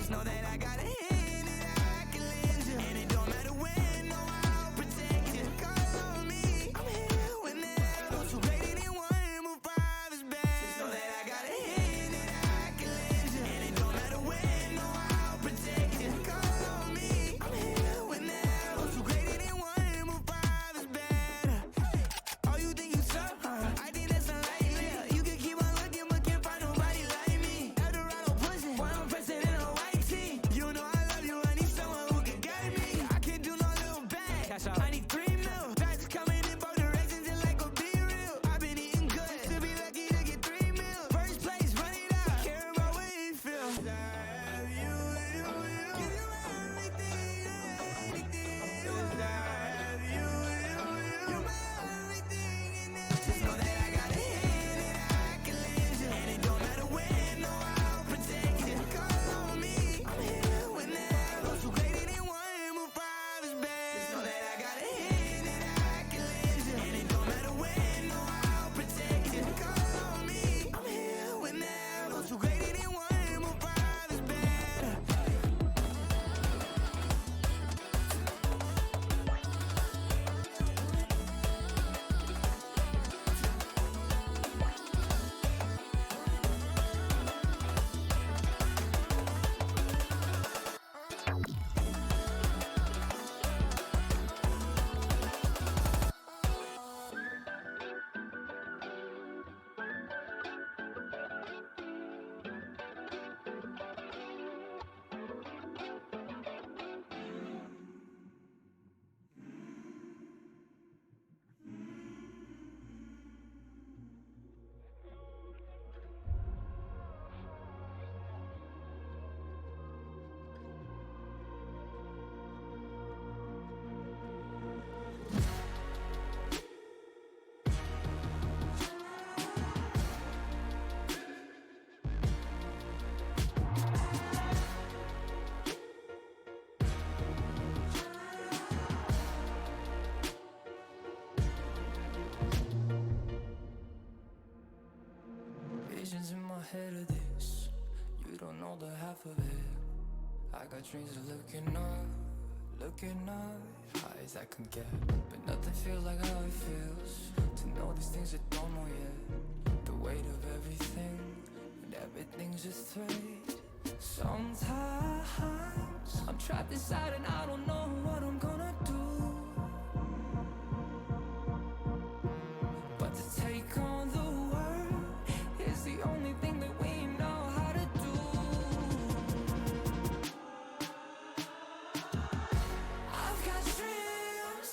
Just know that I got a hand that I can lend you, and it don't matter when, no, I'll protect you. Call on me, I'm here whenever. Those who greater than one will five is better. Just know that I got a hand that I can lend you, and it don't matter when, no, I'll protect you. Call on me, I'm here whenever. Those who greater than one will five is better. Oh, you think you tough? I think that's unlikely. You can keep on looking, but can't find nobody like me. Eldorado pushing, boy, I'm pressing in a white tee. You know I love you, I need someone who can guide me. I can't do no little bag. I need 3 mil. Facts coming in both directions and like a be real. I've been eating good, to be lucky to get 3 mil. First place, run it up, care about what you feel. I have you, give you everything, anything. I have you, you're my everything and everything. Just know that I got a hand that I can lend you, and it don't matter when, no, I'll protect you. Call on me, I'm here whenever. Those who greater than one will five is better. Just know that I got a hand that I can lend you, and it don't matter when, no, I'll protect you. Call on me, I'm here whenever. Those who greater than one will five is better. Visions in my head of this, you don't know the half of it. I got dreams of looking up, high as I can get. But nothing feels like how it feels to know these things I don't know yet. The weight of everything, and everything's just fate. Sometimes I'm trapped inside and I don't know what I'm gonna do. But to take on the world is the only thing that we know how to do. I've got dreams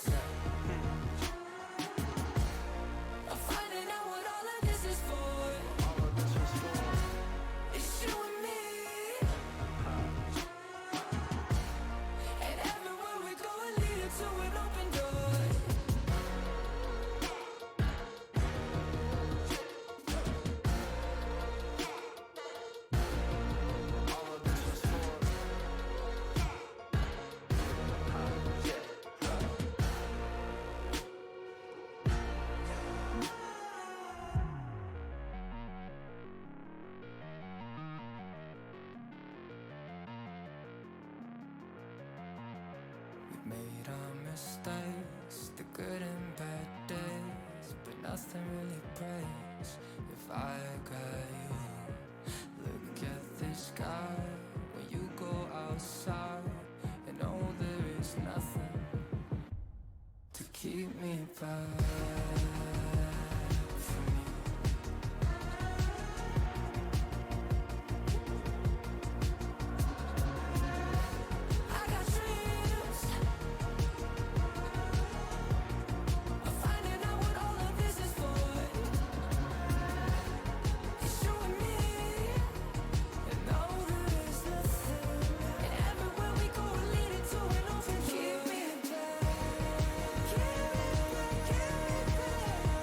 of finding out what all of this is for. It's you and me, and everywhere we go will lead to an open door. We've made our mistakes, the good and bad days, but nothing really breaks if I got you. Look at the sky when you go outside, and know there is nothing to keep me back from you. I got dreams of finding out what all of this is for. It's you and me, and no, there is nothing. And everywhere we go, we're leading to an open door. Keep me back, keep me back, keep me back.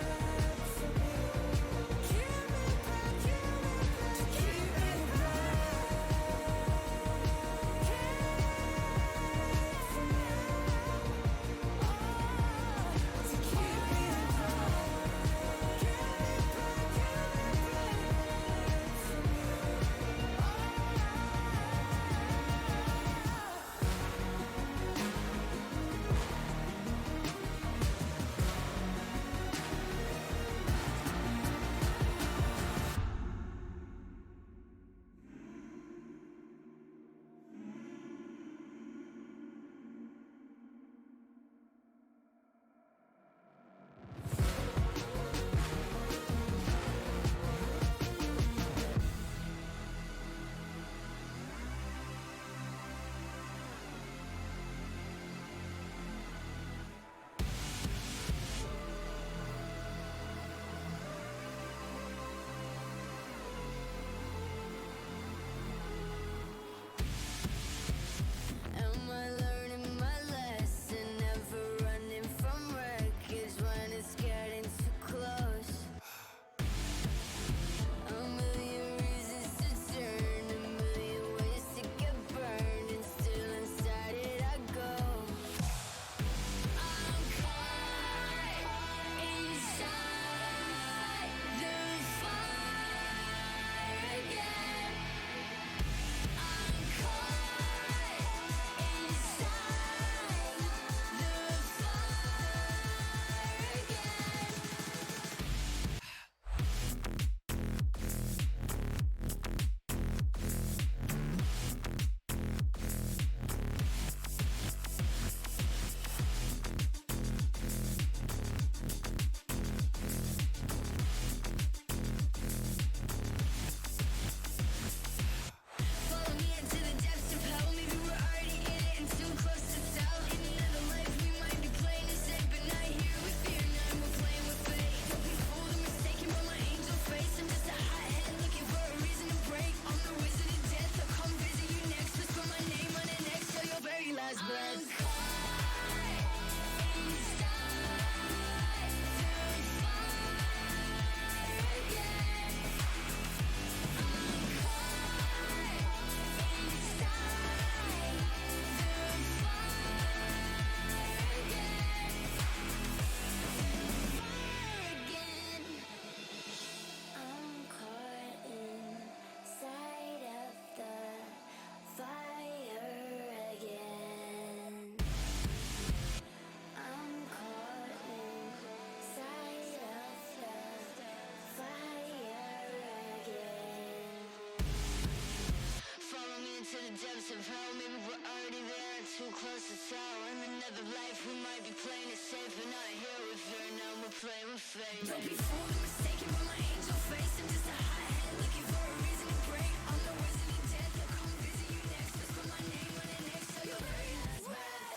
somehow. Maybe we're already there and too close to tell. In another life we might be playing it safe, but not here with fear. Now we're playing with fate. Don't be fooled and mistaken by my angel face. I'm just a hothead looking for a reason to break. I'm the wizard of death. I'll come visit you next. Just put my name on it next to your very last breath.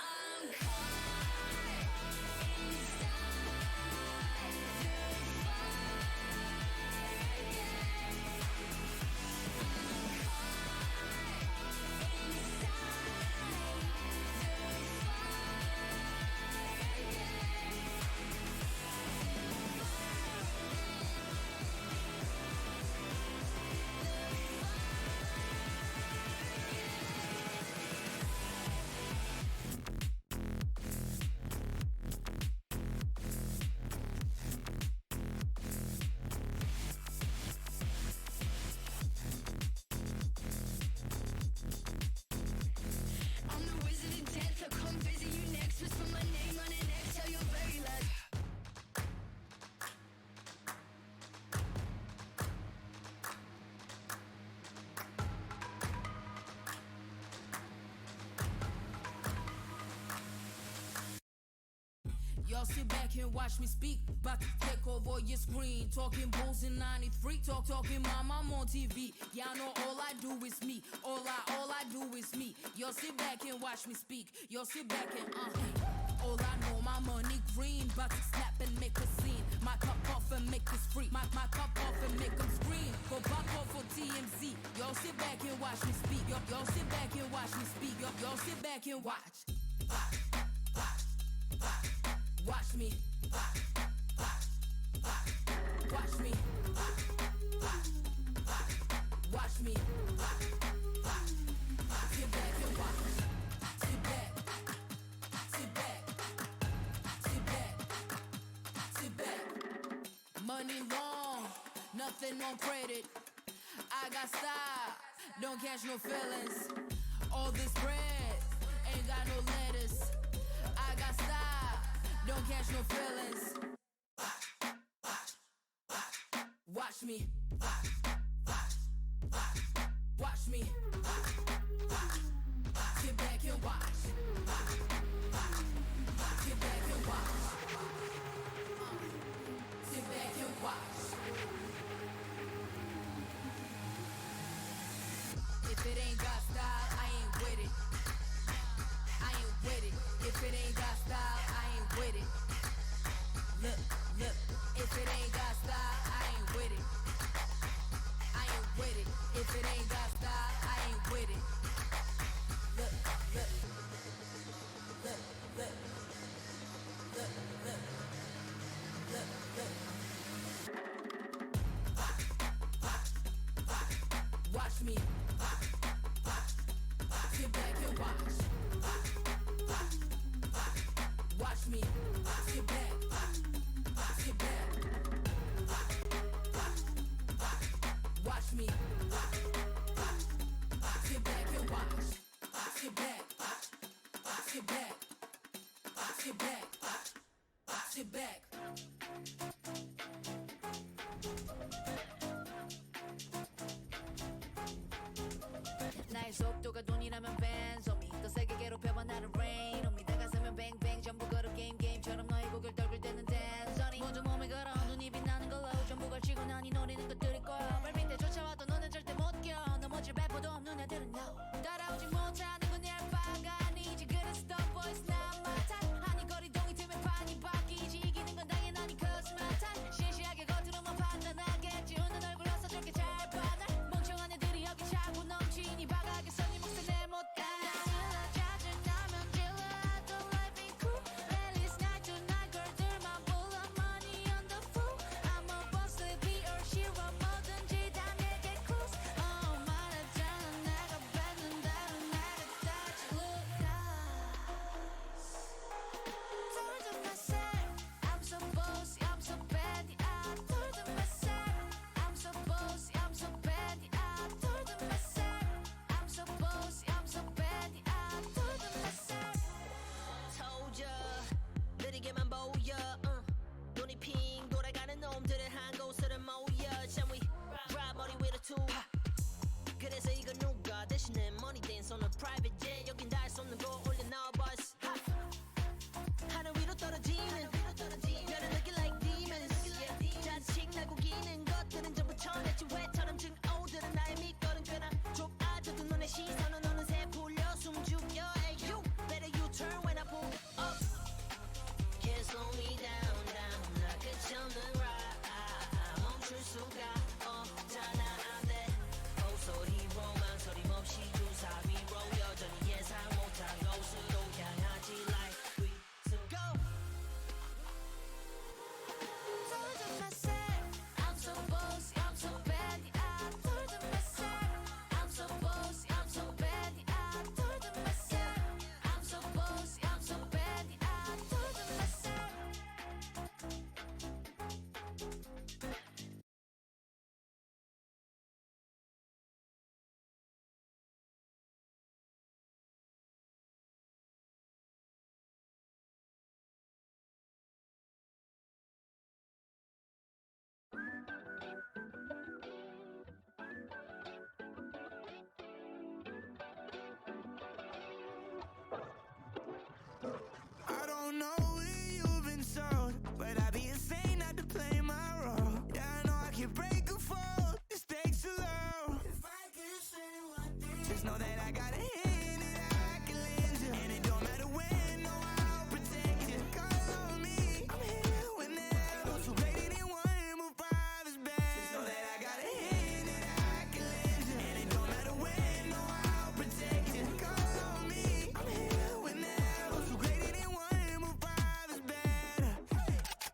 I'm caught inside the fire again. I'm the wizard of death. I'll come visit you next. Just put my name on it next. Tell your very last. Y'all sit back and watch me speak. About to take over your screen. Talking bulls in 93. Talking mom, I'm on TV. Y'all know all I do is me. All I do is me. Y'all sit back and watch me speak. Y'all sit back and all I know, my money green. About to snap and make a scene. My cup off and make this free. My cup off and make them scream. Go back off for TMZ. Y'all sit back and watch me speak. Y'all sit back and watch me speak. Y'all sit back and watch. Watch me. Watch me. Watch me. Sit back and watch. Sit back. Sit back. Sit back. Sit back. Money long, nothing on credit. I got style, don't catch no feelings. All this bread ain't got no lettuce. I got style, don't catch no feelings. Watch me. Watch me. Sit back and watch. Sit back and watch. Sit back and watch. If it ain't got style, I ain't with it. I ain't with it. If it ain't got style, I ain't with it. Look. If it ain't got style, I ain't with it. I ain't with it. If it ain't got style, I ain't with it. Look. Watch me. Sit back and watch. Watch me. Sit back. Sit back. Watch me. Sit back and watch. Sit back. Sit back. Sit back. Sit back. 나의 속도가 돈이라면 벤z on me 더 세게 괴롭혀봐 나를 rain on me 다가서면 뱅뱅 전부 걸어 게임처럼 너의 고개를 떨굴 때는 dance on it 모두 몸에 걸어 눈이 빛나는 걸로 전부 걸치고 난 이 노래는 것들일 거야 발밑에 쫓아와도 너는 절대 못 껴 넘어질 배포도 없는 애들은 no 따라오지 못하는 건 내 알바가 아니지 그래서 the boys not my type 아니 거리동이 틈에 판이 바뀌지 이기는 건 당연하니 cause my type 시시하게 겉으로만 판단하겠지 웃는 얼굴 어서 저렇게 잘 봐 날 멍청한 애들이 여기 차고 넘치니 바가게 선이 목숨 내못 가 짜증나면 질러 I don't like being cool 랠리스 night to night girl들만 불러 money on the fool I'm a boss lady or shiro 뭐든지 다 내게 cruise 말했잖아 내가 뱉는 대로 내가 다시 look nice Told to myself I'm so bossy I'm so bad I told to myself I'm so bossy I'm so bad I told to myself I'm so bossy I'm so bad I told to myself told ya 느리게만 보여 눈이 핑 돌아가는 놈들은 한 곳으로 모여 Shall we ride 머리 위로 투 그래서 이건 누가 봐 대신에 money dance on a private jet 여긴 닿을 수 없는 거 올려놔 bus 하늘 위로 떨어지는 별을 느낄 like demons 자식 날고 기는 것들은 전부 천했지 왜처럼 증오들은 나의 밑거든 꽤나 좁아져도 눈의 시선은 어느새 풀려 숨죽여 Hey you better you turn when I pull up Can't slow me down down 나 끝없는 ride 멈출 수가 없잖아 안돼 소리로 망설임 없이 주사 위로 여전히 예상 못한 곳으로 향하지 like we to go Told to myself, I'm so bossy, I'm so bad. I told to myself, I'm so bossy, I'm so bad. I told to myself, I'm so bossy, I'm so bad. I told to myself. I don't know where you've been sold, but I'd be insane not to play my role. Yeah, I know I can break or fall. The stakes are low. If I could say one thing, just know that I got a hand that I can lend you, and it don't matter when, no, I'll protect you. Call on me, I'm here whenever. Those who rated in one will five is bad. Just know that I got a hand that I can lend you, and it don't matter when, no, I'll protect you. Call on me, I'm here whenever. Those who rated in one will five is better.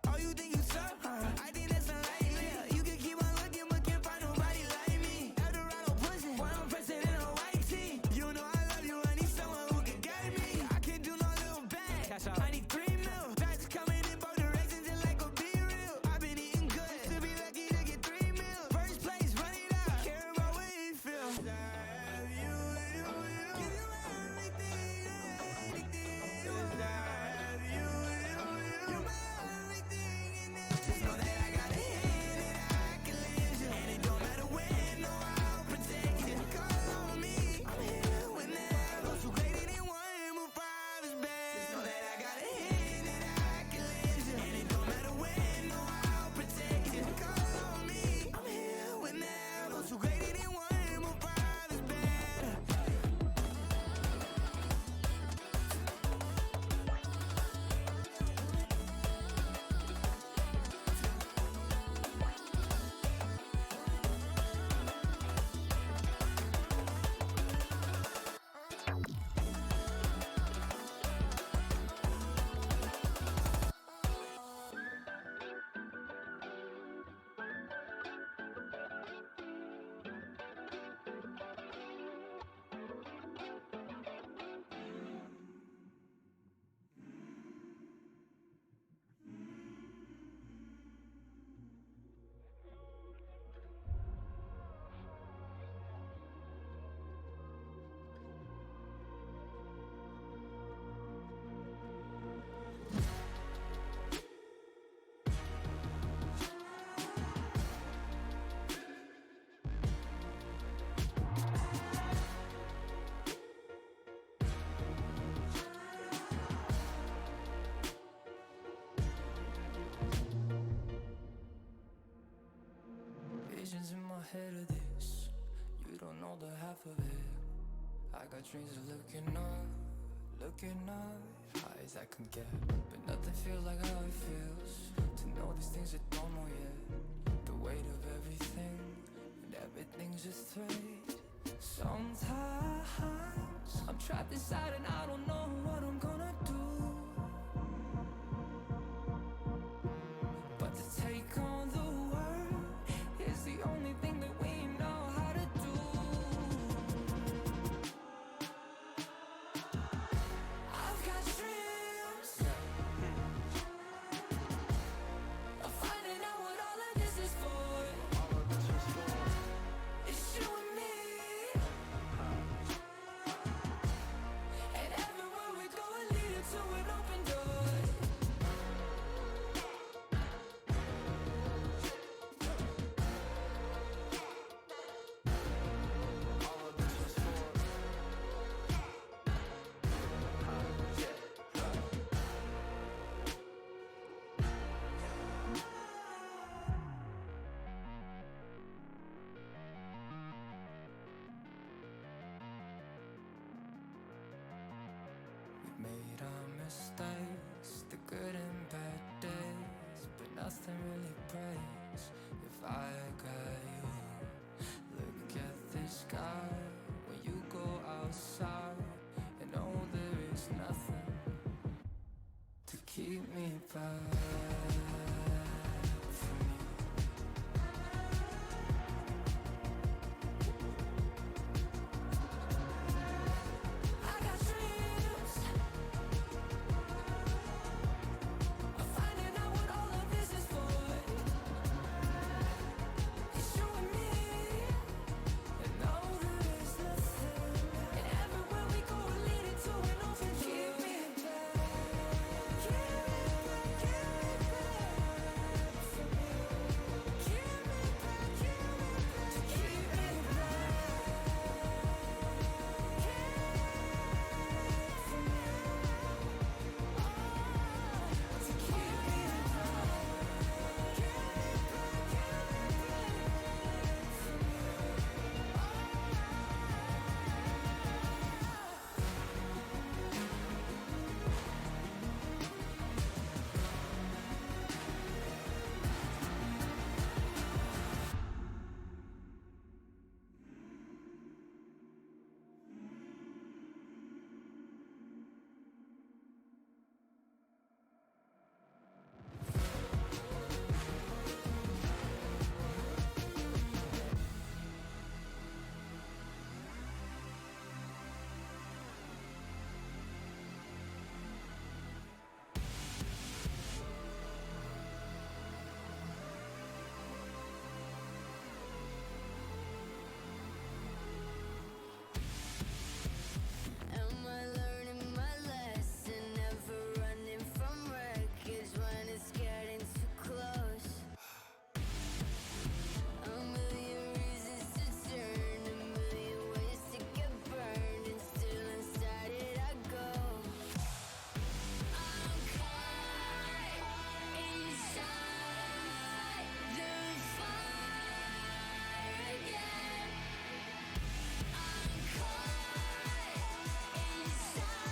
Oh, you think you suck? I think that's unlikely. You can keep on looking, but can't find nobody like me. Eldorado pushing, why I'm president of white tee. You know I love you, I need someone who can guide me. I can't do no little bag. I need 3 mil. Facts coming in both directions and like a be real. I've been eating good, to be lucky to get 3 mil. First place, run it up. Care about what he feel. I have you. Give you everything, anything. I have you. You're my everything and anything. Just know that I got a hand that I can lend you, and it don't matter when, no, I'll protect you. Call on me, I'm here whenever. Those who rated in one will five is bad. Just know that I got a hand that I can lend you, and it don't matter when, no, I'll protect you. Call on me, I'm here whenever. Those who rated in one will five is better. Visions in my head of this. You don't know the half of it. I got dreams of looking up, high as I can get. But nothing feels like how it feels to know these things that don't know yet. The weight of everything, and everything's just thread. Sometimes I'm trapped inside and I don't know what I'm gonna do. But to take on the world is the only thing that we know how to do. I've got dreams of finding out what all of this is for. It's you and me, and everyone nothing really breaks if I got you. Look at the sky when you go outside, and know there is nothing to keep me back from you. I got dreams of finding out what all of this is for. It's you and me, and no, there is nothing. And everywhere we go, we're leading to an open view. Keep me back, keep me back, keep me back from you. Keep me back, keep me back, keep me Am I learning my lesson? Never running from wreckage when it's getting too close. A million reasons to turn, a million ways to get burned, and still inside it I go. I'm caught inside the fire again. I'm caught inside the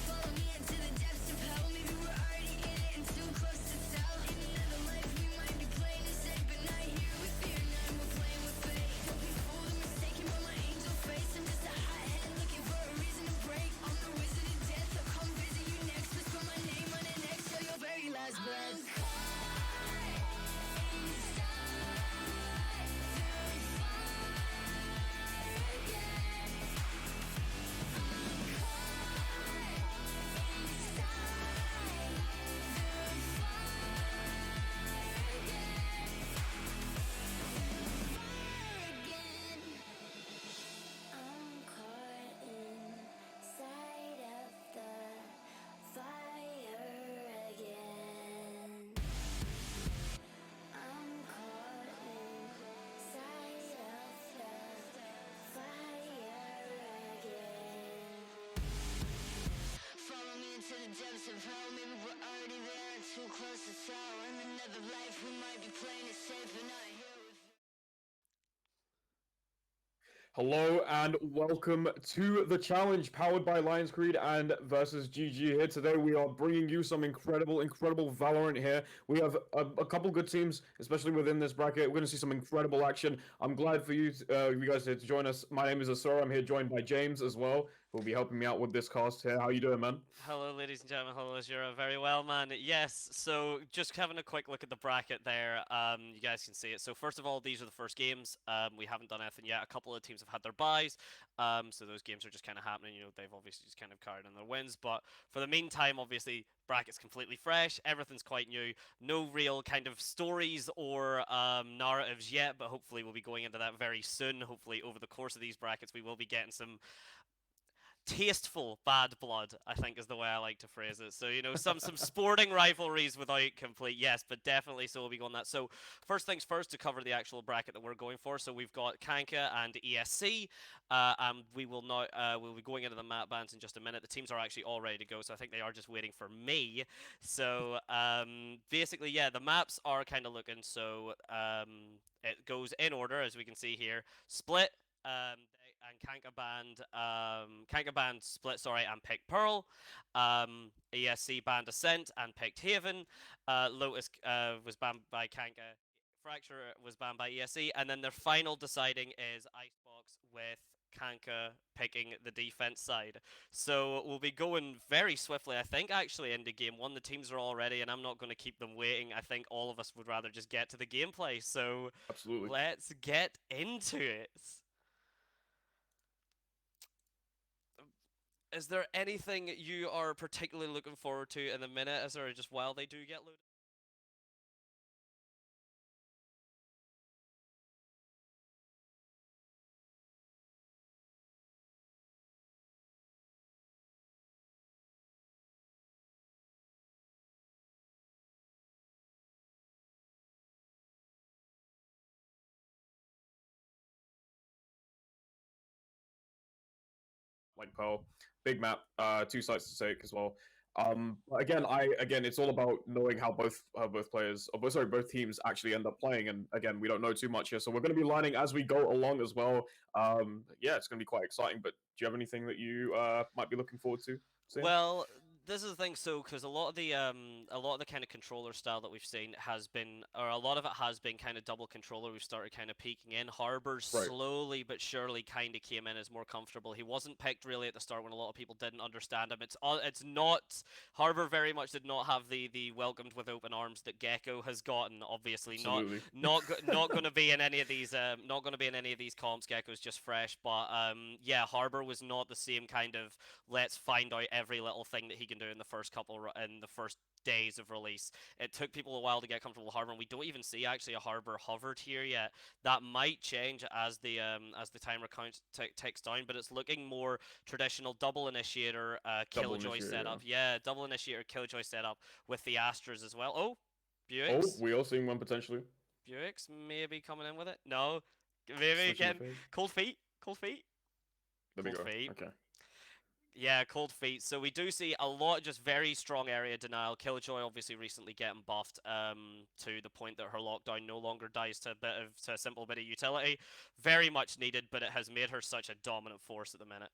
Follow me into the depths of hell. Maybe we're already in it and too close to tell. In another life we might be playing it safe, but not here with fear. Now we're playing with fate. Don't be fooled or mistaken by my angel face. I'm just a hothead looking for a reason to break. I'm the wizard of death. I'll come visit you next. Whisper my name on an X till your very last breath. I'm caught inside the fire again. I'm caught inside the fire again. I'm caught inside of the fire again. I'm caught inside of the fire again. Follow me into the depths of hell. Maybe we're already there and too close to tell. In another life we might be playing it safe, but not here with Hello and welcome to the challenge powered by Lions Creed and versus GG here. Today we are bringing you some incredible Valorant here. We have a couple good teams, especially within this bracket. We're going to see some incredible action. I'm glad for you guys here to join us. My name is Asura. I'm here joined by James as well, who will be helping me out with this cast here. How you doing, man? Hello, ladies and gentlemen. Hello, Azura. Very well, man. Yes, so just having a quick look at the bracket there. You guys can see it. So first of all, these are the first games. We haven't done anything yet. A couple of teams have had their buys. So those games are just kind of happening. You know, they've obviously just kind of carried on their wins. But for the meantime, obviously, bracket's completely fresh. Everything's quite new. No real kind of stories or narratives yet, but hopefully we'll be going into that very soon. Hopefully over the course of these brackets, we will be getting some tasteful bad blood, I think is the way I like to phrase it. So, some sporting rivalries without complete, yes, but definitely so we'll be going that. So, first things first, to cover the actual bracket that we're going for. So we've got Kanka and ESC, and we'll be going into the map bans in just a minute. The teams are actually all ready to go, so I think they are just waiting for me. So, basically, yeah, the maps are kind of looking so, it goes in order, as we can see here. Split, and Kanka banned Split, sorry, and picked Pearl. ESC banned Ascent and picked Haven. Lotus was banned by Kanka. Fracture was banned by ESC, and then their final deciding is Icebox with Kanka picking the defense side. So we'll be going very swiftly, I think, actually, into game one. The teams are all ready, and I'm not going to keep them waiting. I think all of us would rather just get to the gameplay. So Absolutely. let's get into it. Is there anything you are particularly looking forward to in the minute, as or just while they do get loaded? Like Pearl, big map, two sites to take as well. Again, it's all about knowing how both players, or sorry, both teams actually end up playing. And again, we don't know too much here, so we're going to be learning as we go along as well. Yeah, it's going to be quite exciting. But do you have anything that you might be looking forward to seeing? Well, this is the thing, so because a lot of the kind of controller style that we've seen has been, or a lot of it has been kind of double controller. We've started kind of peeking in. Harbor Right. slowly but surely kind of came in as more comfortable. He wasn't picked really at the start when a lot of people didn't understand him. It's not Harbor very much did not have the welcomed with open arms that Gecko has gotten. Obviously, Absolutely. not going to be in any of these not going to be in any of these comps. Gecko's just fresh, but yeah, Harbor was not the same kind of let's find out every little thing that he can do in the first days of release. It took people a while to get comfortable with Harbor, and we don't even see actually a Harbor hovered here yet. That might change as the timer count ticks down, but it's looking more traditional double initiator Double killjoy initiator, setup. Yeah, double initiator killjoy setup with the Astras as well. Oh, Oh, Buicks. we all seeing one potentially. Buicks maybe coming in with it. No, maybe Switching the again. phase. Cold feet. Cold feet. There we Cold go. feet. Okay. Yeah, cold feet. So we do see a lot, just very strong area denial. Killjoy obviously recently getting buffed to the point that her lockdown no longer dies to a simple bit of utility. Very much needed, but it has made her such a dominant force at the minute.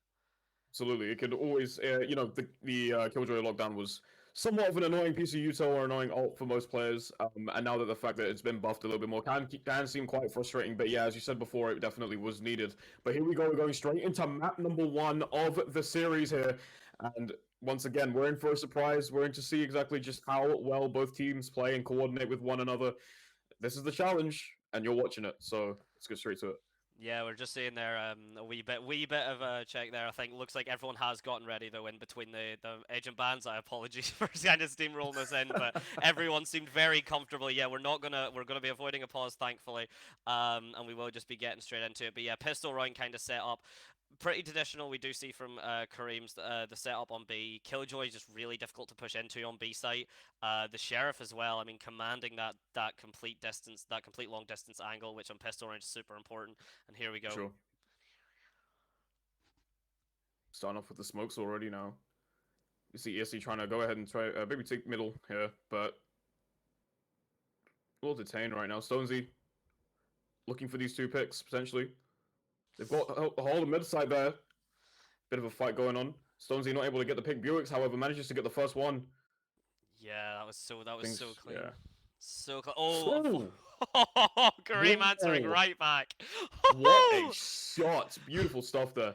Absolutely, it could always, the Killjoy lockdown was somewhat of an annoying piece of util or annoying ult for most players, and now that the fact that it's been buffed a little bit more can seem quite frustrating. But yeah, as you said before, it definitely was needed. But here we go, we're going straight into map number 1 of the series here, and once again, we're in for a surprise. We're in to see exactly just how well both teams play and coordinate with one another. This is the challenge, and you're watching it, so let's go straight to it. Yeah, we're just seeing there a wee bit of a check there. I think looks like everyone has gotten ready though in between the agent bans. I apologies for kind of steamrolling this in, but everyone seemed very comfortable. Yeah, we're gonna be avoiding a pause, thankfully, and we will just be getting straight into it. But yeah, pistol round kind of set up. Pretty traditional, we do see from Kareem's the setup on B. Killjoy is just really difficult to push into on B site. The Sheriff as well. I mean, commanding that complete distance, that complete long distance angle, which on pistol range is super important. And here we go. Sure. Starting off with the smokes already now. You see ESC trying to go ahead and try maybe take middle here, but we'll detain right now. Stonesy looking for these 2 picks potentially. They've got a hold of mid side there. Bit of a fight going on. Stonesy not able to get the pick. Buicks, however, manages to get the first one. Yeah, that was so clean. Yeah. So clean. Oh, Oh, Kareem answering whoa. right back. What a shot. Beautiful stuff there.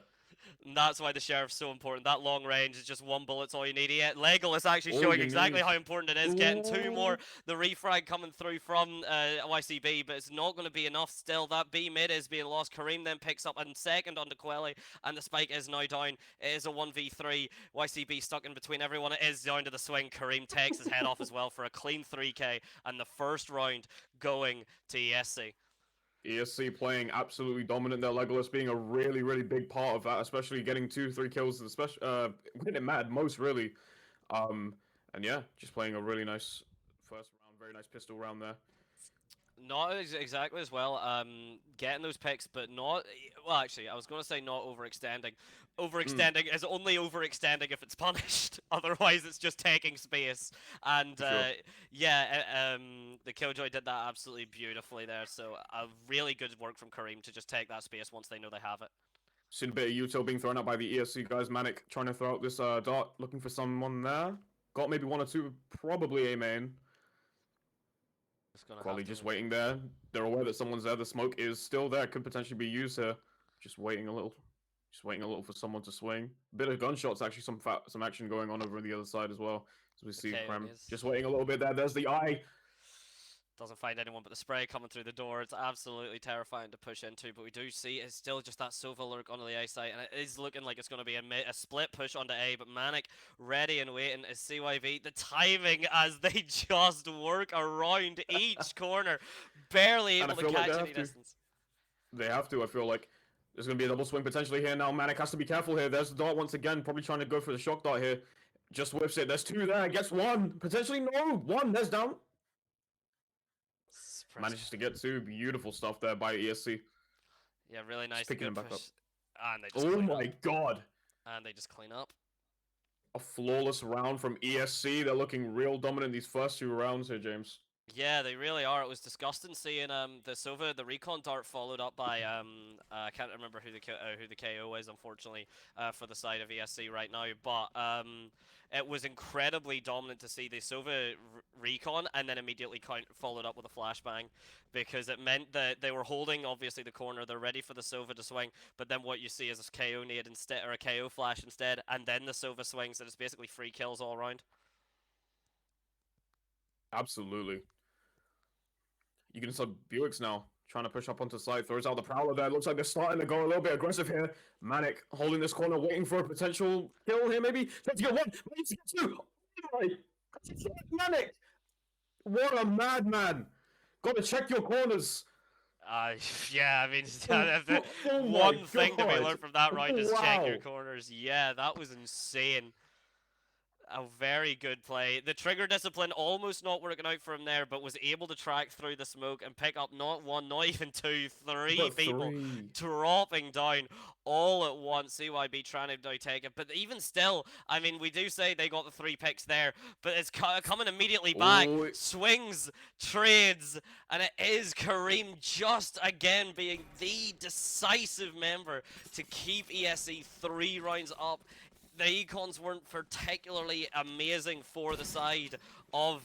And that's why the Sheriff's so important. That long range is just one bullet's all you need. Legolas actually All showing you exactly need. how important it is. Getting 2 Ooh. more. The refrag coming through from YCB, but it's not going to be enough still. That B mid is being lost. Kareem then picks up in second onto Quelly, and the spike is now down. It is a 1v3. YCB stuck in between everyone. It is down to the swing. Kareem takes his head off as well for a clean 3k, and the first round going to ESC. ESC playing absolutely dominant there, Legolas being a really, really big part of that, especially getting 2-3 kills, especially winning it mad most really. And yeah, just playing a really nice first round, very nice pistol round there. Not exactly as well. Getting those picks, but not. Well, actually, I was going to say not overextending. Overextending is only overextending if it's punished. Otherwise, it's just taking space. And Sure. yeah, the Killjoy did that absolutely beautifully there. So a really good work from Kareem to just take that space once they know they have it. Seen a bit of util being thrown out by the ESC guys. Manic trying to throw out this dart, looking for someone there. Got maybe one or two, probably a main. Quali just waiting there. They're aware that someone's there. The smoke is still there. Could potentially be used here. Just waiting a little. Just waiting a little for someone to swing. Bit of gunshots, actually. Some action going on over on the other side as well. As we see Krem just waiting a little bit there. There's the eye. Doesn't find anyone but the spray coming through the door. It's absolutely terrifying to push into, but we do see it's still just that Sova lurk onto the A site, and it is looking like it's going to be a split push onto A, but Manic ready and waiting is CYV. The timing as they just work around each corner, barely able to catch any distance. They have to, I feel like. There's going to be a double swing potentially here now. Manic has to be careful here. There's the dart once again, probably trying to go for the shock dart here. Just whips it. There's two there. Gets one. Potentially no. One. There's down. Manages to get two. Beautiful stuff there by ESC. Yeah, really nice. Just picking him back up. And they just oh my god. And they just clean up. A flawless round from ESC. They're looking real dominant these first two rounds here, James. Yeah, they really are. It was disgusting seeing the Sova, the recon dart followed up by I can't remember who the KO is, unfortunately, for the side of ESC right now. But it was incredibly dominant to see the Sova recon and then immediately followed up with a flashbang, because it meant that they were holding obviously the corner. They're ready for the Sova to swing, but then what you see is a KO nade instead, or a KO flash instead, and then the Sova swings, and it's basically free kills all around. Absolutely. You can sub Buicks now, trying to push up onto side, throws out the Prowler there. Looks like they're starting to go a little bit aggressive here. Manic holding this corner, waiting for a potential kill here, maybe. Let's get one, let's get two. Oh my, Manic! What a madman! Gotta check your corners. Yeah, I mean, oh one thing to be learned from that round is wow. check your corners. Yeah, that was insane. A very good play. The trigger discipline almost not working out for him there, but was able to track through the smoke and pick up not one, not even two, three people dropping down all at once. CYB trying to now take it, but even still, I mean, we do say they got the 3 picks there, but it's coming immediately back. Oh. Swings, trades, and it is Kareem just again being the decisive member to keep ESC 3 rounds up. The econs weren't particularly amazing for the side of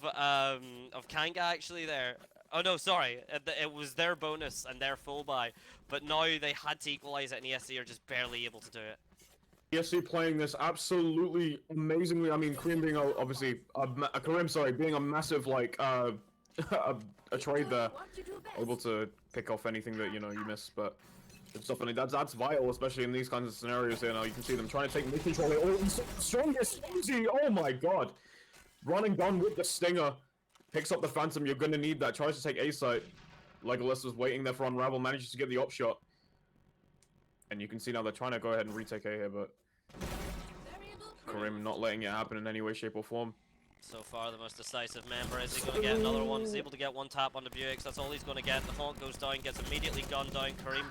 Kanka actually there. Oh no, sorry, it was their bonus and their full buy, but now they had to equalize it, and ESC are just barely able to do it. ESC playing this absolutely amazingly. I mean, Kareem being obviously Kareem, being a massive like a trade there, able to pick off anything that you miss, but. Good stuff, and that's vital, especially in these kinds of scenarios here. Now you can see them trying to take mid control. Oh, strongest Uzi! Oh my god! Running gun with the stinger. Picks up the Phantom, you're gonna need that. Tries to take A site. Legolas was waiting there for Unravel, manages to get the op shot. And you can see now they're trying to go ahead and retake A here, but Kareem not letting it happen in any way, shape, or form. So far, the most decisive member. Is he going to get another one? He's able to get one tap on the Buicks. That's all he's going to get. The Haunt goes down, gets immediately gunned down. Kareem,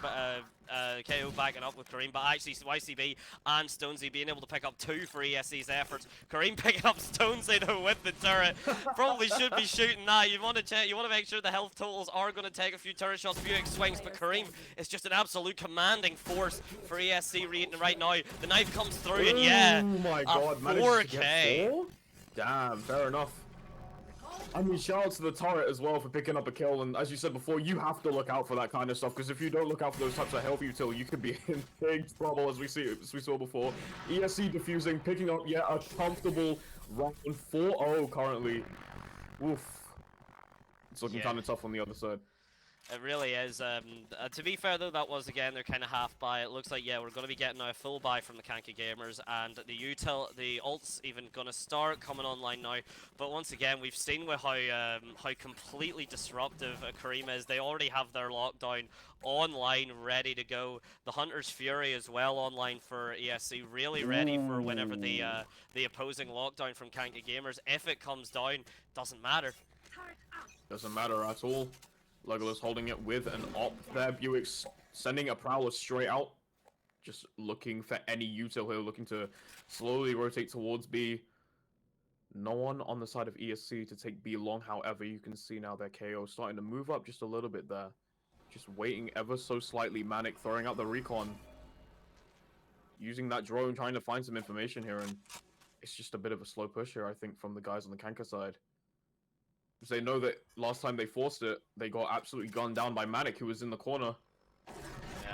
KO backing up with Kareem, but actually YCB and Stonesy being able to pick up 2 for ESC's efforts. Kareem picking up Stonesy though with the turret. Probably should be shooting that. You want to check. You want to make sure the health totals are going to take a few turret shots. Buick swings, but Kareem is just an absolute commanding force for ESC right now. The knife comes through, and yeah, oh my god, 4K. Damn, fair enough. I mean, shout out to the turret as well for picking up a kill, and as you said before, you have to look out for that kind of stuff, because if you don't look out for those types of health util, you could be in big trouble, as we saw before. ESC defusing, picking up yet a comfortable round 4-0 currently. Oof. It's looking kind of tough on the other side. It really is. To be fair though, that was again their kind of half buy. It looks like yeah, we're going to be getting now a full buy from the Kanka gamers, and the ult's even going to start coming online now. But once again, we've seen with how completely disruptive Kareem is. They already have their lockdown online, ready to go. The Hunter's Fury as well online for ESC, really ready for whenever the opposing lockdown from Kanka gamers. If it comes down, doesn't matter. Doesn't matter at all. Legolas holding it with an op there. Buick's sending a Prowler straight out. Just looking for any util here, looking to slowly rotate towards B. No one on the side of ESC to take B long, however, you can see now their KO starting to move up just a little bit there. Just waiting ever so slightly. Manic throwing out the recon. Using that drone, trying to find some information here, and it's just a bit of a slow push here, I think, from the guys on the Kanka side. They know that last time they forced it, they got absolutely gunned down by Manic, who was in the corner. Yeah,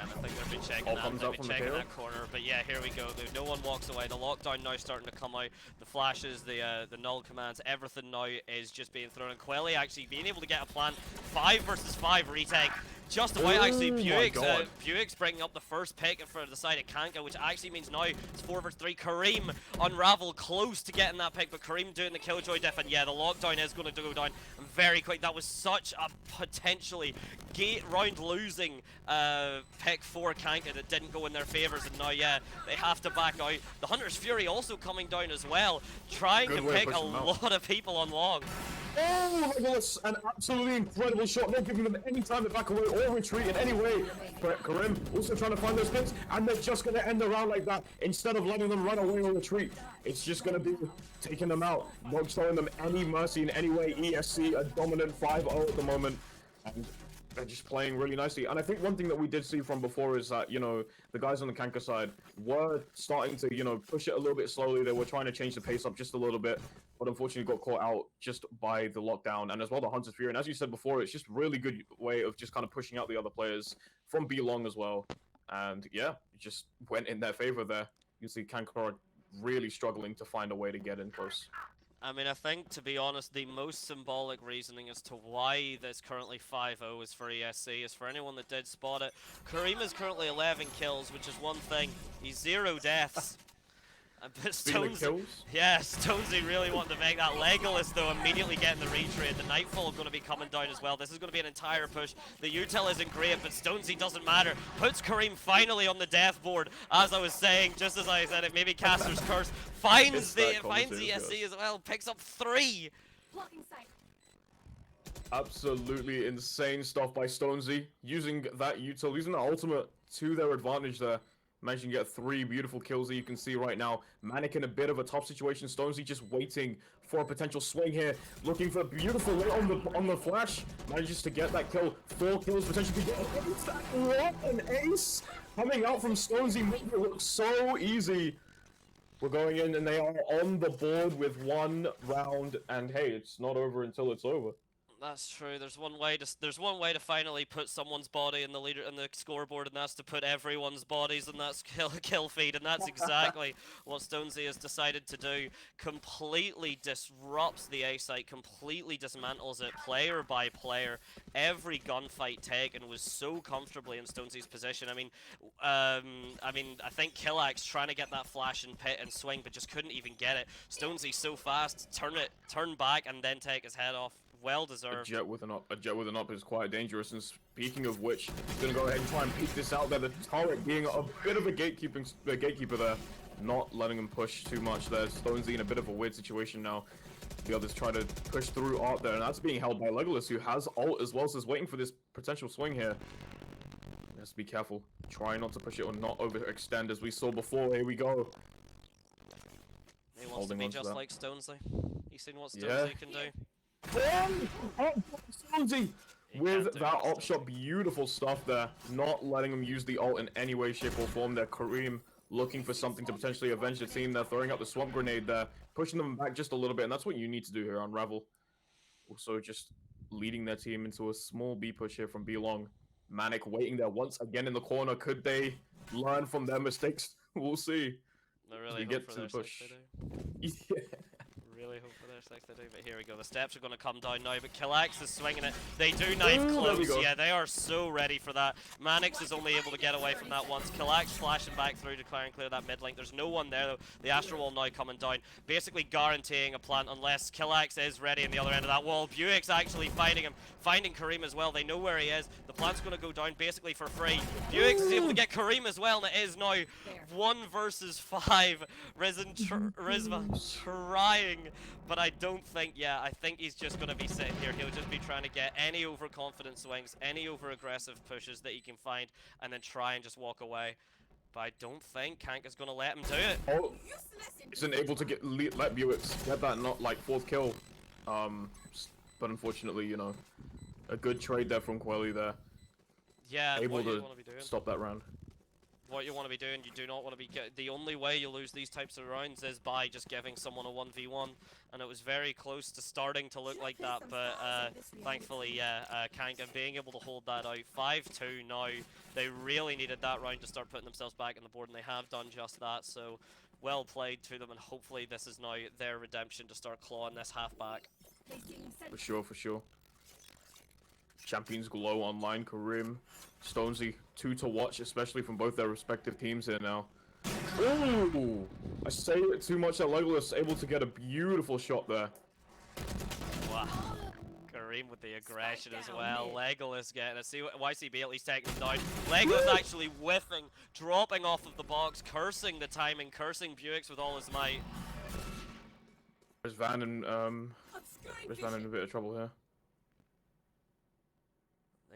and I think they've been checking All that. comes They've up been from the checking KO. that corner. But yeah, here we go. No one walks away. The lockdown now starting to come out. The flashes, the null commands, everything now is just being thrown. And Quelly actually being able to get a plan. 5 versus 5 retake. Just about actually. Buick's bringing up the first pick for the side of Kanka, which actually means now it's 4 versus 3. Kareem Unravel close to getting that pick, but Kareem doing the killjoy diff, and yeah, the lockdown is going to go down very quick. That was such a potentially gate round losing pick for Kanka that didn't go in their favors, and now yeah, they have to back out. The Hunter's Fury also coming down as well, trying to pick a lot of people on long. Oh, Legolas, an absolutely incredible shot, not giving them any time to back away or retreat in any way. But Karim also trying to find those hits, and they're just going to end the round like that. Instead of letting them run away or retreat, it's just going to be taking them out, not showing them any mercy in any way. ESC a dominant 5-0 at the moment, and they're just playing really nicely. And I think one thing that we did see from before is that, you know, the guys on the Kanka side were starting to, you know, push it a little bit slowly. They were trying to change the pace up just a little bit, but unfortunately got caught out just by the lockdown and as well the Hunter's Fury. And as you said before, it's just really good way of just kind of pushing out the other players from B long as well. And yeah, it just went in their favor there. You can see Kanka really struggling to find a way to get in close. I mean, I think, to be honest, the most symbolic reasoning as to why this currently 5-0 is for ESC is for anyone that did spot it. Kareem is currently 11 kills, which is one thing. He's 0 deaths. But Stonesy, yeah, Stonesy really wanting to make that. Legolas, though, immediately getting the retrade. The Nightfall going to be coming down as well. This is going to be an entire push. The util isn't great, but Stonesy doesn't matter. Puts Kareem finally on the death board, as I was saying, just as I said it. Maybe Caster's Curse finds ESC as well. Picks up 3. Absolutely insane stuff by Stonesy, using that util, using the ultimate to their advantage there. Managing to get 3 beautiful kills that you can see right now. Manic in a bit of a tough situation. Stonesy just waiting for a potential swing here. Looking for a beautiful hit on the flash. Manages to get that kill. 4 kills potentially to get an ace. What an ace! Coming out from Stonesy, making it look so easy. We're going in and they are on the board with 1 round. And hey, it's not over until it's over. That's true. There's one way to finally put someone's body in the scoreboard, and that's to put everyone's bodies in that kill feed, and that's exactly what Stonesy has decided to do. Completely disrupts the A site, completely dismantles it player by player. Every gunfight taken was so comfortably in Stonesy's position. I think Killax trying to get that flash and pit and swing, but just couldn't even get it. Stonesy so fast, turn back, and then take his head off. Well deserved. A jet with an up is quite dangerous. And speaking of which, he's gonna go ahead and try and peek this out there. The turret being a bit of a gatekeeper there, not letting him push too much there. Stonesy in a bit of a weird situation now. The others try to push through art there, and that's being held by Legolas, who has ult as well, so is waiting for this potential swing here. Just be careful. Try not to push it or not overextend, as we saw before. Here we go. He wants to be just like Stonesy. He's seen what Stonesy can do. Stonesy with that op shot, beautiful stuff there. Not letting him use the ult in any way, shape, or form there. Kareem looking for something to potentially avenge the team. They're throwing out the swamp grenade there, pushing them back just a little bit, and that's what you need to do here on Ravel. Also, just leading their team into a small B push here from B long. Manic waiting there once again in the corner. Could they learn from their mistakes? We'll see. I really hope get to the push. Yeah. Really hope for their they do, but here we go. The steps are going to come down now, but Killax is swinging it. They do knife Ooh, there we close. go. Yeah, they are so ready for that. Mannix is only able to get away from that once. Killax flashing back through to clear that mid link. There's no one there though. The Astro Wall now coming down, basically guaranteeing a plant unless Killax is ready in the other end of that wall. Buick's actually fighting him, finding Kareem as well. They know where he is. The plant's going to go down basically for free. Buick is able to get Kareem as well, and it is now 1 versus 5. Rizvan trying, but I don't think, yeah, I think he's just going to be sitting here. He'll just be trying to get any overconfident swings, any over-aggressive pushes that he can find, and then try and just walk away. But I don't think Kanka's going to let him do it. Oh, isn't able to let Buick get that not like 4th kill. But unfortunately, you know, a good trade there from Quelly there. Yeah, Able what you to want to be doing. stop that round. What you want to be doing, you do not want to be the only way you lose these types of rounds is by just giving someone a 1v1, and it was very close to starting to look like that, but thankfully, yeah, Kanka being able to hold that out. 5-2 now. They really needed that round to start putting themselves back on the board, and they have done just that, so well played to them, and hopefully this is now their redemption to start clawing this half back. For sure, for sure. Champions glow online, Kareem, Stonesy, 2 to watch, especially from both their respective teams here now. Ooh! I say it too much that Legolas able to get a beautiful shot there. Wow. Kareem with the aggression as well. Legolas getting it. See YCB at least taking him down. Legolas actually whiffing, dropping off of the box, cursing the timing, cursing Buick's with all his might. There's Van in a bit of trouble here.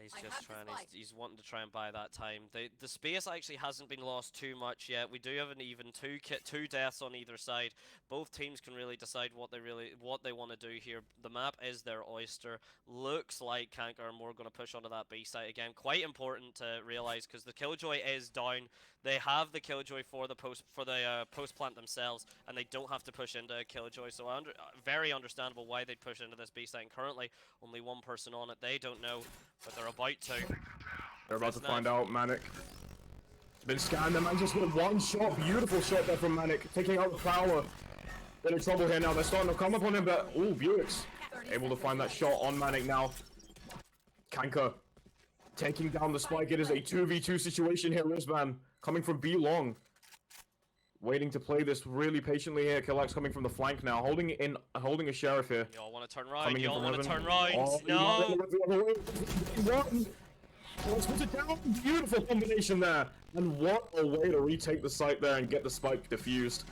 He's just trying, he's wanting to try and buy that time. The space actually hasn't been lost too much yet. We do have an even 2 deaths on either side. Both teams can really decide what they want to do here. The map is their oyster. Looks like Kanka are more going to push onto that B site again. Quite important to realize because the Killjoy is down. They have the Killjoy for the post plant themselves, and they don't have to push into a Killjoy. So very understandable why they'd push into this B site. And currently, only 1 person on it. They don't know, but they're about to. They're about to find out. Manic. Been scanned. The man just with 1 shot. Beautiful shot there from Manic, taking out the Prowler. Bit of trouble here now. They're starting to come up on him, but ooh, Buick's able to find that shot on Manic now. Kanka taking down the spike. It is a 2v2 situation here. Rizvan coming from B long, waiting to play this really patiently here. Killax coming from the flank now, holding a sheriff here. Y'all want to turn right? Y'all want to turn right? Oh, No. Let's put it down. Beautiful combination there, and what a way to retake the site there and get the spike diffused.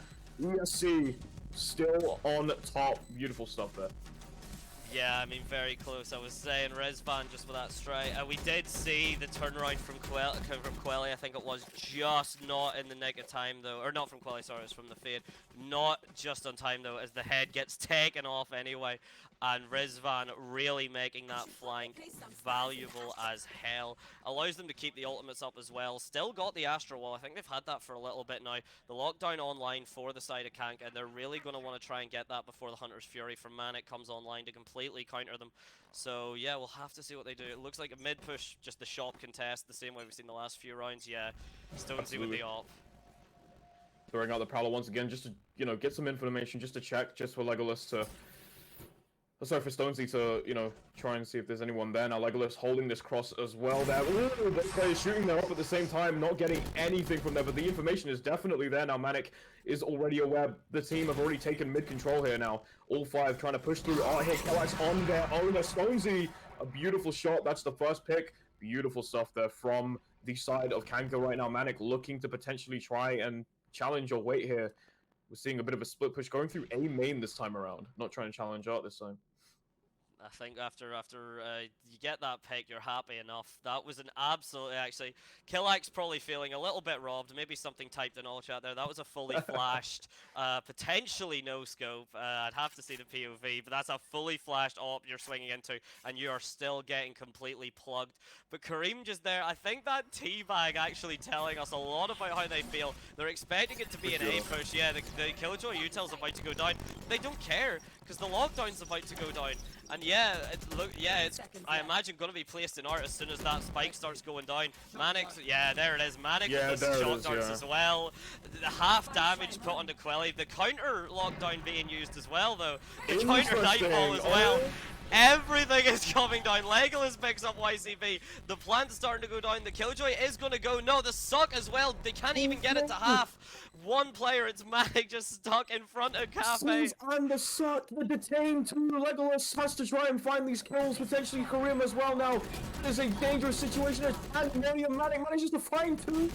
ESC still on top. Beautiful stuff there. Yeah, I mean, very close. I was saying, Rizvan just with that strike. We did see the turnaround from Quelly. I think it was just not in the nick of time, though. Or not from Quelly, sorry, it was from the Fade. Not just on time, though, as the head gets taken off anyway. And Rizvan really making that flank valuable as hell. Allows them to keep the ultimates up as well. Still got the Astro Wall. I think they've had that for a little bit now. The lockdown online for the side of Kanka, and they're really going to want to try and get that before the Hunter's Fury from Manic comes online to completely counter them. So yeah, we'll have to see what they do. It looks like a mid push, just the shop contest, the same way we've seen the last few rounds. Yeah, Stonesy with the op. Throwing out the Prowler once again, just to, you know, get some information, just to check, just for Legolas to... Sorry, for Stonesy to, you know, try and see if there's anyone there. Now Legolas holding this cross as well there. Ooh, both players shooting there up at the same time, not getting anything from there, but the information is definitely there now. Manic is already aware. The team have already taken mid-control here now. All 5 trying to push through. Oh, here, Killax on their own. Stonesy, a beautiful shot. That's the first pick. Beautiful stuff there from the side of Kanka right now. Manic looking to potentially try and challenge or wait here. We're seeing a bit of a split push going through A main this time around. Not trying to challenge out this time. I think after you get that pick, you're happy enough. That was an absolutely, actually, Killax probably feeling a little bit robbed. Maybe something typed in all chat there. That was a fully flashed, potentially no scope. I'd have to see the POV, but that's a fully flashed op you're swinging into, and you are still getting completely plugged. But Kareem just there, I think that teabag actually telling us a lot about how they feel. They're expecting it to be an A push. Yeah, the Killjoy Util's about to go down. They don't care, because the lockdown's about to go down. And yeah, it's I imagine going to be placed in art as soon as that spike starts going down. Manix, yeah, there it is. Manix Yeah, with there the it shock is, darts yeah. as well. The half damage put onto Quelly. The counter lockdown being used as well, though. The counter nightfall as well. Everything is coming down. Legolas picks up YCB. The plant's starting to go down. The Killjoy is going to go. No, the suck as well. They can't even get it to half. One player, it's Manic, just stuck in front of Cafe. And the suck, the detain too. Legolas has to try and find these kills, potentially Karim as well now. It's a dangerous situation, and Manic manages to find two.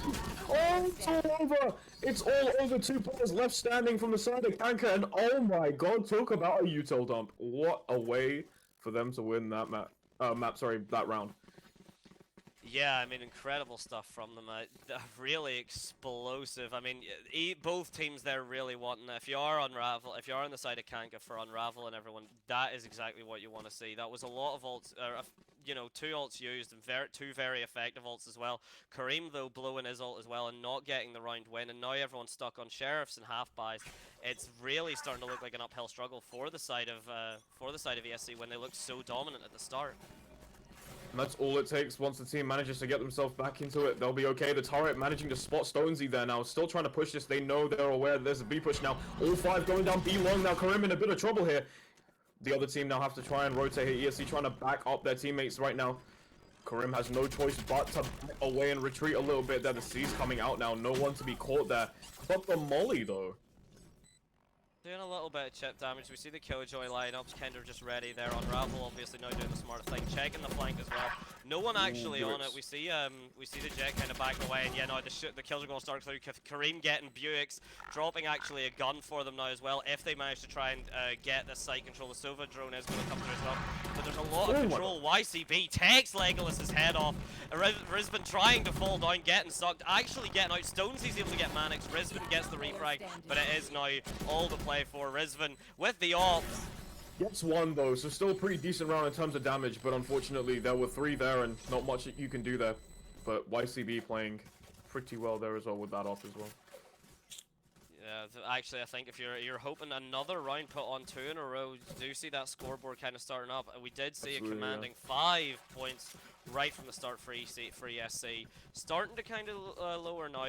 Oh, it's all over. It's all over. Two players left standing from the side of Kanka, and oh my god, talk about a util dump. What a way for them to win that that round. Yeah, I mean, incredible stuff from them. Really explosive. I mean, both teams there really wanting. If you are Unravel, if you are on the side of Kanka for Unravel and everyone, that is exactly what you want to see. That was a lot of ults, you know, 2 ults used and two very effective ults as well. Kareem though blowing his ult as well and not getting the round win, and now everyone's stuck on sheriffs and half buys. It's really starting to look like an uphill struggle for the side of ESC when they looked so dominant at the start. And that's all it takes. Once the team manages to get themselves back into it, they'll be okay. The turret managing to spot Stonesy there now, still trying to push this. They know, they're aware there's a B push now. All 5 going down B long now. Karim in a bit of trouble here. The other team now have to try and rotate here. ESC trying to back up their teammates right now. Karim has no choice but to back away and retreat a little bit there. The C's coming out now. No one to be caught there. But the Molly though. Doing a little bit of chip damage. We see the Killjoy lineups kind of just ready there. Unravel obviously now doing the smart thing, checking the flank as well. No one actually on it. We see the Jet kind of backing away, and yeah, no, the kills are going to start through. Kareem getting Buicks, dropping actually a gun for them now as well. If they manage to try and get the site control, the Sova drone is going to come through as well. But there's a lot of control. YCB takes Legolas's head off. Rizvan trying to fall down, getting sucked, actually getting out. Stonesy's able to get Manix. Rizvan gets the refrag, but it is now all the play for Rizvan with the off. Gets 1 though, so still a pretty decent round in terms of damage, but unfortunately there were 3 there and not much you can do there. But YCB playing pretty well there as well with that off as well. Yeah, actually, I think if you're hoping another round put on 2 in a row, you do see that scoreboard kind of starting up. We did see Absolutely, a commanding 5 points right from the start for ESC. Starting to kind of lower now.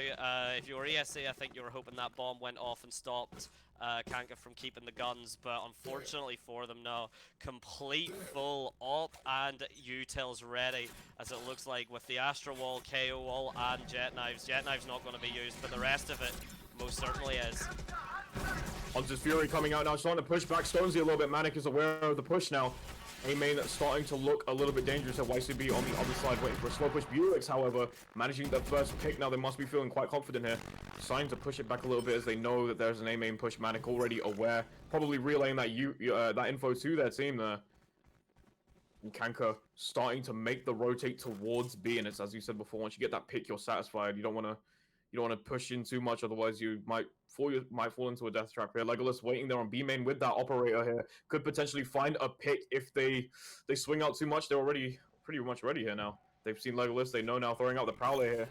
If you were ESC, I think you were hoping that bomb went off and stopped Kanka from keeping the guns, but unfortunately for them now, complete full op and utils ready, as it looks like with the Astra Wall, KO Wall and Jet Knives. Jet Knives not going to be used, but the rest of it most certainly is. Hunter's Fury coming out now, starting to push back Stonesy a little bit. Manic is aware of the push now. A-main starting to look a little bit dangerous at YCB on the other side, waiting for a slow push. Buicks, however, managing the first pick now. They must be feeling quite confident here. Starting to push it back a little bit as they know that there's an A-main push. Manic already aware. Probably relaying that info to their team there. And Kanka starting to make the rotate towards B, and it's as you said before, once you get that pick, you're satisfied. You don't want to push in too much, otherwise you might fall into a death trap here. Legolas waiting there on B main with that operator here. Could potentially find a pick if they swing out too much. They're already pretty much ready here now. They've seen Legolas, they know now, throwing out the Prowler here.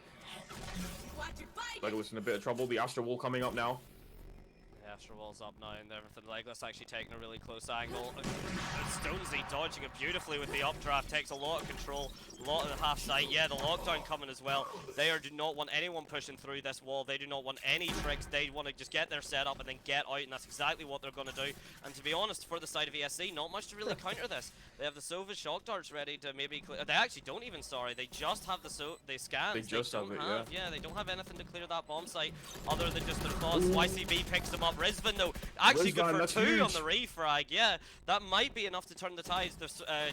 Legolas in a bit of trouble. The Astra Wall coming up now. Astra Wall's up now and everything. Legolas actually taking a really close angle. Stonesy dodging it beautifully with the updraft. Takes a lot of control, a lot of the half side. Yeah, the lockdown coming as well. They do not want anyone pushing through this wall. They do not want any tricks. They want to just get their setup and then get out, and that's exactly what they're going to do. And to be honest, for the side of ESC, not much to really counter this. They have the Sova shock darts ready to maybe clear. They actually don't even, sorry. They just have the scans. They just have it, yeah. Yeah, they don't have anything to clear that bomb site other than just the claws. YCB picks them up. Rizvan though, actually good for 2 huge on the refrag. Yeah, that might be enough to turn the tides. The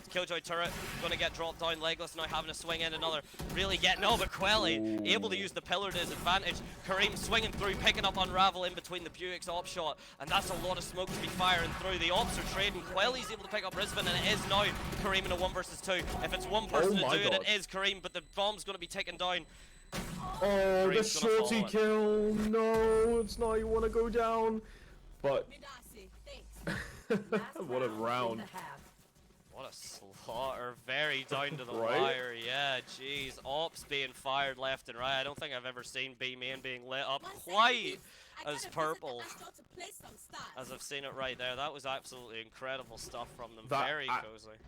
Killjoy turret gonna get dropped down. Legolas now having to swing in another. Really getting over Quelly, able to use the pillar to his advantage. Kareem swinging through, picking up Unravel in between the Buick's op shot, and that's a lot of smoke to be firing through. The ops are trading. Quelly's able to pick up Rizvan, and it is now Kareem in a 1 versus 2. If it's one person to do it, it is Kareem, but the bomb's gonna be taken down. Oh, the shorty kill. No, it's not. You want to go down. But what a round. What a slaughter. Very down to the wire. Yeah, jeez. Ops being fired left and right. I don't think I've ever seen B main being lit up quite as purple as I've seen it right there. That was absolutely incredible stuff from them. Very cozy.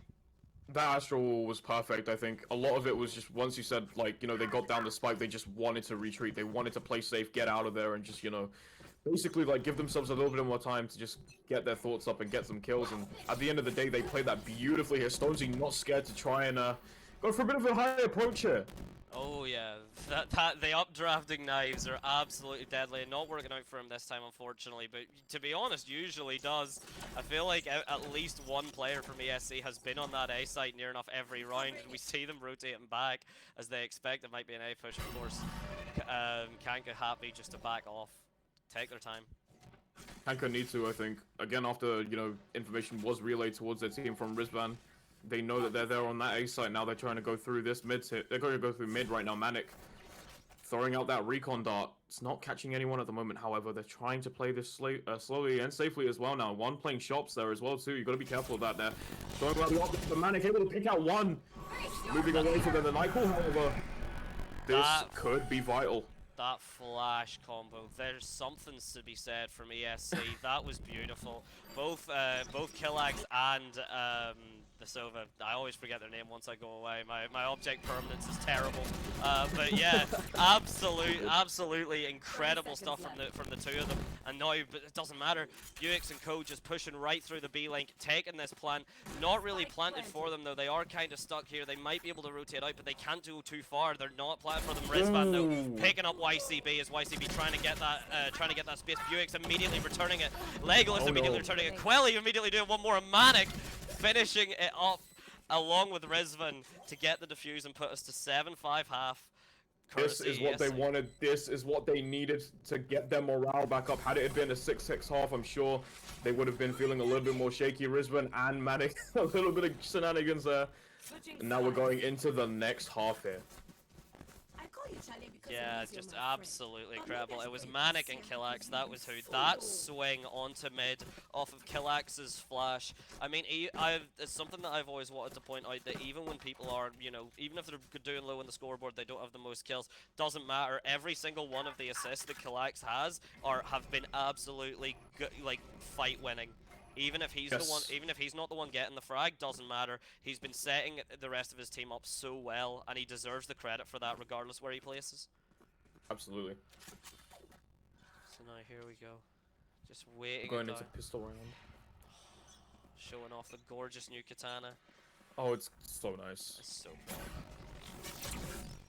That Astral was perfect, I think. A lot of it was just once you said, like, you know, they got down the spike, they just wanted to retreat. They wanted to play safe, get out of there, and just, you know, basically, like, give themselves a little bit more time to just get their thoughts up and get some kills. And at the end of the day, they played that beautifully here. Stonesy not scared to try and go for a bit of a high approach here. Oh yeah, the updrafting knives are absolutely deadly. Not working out for him this time, unfortunately. But to be honest, usually does. I feel like at least one player from ESC has been on that A site near enough every round, and we see them rotating back as they expect it might be an A push. Of course, Kanka happy just to back off, take their time. Kanka need to, I think. Again, after, you know, information was relayed towards their team from Rizvan. They know that they're there on that A site. Now they're trying to go through this mid hit. They're going to go through mid right now. Manic throwing out that recon dart. It's not catching anyone at the moment. However, they're trying to play this slowly and safely as well now. One playing shops there as well too. You got to be careful of that there. Throwing out the optic. The Manic able to pick out one. Moving away from the Nyquil, however. This could be vital. That flash combo, there's something to be said from ESC. That was beautiful. Both Killax and the Sova. I always forget their name once I go away. My object permanence is terrible. But yeah, absolutely incredible stuff from the two of them. And now, but it doesn't matter. Buicks and Co just pushing right through the B link, taking this plan. Not really planted for them though. They are kind of stuck here. They might be able to rotate out, but they can't go too far. They're not planted for them. Rizvan though, picking up YCB as YCB trying to get that space. Buicks immediately returning it. Legolas immediately returning it. Quelly immediately doing one more. Manic finishing it up along with Rizvan to get the defuse and put us to 7-5 half. This is what they wanted. This is what they needed to get their morale back up. Had it been a 6-6 half, I'm sure they would have been feeling a little bit more shaky. Rizvan and Manic, a little bit of shenanigans there. And now we're going into the next half here. Yeah, just absolutely incredible. It was Manic and Killax, that was who. That swing onto mid off of Killax's flash. I mean, it's something that I've always wanted to point out, that even when people are, you know, even if they're doing low on the scoreboard, they don't have the most kills, doesn't matter. Every single one of the assists that Killax has have been absolutely, like, fight winning. Even if he's the one, even if he's not the one getting the frag, doesn't matter. He's been setting the rest of his team up so well, and he deserves the credit for that, regardless where he places. Absolutely. So now here we go, just waiting. Going into pistol round. Showing off the gorgeous new katana. Oh, it's so nice. It's so cool.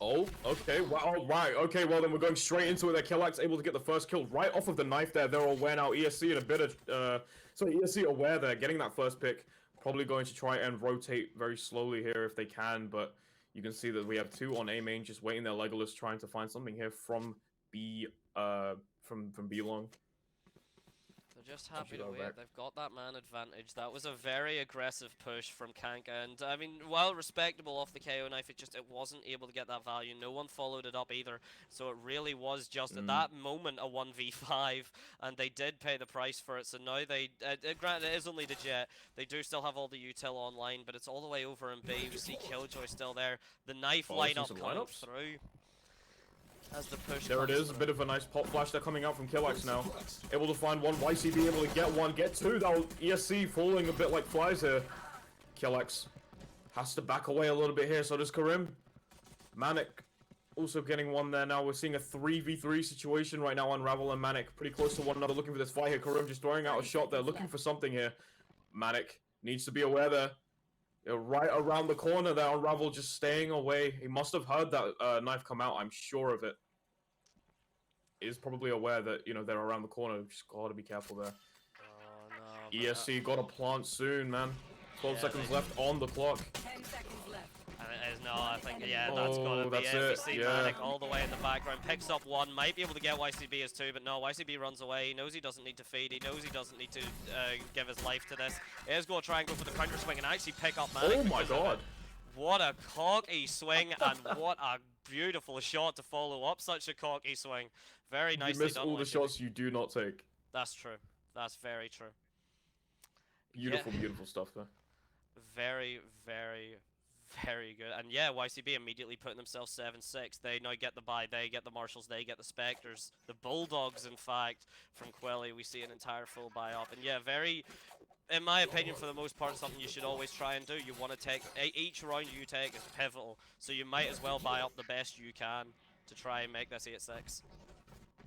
Oh, okay, wow, right, okay, well then we're going straight into it there. Killax able to get the first kill right off of the knife there. They're aware now. ESC in a bit of, ESC aware there, getting that first pick. Probably going to try and rotate very slowly here if they can, but you can see that we have two on A main just waiting there. Legolas trying to find something here from B, from B long. They're just happy to wait. They've got that man advantage. That was a very aggressive push from Kanka, and I mean, while respectable off the KO knife, it wasn't able to get that value. No one followed it up either, so it really was just at that moment a 1v5, and they did pay the price for it. So now they, granted it is only the Jet, they do still have all the util online, but it's all the way over in B. We see Killjoy still there. The knife lineup coming through. As the push there it is, a bit of a nice pop flash there coming out from Killax now. Able to find one, YCB able to get one, get two, though ESC falling a bit like flies here. Killax has to back away a little bit here, so does Karim. Manic also getting one there now. We're seeing a 3v3 situation right now, Unravel and Manic. Pretty close to one another, looking for this fight here. Karim just throwing out a shot there, looking for something here. Manic needs to be aware there. Right around the corner there, Unravel just staying away. He must have heard that knife come out, I'm sure of it. Is probably aware that, you know, they're around the corner. Just gotta be careful there. Oh, no, ESC got a plant soon, man. 12 seconds left on the clock. 10 seconds left. And it is, no, I think, yeah, that's gotta be it. We see Manic all the way in the background, picks up one, might be able to get YCB as two, but no, YCB runs away. He knows he doesn't need to feed, he knows he doesn't need to give his life to this. He is going to try and go for the counter swing and actually pick up Manic. Oh my god. What a cocky swing, and what a beautiful shot to follow up such a cocky swing. Very nicely done. You miss all the shots you do not take. That's true. That's very true. Beautiful, beautiful stuff there. Very, very, Very good. And yeah, YCB immediately putting themselves 7-6. They now get the buy, they get the Marshals, they get the Spectres. The Bulldogs, in fact, from Quelly, we see an entire full buy up. And yeah, very, in my opinion, for the most part, something you should always try and do. You want to take, each round you take is pivotal. So you might as well buy up the best you can to try and make this 8-6.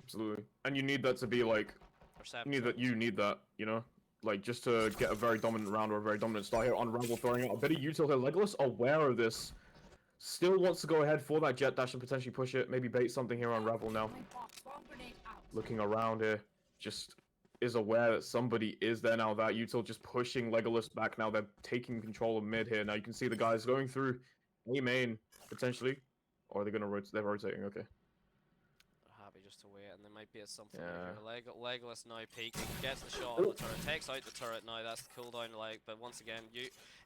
Absolutely. And you need that to be like, Or 7. you need that, you know? Like, just to get a very dominant round or a very dominant start here. Unravel throwing out a bit of util here. Legolas, aware of this, still wants to go ahead for that jet dash and potentially push it. Maybe bait something here on Unravel now. Looking around here, just is aware that somebody is there now. That util just pushing Legolas back now. They're taking control of mid here. Now you can see the guys going through A main, potentially. Or are they going to rotate? They're rotating, okay. Happy just to wait, and there might be something Yeah. here. Legolas now peeking, gets the shot on the turret, takes out the turret now, that's the cooldown leg, but once again,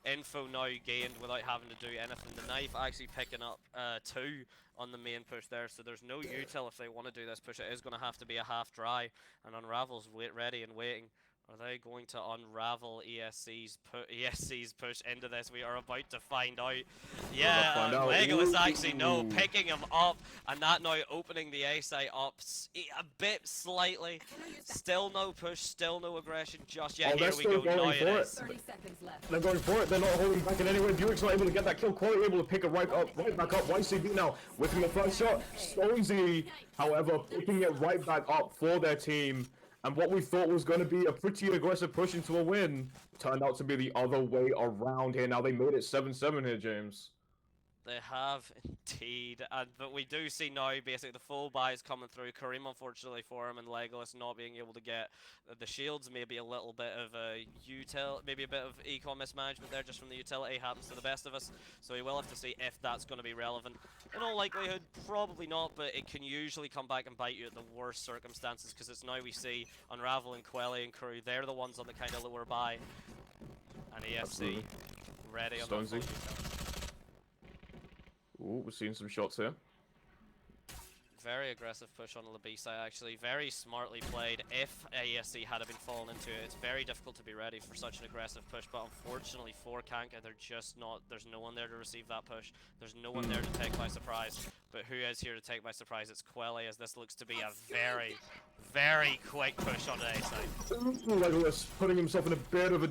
info now gained without having to do anything. The knife actually picking up 2 on the main push there, so there's no util if they want to do this push. It is going to have to be a half dry, and Unravel's ready and waiting. Are they going to unravel ESC's push into this? We are about to find out. Yeah, Legolas actually picking him up, and that now opening the A site up a bit slightly. Still no push, still no aggression just yet. Here we go. Now it is. 30 seconds left. They're going for it. They're not holding back in any way. Buick's not able to get that kill. Quality able to pick it right back up. YCB now whipping the first shot. Stonesy, however, picking it right back up for their team. And what we thought was going to be a pretty aggressive push into a win turned out to be the other way around here. Now they made it 7-7 here, James. They have indeed, but we do see now basically the full buys coming through. Kareem, unfortunately for him, and Legolas not being able to get the shields. Maybe a little bit of maybe a bit of econ mismanagement there, just from the utility. Happens to the best of us, so we will have to see if that's going to be relevant. In all likelihood, probably not, but it can usually come back and bite you at the worst circumstances, because it's now we see Unravel and Quelly and crew. They're the ones on the kind of lower buy, and ESC Absolutely. ready on the full Stonesy. util. Ooh, we're seeing some shots here. Very aggressive push on Labisa, actually. Very smartly played. If ESC had been fallen into it, it's very difficult to be ready for such an aggressive push, but unfortunately for Kanka, they're just not. There's no one there to receive that push. There's no one there to take by surprise. But who is here to take by surprise? It's Quelly, as this looks to be a very, very quick push on the A side. Legolas putting himself in a bit of a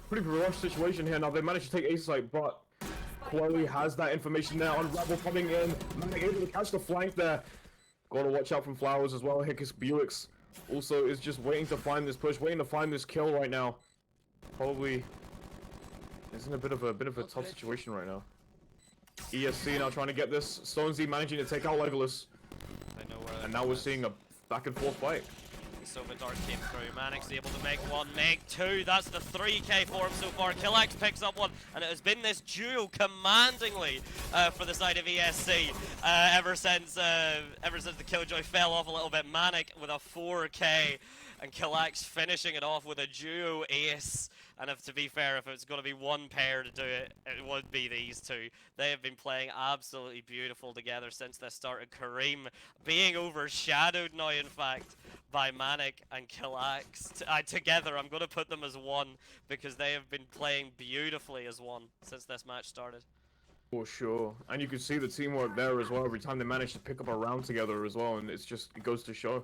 pretty rough situation here. Now they managed to take A site, but Quelly has that information there. Unravel coming in, Manic able to catch the flank there. Gotta watch out from Flowers as well. Hickus Buicks also is just waiting to find this push, waiting to find this kill right now. Probably is in a bit of a tough situation right now. ESC now trying to get this. Stonesy managing to take out Legolas. And now we're seeing a back and forth fight. Silver Dart came through. Manic's able to make 1, make 2. That's the 3k for him so far. Killax picks up 1, and it has been this duo commandingly for the side of ESC ever since the Killjoy fell off a little bit. Manic with a 4k, and Killax finishing it off with a duo ace. And if, to be fair, if it's going to be one pair to do it, it would be these two. They have been playing absolutely beautiful together since they started. Kareem being overshadowed now, in fact, by Manic and Killax. Together, I'm going to put them as one, because they have been playing beautifully as one since this match started. For sure. And you can see the teamwork there as well. Every time they manage to pick up a round together as well, and it goes to show.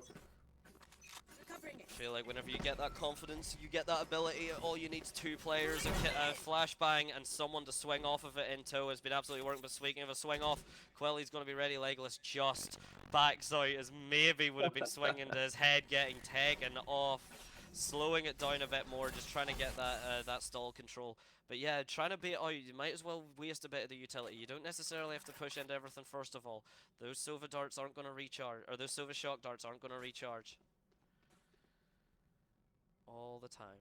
I feel like whenever you get that confidence, you get that ability, all you need is 2 players, a flashbang, and someone to swing off of it into. Has been absolutely working, but speaking of a swing off, Quelly's going to be ready. Legolas just backs out, as maybe would have been swinging to his head, getting taken off, slowing it down a bit more, just trying to get that stall control. But yeah, trying to bait out, you might as well waste a bit of the utility. You don't necessarily have to push into everything first of all. Those Sova darts aren't going to recharge, or those Sova shock darts aren't going to recharge. All the time.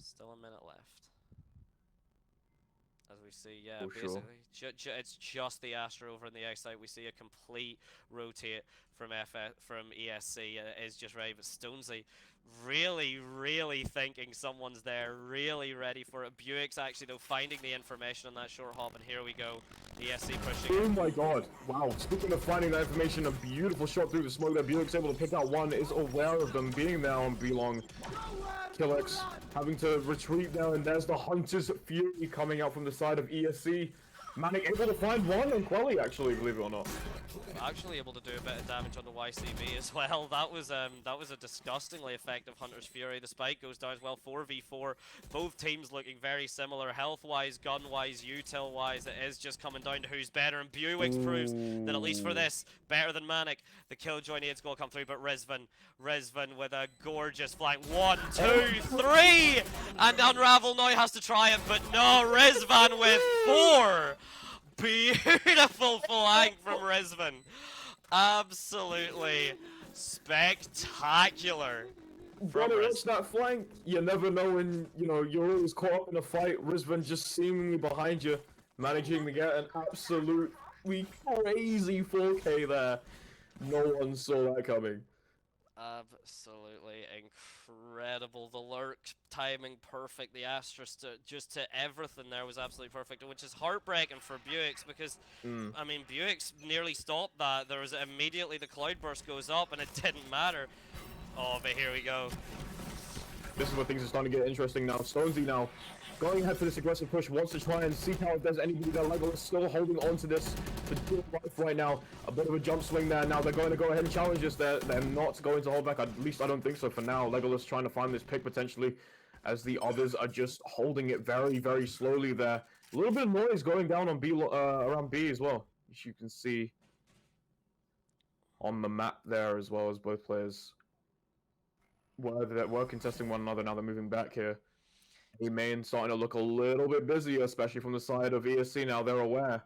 Still a minute left. As we see, yeah, basically, it's just the Astro over on the X side. We see a complete rotate from ESC. Is just ready, but Stonesy really thinking someone's there, really ready for it. Buick's actually, though, finding the information on that short hop, and here we go. ESC pushing Oh my god, wow. Speaking of finding that information, a beautiful shot through the smoke there. Buick's able to pick out 1, is aware of them being there on B-Long. Killax having to retreat now, and there's the Hunter's Fury coming out from the side of ESC. Manic able to find one, and Quelly actually, believe it or not. Actually able to do a bit of damage on the YCB as well. That was a disgustingly effective Hunter's Fury. The spike goes down as well. 4v4. Both teams looking very similar, health-wise, gun-wise, util-wise. It is just coming down to who's better, and Buick's proves that at least for this, better than Manic. The Killjoy nades go come through, but Rizvan with a gorgeous flank. 1, 2, 3, and Unravel now has to try it, but no, Rizvan with 4. Beautiful flank from Rizvan. Absolutely spectacular. Brother, what's that flank? You never know when, you know, you're always caught up in a fight. Rizvan just seemingly behind you, managing to get an absolutely crazy 4K there. No one saw that coming. Absolutely incredible. The lurk timing perfect. The asterisk just to everything there was absolutely perfect, which is heartbreaking for Buick's because, I mean, Buick's nearly stopped that. There was immediately the cloudburst goes up and it didn't matter. Oh, but here we go. This is where things are starting to get interesting now. Stonesy now going ahead for this aggressive push, wants to try and seek out if there's anybody there. Legolas still holding on to this to do life right now. A bit of a jump swing there. Now they're going to go ahead and challenge this. They're not going to hold back. At least I don't think so for now. Legolas trying to find this pick potentially as the others are just holding it very, very slowly there. A little bit of noise going down on B, around B as well, as you can see on the map there, as well as both players were contesting one another. Now they're moving back here. A main starting to look a little bit busier, especially from the side of ESC now. They're aware.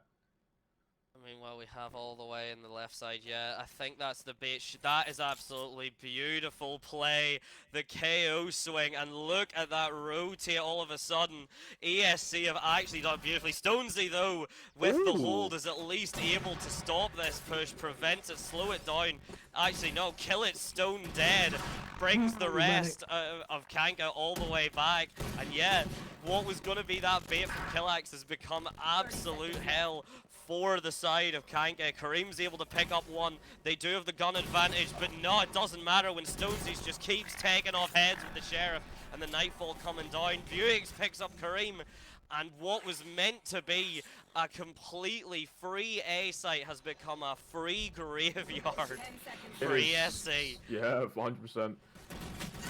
I mean, well, we have all the way in the left side, yeah. I think that's the bait. That is absolutely beautiful play. The KO swing, and look at that rotate all of a sudden. ESC have actually done beautifully. Stonesy, though, with the hold, is at least able to stop this push, prevent it, slow it down. Actually, no, kill it stone dead. Brings the rest of Kanka all the way back. And yeah, what was going to be that bait from Killax has become absolute hell for the side of Kanka. Kareem's able to pick up one. They do have the gun advantage, but no, it doesn't matter when Stonesy's just keeps taking off heads with the Sheriff and the Nightfall coming down. Buick's picks up Kareem, and what was meant to be a completely free A site has become a free graveyard for ESC. Yeah, 100%.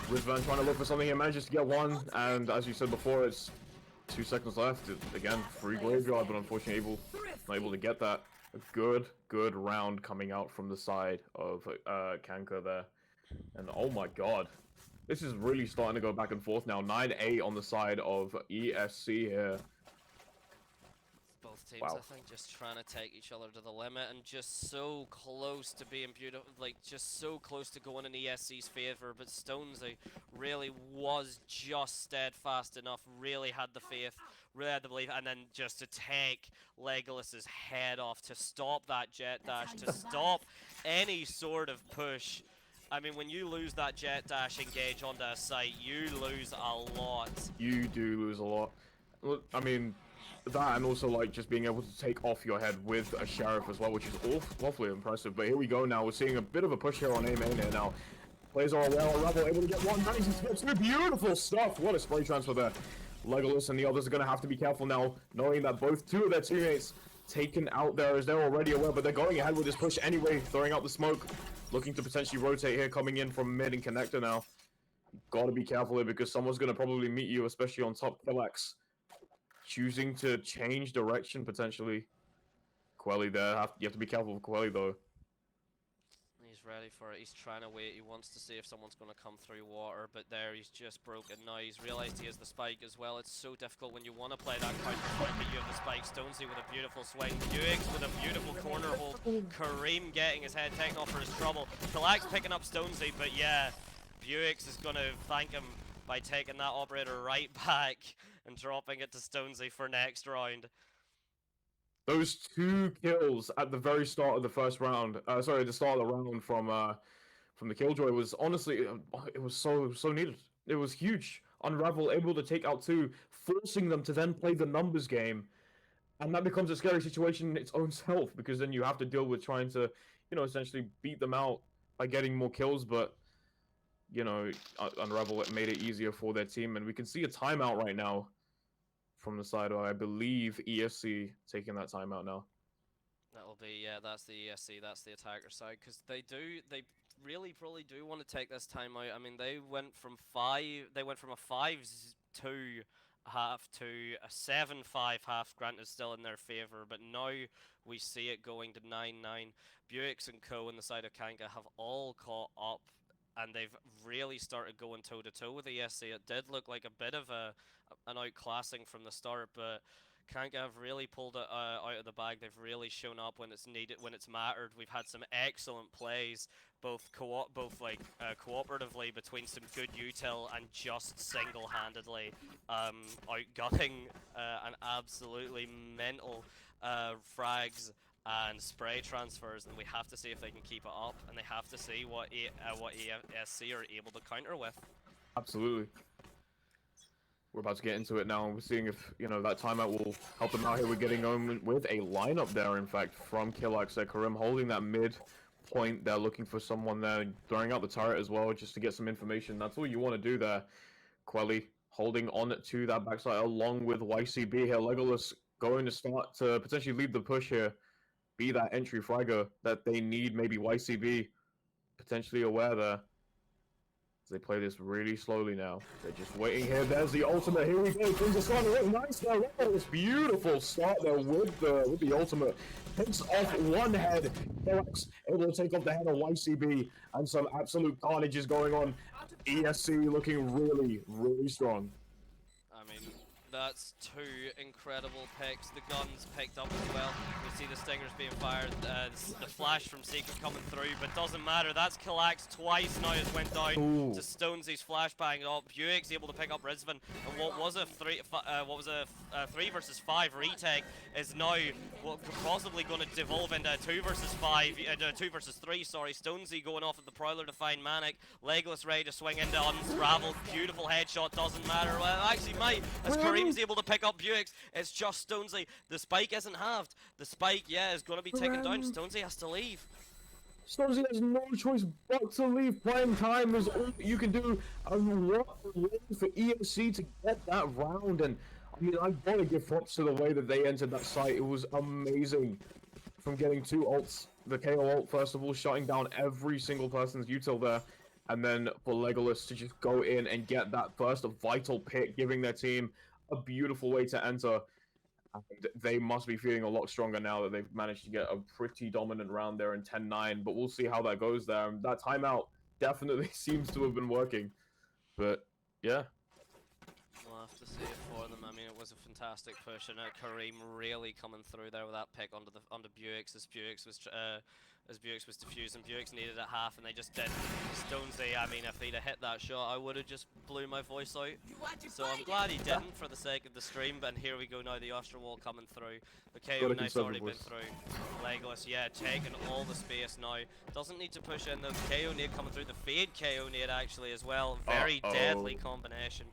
Rizvan trying to look for something. He manages to get one, and as you said before, it's 2 seconds left. Again, free graveyard, but unfortunately not able to get that. A good round coming out from the side of Kanka there. And oh my god. This is really starting to go back and forth now. 9-8 on the side of ESC here. Both teams, I think, just trying to take each other to the limit and just so close to being beautiful, like just so close to going in ESC's favor. But Stonesy really was just steadfast enough, really had the faith, really had the belief, and then just to take Legolas's head off, to stop that jet dash, to stop any sort of push. I mean, when you lose that jet dash engage onto a site, you lose a lot. You do lose a lot. I mean, that and also like just being able to take off your head with a Sheriff as well, which is awfully impressive. But here we go now. We're seeing a bit of a push here on A main here now. Players are aware. Rebel able to get one. Manages to get two. Beautiful stuff. What a spray transfer there. Legolas and the others are going to have to be careful now, knowing that two of their teammates taken out there as they're already aware, but they're going ahead with this push anyway, throwing out the smoke, looking to potentially rotate here, coming in from mid and connector now. Gotta be careful here because someone's going to probably meet you, especially on top. Killax choosing to change direction potentially. Quelly there, you have to be careful with Quelly though. He's ready for it. He's trying to wait. He wants to see if someone's going to come through water, but there he's just broken. Now he's realized he has the spike as well. It's so difficult when you want to play that counter point, but you have the spike. Stonesy with a beautiful swing. Buick with a beautiful corner hold. Kareem getting his head taken off for his trouble. Killax picking up Stonesy, but yeah, Buick is going to thank him by taking that operator right back and dropping it to Stonesy for next round. Those 2 kills at the very start of the first round, sorry, the start of the round from the Killjoy was honestly, it was so needed. It was huge. Unravel able to take out 2, forcing them to then play the numbers game, and that becomes a scary situation in its own self because then you have to deal with trying to, you know, essentially beat them out by getting more kills. But you know, Unravel made it easier for their team, and we can see a timeout right now from the side of, I believe, ESC taking that timeout now. That'll be, yeah, that's the ESC, that's the attacker side, because they really probably do want to take this time out. I mean, they went from a 5-2 half to a 7-5 half, granted still in their favor, but now we see it going to 9-9. Buicks and Co on the side of Kanka have all caught up, and they've really started going toe to toe with ESC. It did look like a bit of an outclassing from the start, but Kanka have really pulled it out of the bag. They've really shown up when it's needed, when it's mattered. We've had some excellent plays, both cooperatively between some good util and just single-handedly outgunning an absolutely mental frags and spray transfers, and we have to see if they can keep it up, and they have to see what ESC are able to counter with. Absolutely. We're about to get into it now, and we're seeing if, you know, that timeout will help them out here. We're getting on with a lineup there, in fact, from Killax. Karim holding that mid point. They're looking for someone there, throwing out the turret as well, just to get some information. That's all you want to do there. Quelly holding on to that backside along with YCB here. Legolas going to start to potentially lead the push here. Be that entry fragger that they need. Maybe YCB potentially aware there. They play this really slowly now. They're just waiting here. There's the ultimate. Here we go. Things are starting to look nice there. Look at this beautiful start there with the ultimate. Picks off one head. Killax able to take off the head of YCB, and some absolute carnage is going on. ESC looking really, really strong. I mean, that's two incredible picks. The guns picked up as well. We see the stingers being fired. The flash from Secret coming through, but doesn't matter. That's Killax twice now. It went down to Stonesy's flashbang up. Buick's able to pick up Rizvan, and what was a 3 versus 5 retake is now possibly going to devolve into a 2 versus 5, 2 versus 3. Sorry, Stonesy going off at the Prowler to find Manic. Legolas ready to swing into Unraveled. Beautiful headshot. Doesn't matter. Well, actually might, as Kareem's able to pick up Buick's. It's just Stonesy. The spike isn't halved. The spike, yeah, is going to be taken down. Stonesy has to leave. Stonesy has no choice but to leave. Playing time is all you can do. And what a way for ESC to get that round. And I mean, I've got to give props to the way that they entered that site. It was amazing. From getting 2 ults, the KO ult first of all, shutting down every single person's util there, and then for Legolas to just go in and get that first vital pick, giving their team a beautiful way to enter. And they must be feeling a lot stronger now that they've managed to get a pretty dominant round there in 10-9, but we'll see how that goes there. That timeout definitely seems to have been working, but yeah. We'll have to see it for them. I mean, it was a fantastic push, and Kareem really coming through there with that pick onto Buick's as Buick's was diffusing. Buick's needed at half, and they just didn't. Stonesy, I mean, if he'd have hit that shot, I would have just blew my voice out. So I'm glad he didn't for the sake of the stream. But here we go now, the Ostra wall coming through. The KO knife's already been through. Legolas, yeah, taking all the space now. Doesn't need to push in though. The KO nade coming through. The fade KO nade actually as well. Very deadly combination.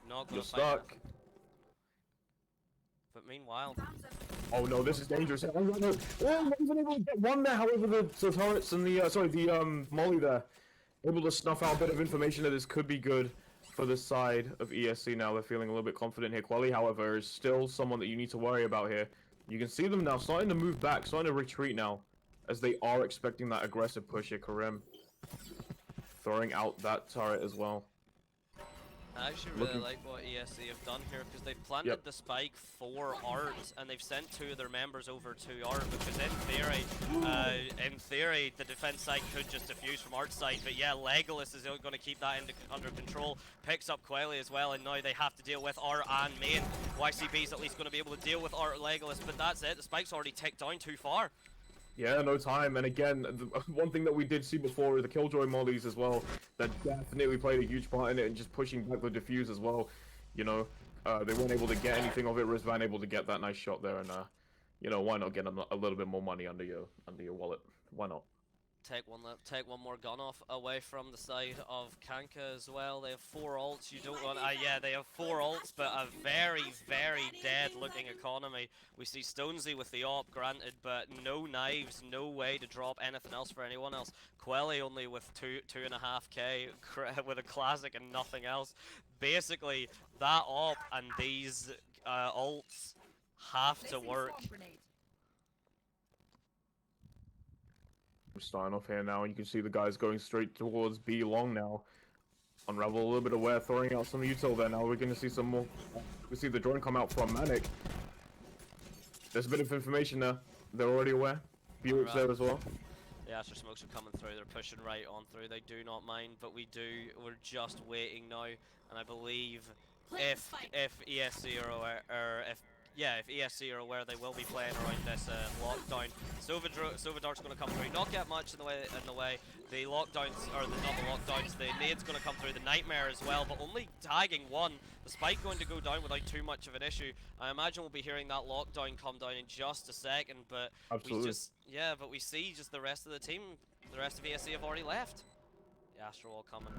Not gonna fight that. But meanwhile, oh no, this is dangerous. Oh no, no. Oh, wasn't able to get one there. However, the turrets and the Molly there, able to snuff out a bit of information that this could be good for the side of ESC. Now they're feeling a little bit confident here. Quelly, however, is still someone that you need to worry about here. You can see them now starting to move back, starting to retreat now, as they are expecting that aggressive push here. Karim throwing out that turret as well. I actually really like what ESC have done here, because they've planted the spike for Art, and they've sent 2 of their members over to Art, because in theory, the defense side could just defuse from Art's side, but yeah, Legolas is going to keep that under control, picks up Quelly as well, and now they have to deal with Art and main. YCB's at least going to be able to deal with Art and Legolas, but that's it, the spike's already ticked down too far. Yeah, no time. And again, one thing that we did see before is the Killjoy mollies as well. That definitely played a huge part in it, and just pushing back the defuse as well. You know, they weren't able to get anything of it. Rizvan able to get that nice shot there, and you know, why not get a little bit more money under your wallet? Why not? take one more gun off away from the side of Kanka as well. They have 4 ults. You don't want, yeah, they have 4 ults, but a very, very dead-looking economy. We see Stonesy with the op, granted, but no knives, no way to drop anything else for anyone else. Quelly only with 2.5k with a classic and nothing else. Basically, that op and these ults have to work. We're starting off here now, and you can see the guys going straight towards B long now. Unravel a little bit aware, throwing out some util there. Now we're going to see some more. We see the drone come out from Manic. There's a bit of information there. They're already aware. Buick's there as well. The Astro smokes are coming through. They're pushing right on through. They do not mind, but we're just waiting now. And I believe if ESC are aware, or if ESC are aware, they will be playing around this lockdown. Sovadart's going to come through. Not get much in the way. The lockdowns, or not the lockdowns. The nade's going to come through. The nightmare as well, but only tagging one. The spike going to go down without too much of an issue. I imagine we'll be hearing that lockdown come down in just a second, but absolutely. We see just the rest of the team, the rest of ESC have already left. The Astro wall coming.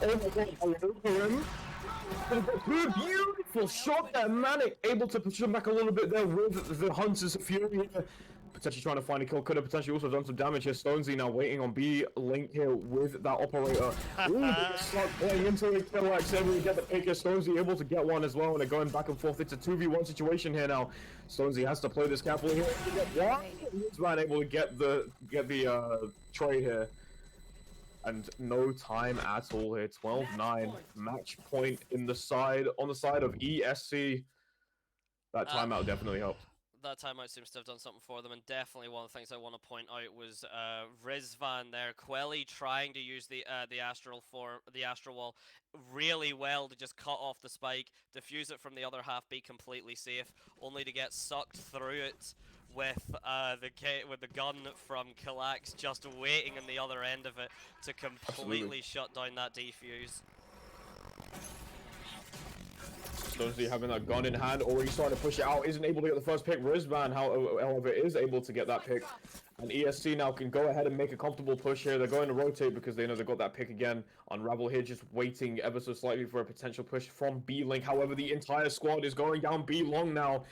Oh my god, hello, good, beautiful shot there, Manic able to push him back a little bit there with the Hunter's Fury. Potentially trying to find a kill, could have potentially also done some damage here. Stonesy now waiting on B link here with that operator. Ooh, start playing into it. Killax able to get the pick here. Stonesy able to get one as well, and they're going back and forth. It's a 2v1 situation here now. Stonesy has to play this carefully here. He's man able to get the trade here. And no time at all here. 12-9 match point on the side of ESC. That timeout definitely helped. That timeout seems to have done something for them, and definitely one of the things I want to point out was Rizvan there. Quelly trying to use the astral wall really well to just cut off the spike, defuse it from the other half, be completely safe, only to get sucked through it with the gun from Killax just waiting on the other end of it to completely shut down that defuse. Stonesy having that gun in hand, already starting to push it out, isn't able to get the first pick. Rizvan, however, is able to get that pick. And ESC now can go ahead and make a comfortable push here. They're going to rotate because they know they've got that pick again. Unravel here just waiting ever so slightly for a potential push from B-Link. However, the entire squad is going down B-Long now.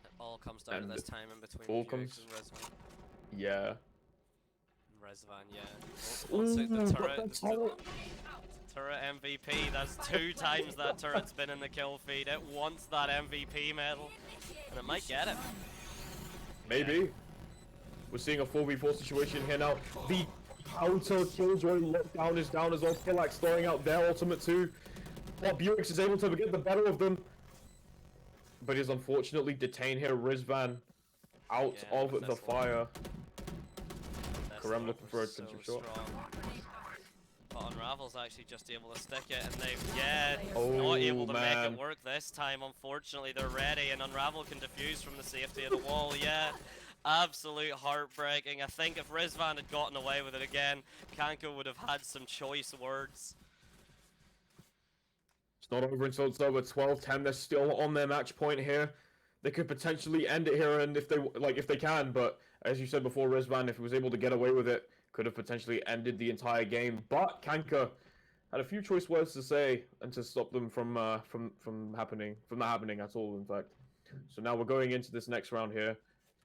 It all comes down to this time in between Buick's and Rizvan. Yeah. Rizvan, yeah. The turret MVP, that's 2 times that turret's been in the kill feed. It wants that MVP medal, and it might get it. Maybe. Yeah. We're seeing a 4v4 situation here now. The counter killjoy lockdown is down as well. Killax throwing out their ultimate too. But Buick's is able to get the better of them. But is unfortunately detained here. Rizvan out of the fire. Karem looking for a potential shot. But Unravel's actually just able to stick it, and they've, not able to make it work this time. Unfortunately, they're ready, and Unravel can defuse from the safety of the wall. Yeah, absolute heartbreaking. I think if Rizvan had gotten away with it again, Kanka would have had some choice words. It's not over until it's over. 12-10. They're still on their match point here. They could potentially end it here, and if they can, but as you said before, Rizvan, if he was able to get away with it, could have potentially ended the entire game. But Kanka had a few choice words to say and to stop them from not happening at all, in fact. So now we're going into this next round here.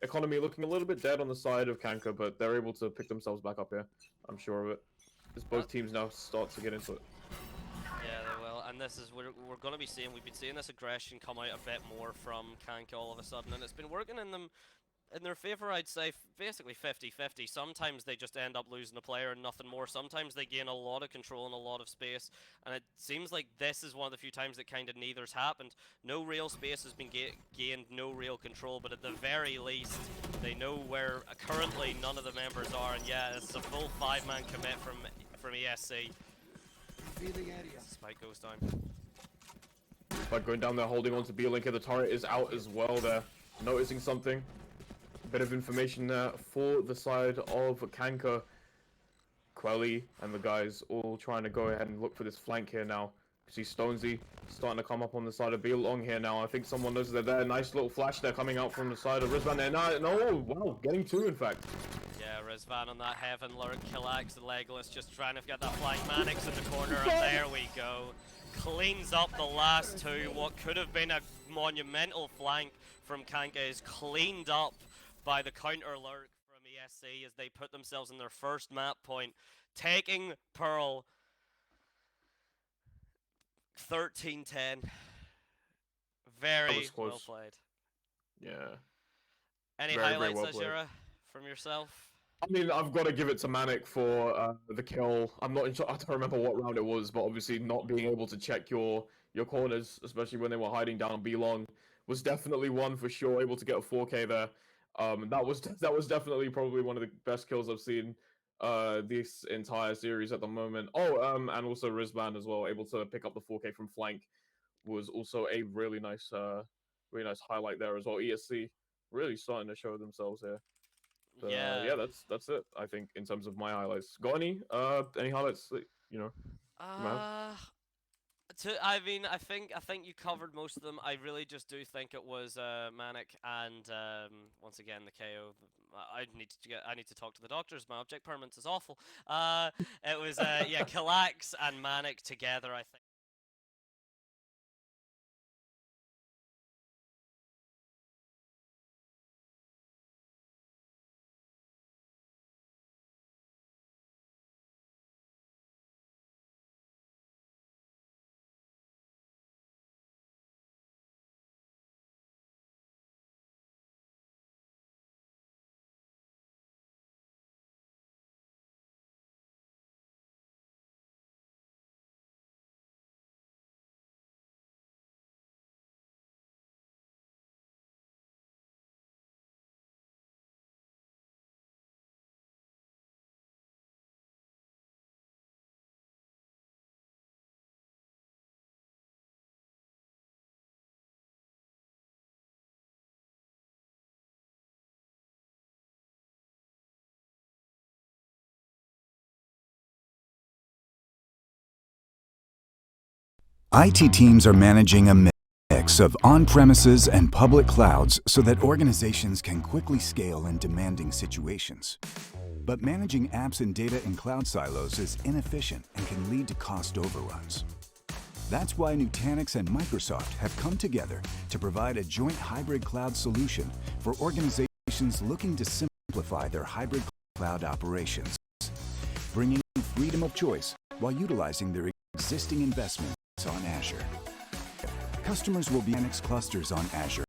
Economy looking a little bit dead on the side of Kanka, but they're able to pick themselves back up here. I'm sure of it. As both teams now start to get into it. Yeah, they will. And this is we're going to be seeing. We've been seeing this aggression come out a bit more from Kanka all of a sudden, and it's been working in their favor, I'd say. Basically 50-50. Sometimes they just end up losing a player and nothing more. Sometimes they gain a lot of control and a lot of space, and it seems like this is one of the few times that kind of neither's happened. No real space has been gained, no real control, but at the very least they know where currently none of the members are, and yeah, it's a full 5-man commit from ESC. Spike goes down. Spike going down there, holding on to B-Link. The turret is out as well there. Noticing something. Bit of information there for the side of Kanka. Quelly and the guys all trying to go ahead and look for this flank here now. See Stonesy starting to come up on the side of Belong here now. I think someone knows they're there. Nice little flash there coming out from the side of Rizvan there. No, wow, getting two in fact. Yeah, Rizvan on that Heaven Lurk, Killax and Legolas just trying to get that flying Mannix in the corner, and there we go. Cleans up the last two. What could have been a monumental flank from Kanka is cleaned up by the counter Lurk from ESC as they put themselves in their first map point, taking Pearl 13-10. Very well played. Yeah. Any Very, highlights, very well played. Azura, from yourself? I mean, I've got to give it to Manic for the kill. I don't remember what round it was, but obviously not being able to check your corners, especially when they were hiding down on B-Long, was definitely one for sure. Able to get a 4K there. That was definitely probably one of the best kills I've seen this entire series at the moment. Oh, and also Rizvan as well, able to pick up the 4K from flank, was also a really nice highlight there as well. ESC really starting to show themselves here. Yeah, that's it. I think in terms of my highlights. Got any highlights that you know? I mean, I think you covered most of them. I really just do think it was Manic and once again the KO. I need to talk to the doctors. My object permanence is awful. It was yeah, Killax and Manic together, I think. IT teams are managing a mix of on-premises and public clouds so that organizations can quickly scale in demanding situations. But managing apps and data in cloud silos is inefficient and can lead to cost overruns. That's why Nutanix and Microsoft have come together to provide a joint hybrid cloud solution for organizations looking to simplify their hybrid cloud operations, bringing freedom of choice while utilizing their existing investments on Azure. Customers will be Nutanix clusters on Azure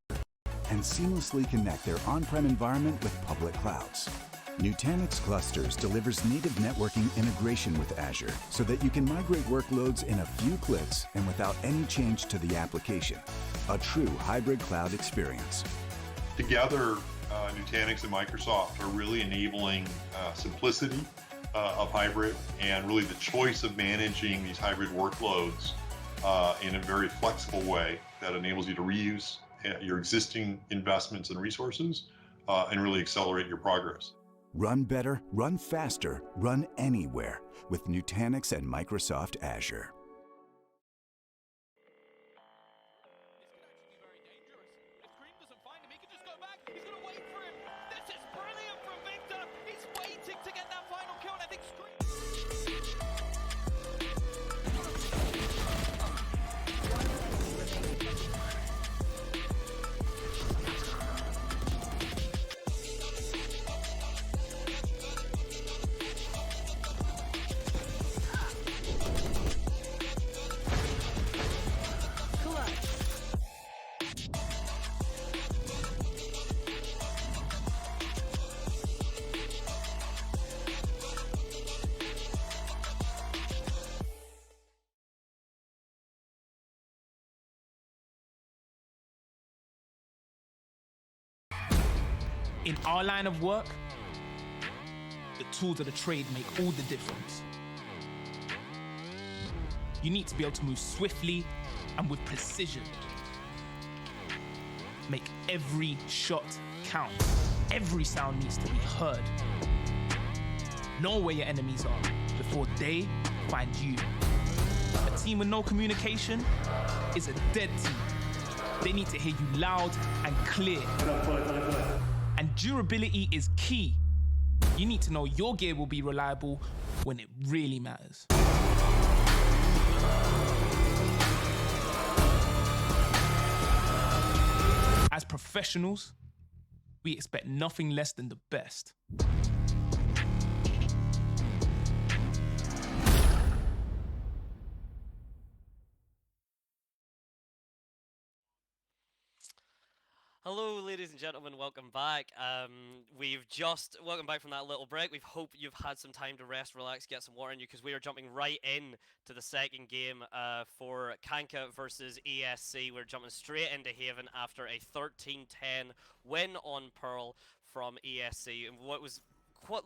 and seamlessly connect their on-prem environment with public clouds. Nutanix Clusters delivers native networking integration with Azure so that you can migrate workloads in a few clicks and without any change to the application. A true hybrid cloud experience. Together, Nutanix and Microsoft are really enabling simplicity of hybrid and really the choice of managing these hybrid workloads in a very flexible way that enables you to reuse your existing investments and resources and really accelerate your progress. Run better, run faster, run anywhere with Nutanix and Microsoft Azure. In our line of work, the tools of the trade make all the difference. You need to be able to move swiftly and with precision. Make every shot count. Every sound needs to be heard. Know where your enemies are before they find you. A team with no communication is a dead team. They need to hear you loud and clear. And durability is key. You need to know your gear will be reliable when it really matters. As professionals, we expect nothing less than the best. Hello, ladies and gentlemen. Welcome back. Welcome back from that little break. We hope you've had some time to rest, relax, get some water in you, because we are jumping right in to the second game for Kanka versus ESC. We're jumping straight into Haven after a 13-10 win on Pearl from ESC, and what was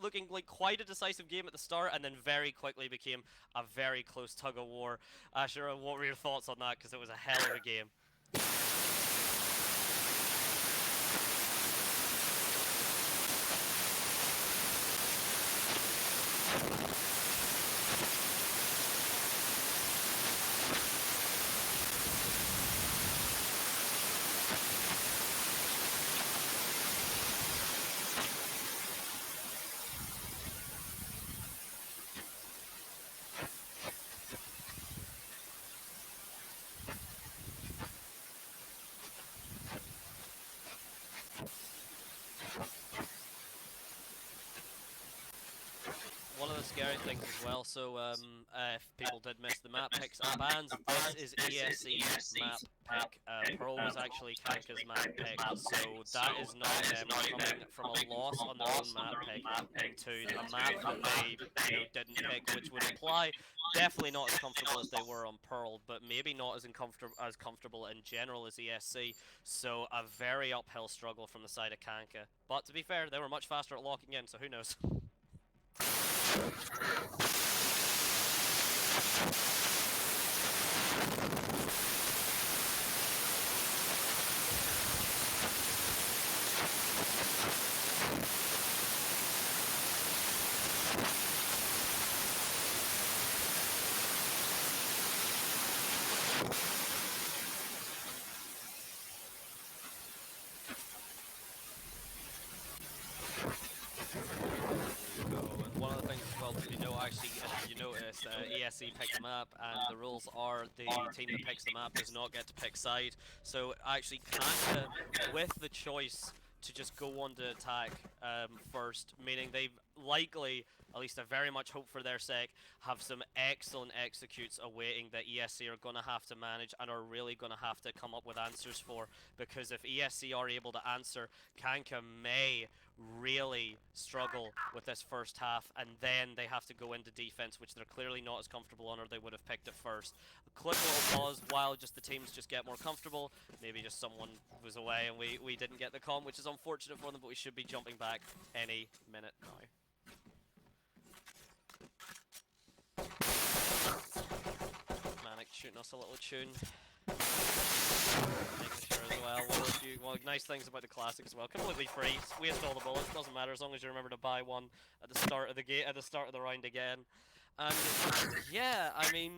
looking like quite a decisive game at the start, and then very quickly became a very close tug of war. Ashura, what were your thoughts on that? Because it was a hell of a game. One of the scary things as well, so if people did miss the map picks and bans, this is ESC's map pick. Pearl was actually Kanka's map pick, so that is now them coming from a loss on their own map pick into a map that they didn't pick, which would imply definitely not as comfortable as they were on Pearl, but maybe not as comfortable in general as ESC. So a very uphill struggle from the side of Kanka. But to be fair, they were much faster at locking in, so who knows. ESC picked the map, and the rules are the team that picks the map does not get to pick side. So actually Kanka with the choice to just go on to attack first, meaning they likely, at least I very much hope for their sake, have some excellent executes awaiting that ESC are going to have to manage and are really going to have to come up with answers for, because if ESC are able to answer, Kanka may really struggle with this first half, and then they have to go into defense, which they're clearly not as comfortable on, or they would have picked it first. A quick little pause while just the teams just get more comfortable. Maybe just someone was away and we didn't get the comm, which is unfortunate for them, but we should be jumping back any minute now. Manic shooting us a little tune. Making sure as well. One of the nice things about the classic as well, completely free. Waste all the bullets, doesn't matter as long as you remember to buy one at the start of the game, at the start of the round again. And yeah, I mean,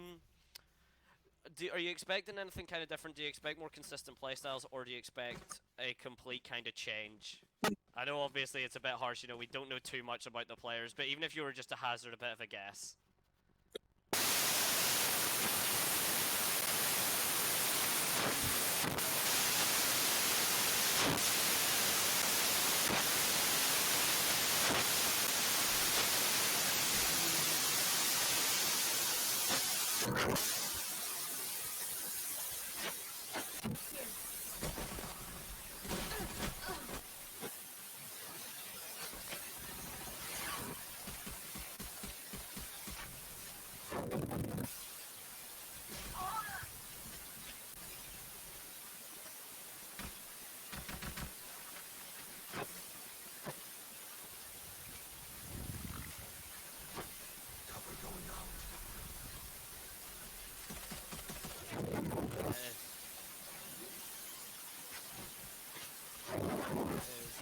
are you expecting anything kind of different? Do you expect more consistent playstyles, or do you expect a complete kind of change? I know obviously it's a bit harsh, we don't know too much about the players, but even if you were just to hazard a bit of a guess.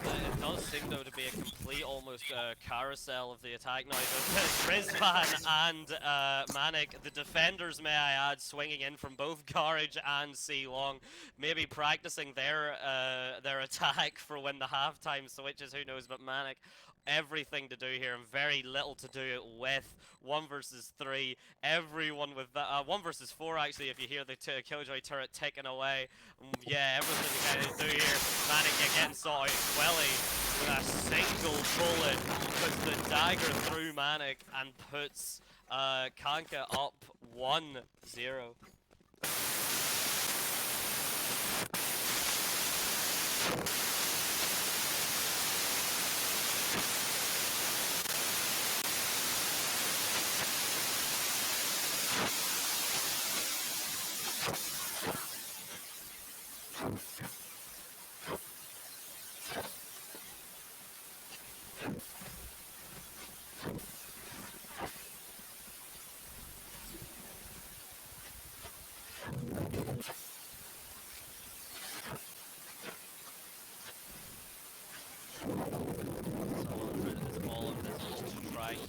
It does seem though to be a complete almost carousel of the attack now. Rizvan and Manic, the defenders, may I add, swinging in from both Garage and C Long, maybe practicing their attack for when the halftime switches. Who knows? But Manic, everything to do here and very little to do it with. 1 versus 3, everyone with that. 1 versus 4 actually, if you hear the Killjoy turret ticking away. Yeah, everything to kind of do here. Manic again saw out Quelly with a single bullet, puts the dagger through Manic and puts Kanka up 1-0.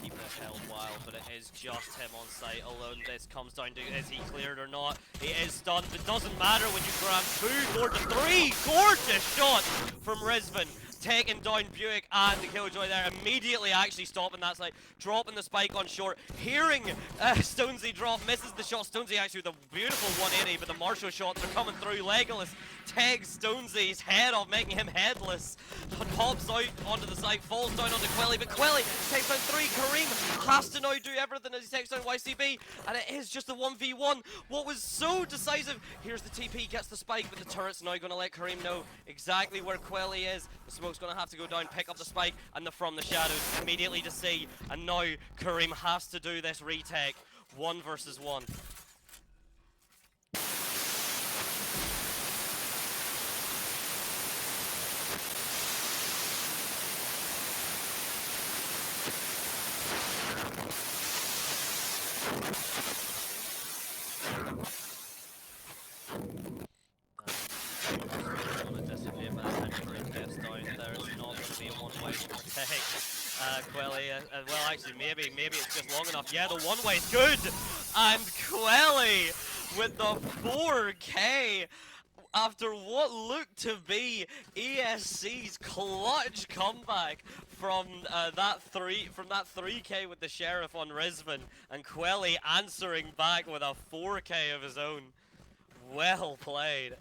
Keep this held wild, but it is just him on site alone. This comes down to, is he cleared or not? He is stunned. It doesn't matter when you grab 2, Gord to 3. Gorgeous shot from Rizvan, taking down Buick and the Killjoy there. Immediately actually stopping that side, dropping the spike on short. Hearing Stonesy drop, misses the shot. Stonesy actually with a beautiful 180, but the Marshall shots are coming through. Legolas takes Stonesy's head off, making him headless. Pops out onto the side, falls down onto Quelly, but Quelly takes down 3. Kareem has to now do everything as he takes down YCB, and it is just a 1v1. What was so decisive? Here's the TP, gets the spike, but the turret's now going to let Kareem know exactly where Quelly is. The smoke's going to have to go down, pick up the spike, and the from the shadows immediately to see. And now Kareem has to do this retake. 1 versus 1. Quelly, well actually maybe it's just long enough. Yeah, the one-way's good! And Quelly with the 4K after what looked to be ESC's clutch comeback from that 3K with the Sheriff on Rizvan, and Quelly answering back with a 4K of his own. Well played.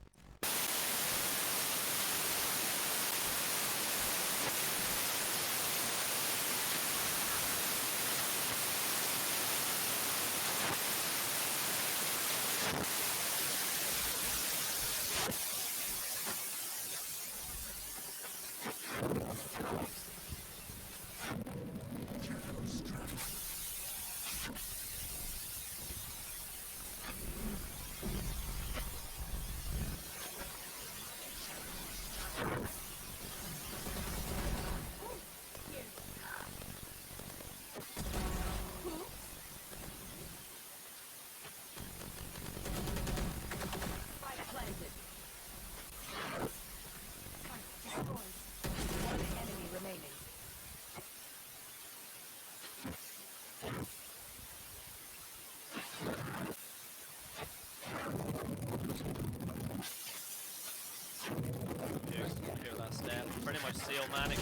Pretty much seal Manix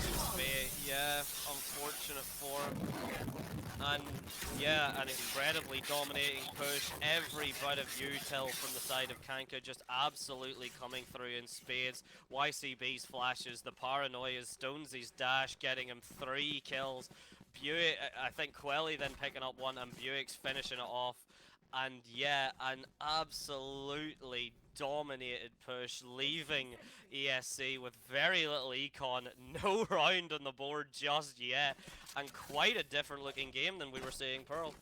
yeah, unfortunate for him. And yeah, an incredibly dominating push. Every bit of util from the side of Kanka just absolutely coming through in spades. YCB's flashes, the paranoias, Stonesy's dash getting him 3 kills. Buick, I think Quelly then picking up 1 and Buick's finishing it off. And yeah, an absolutely dominated push, leaving ESC with very little econ, no round on the board just yet, and quite a different looking game than we were seeing Pearl.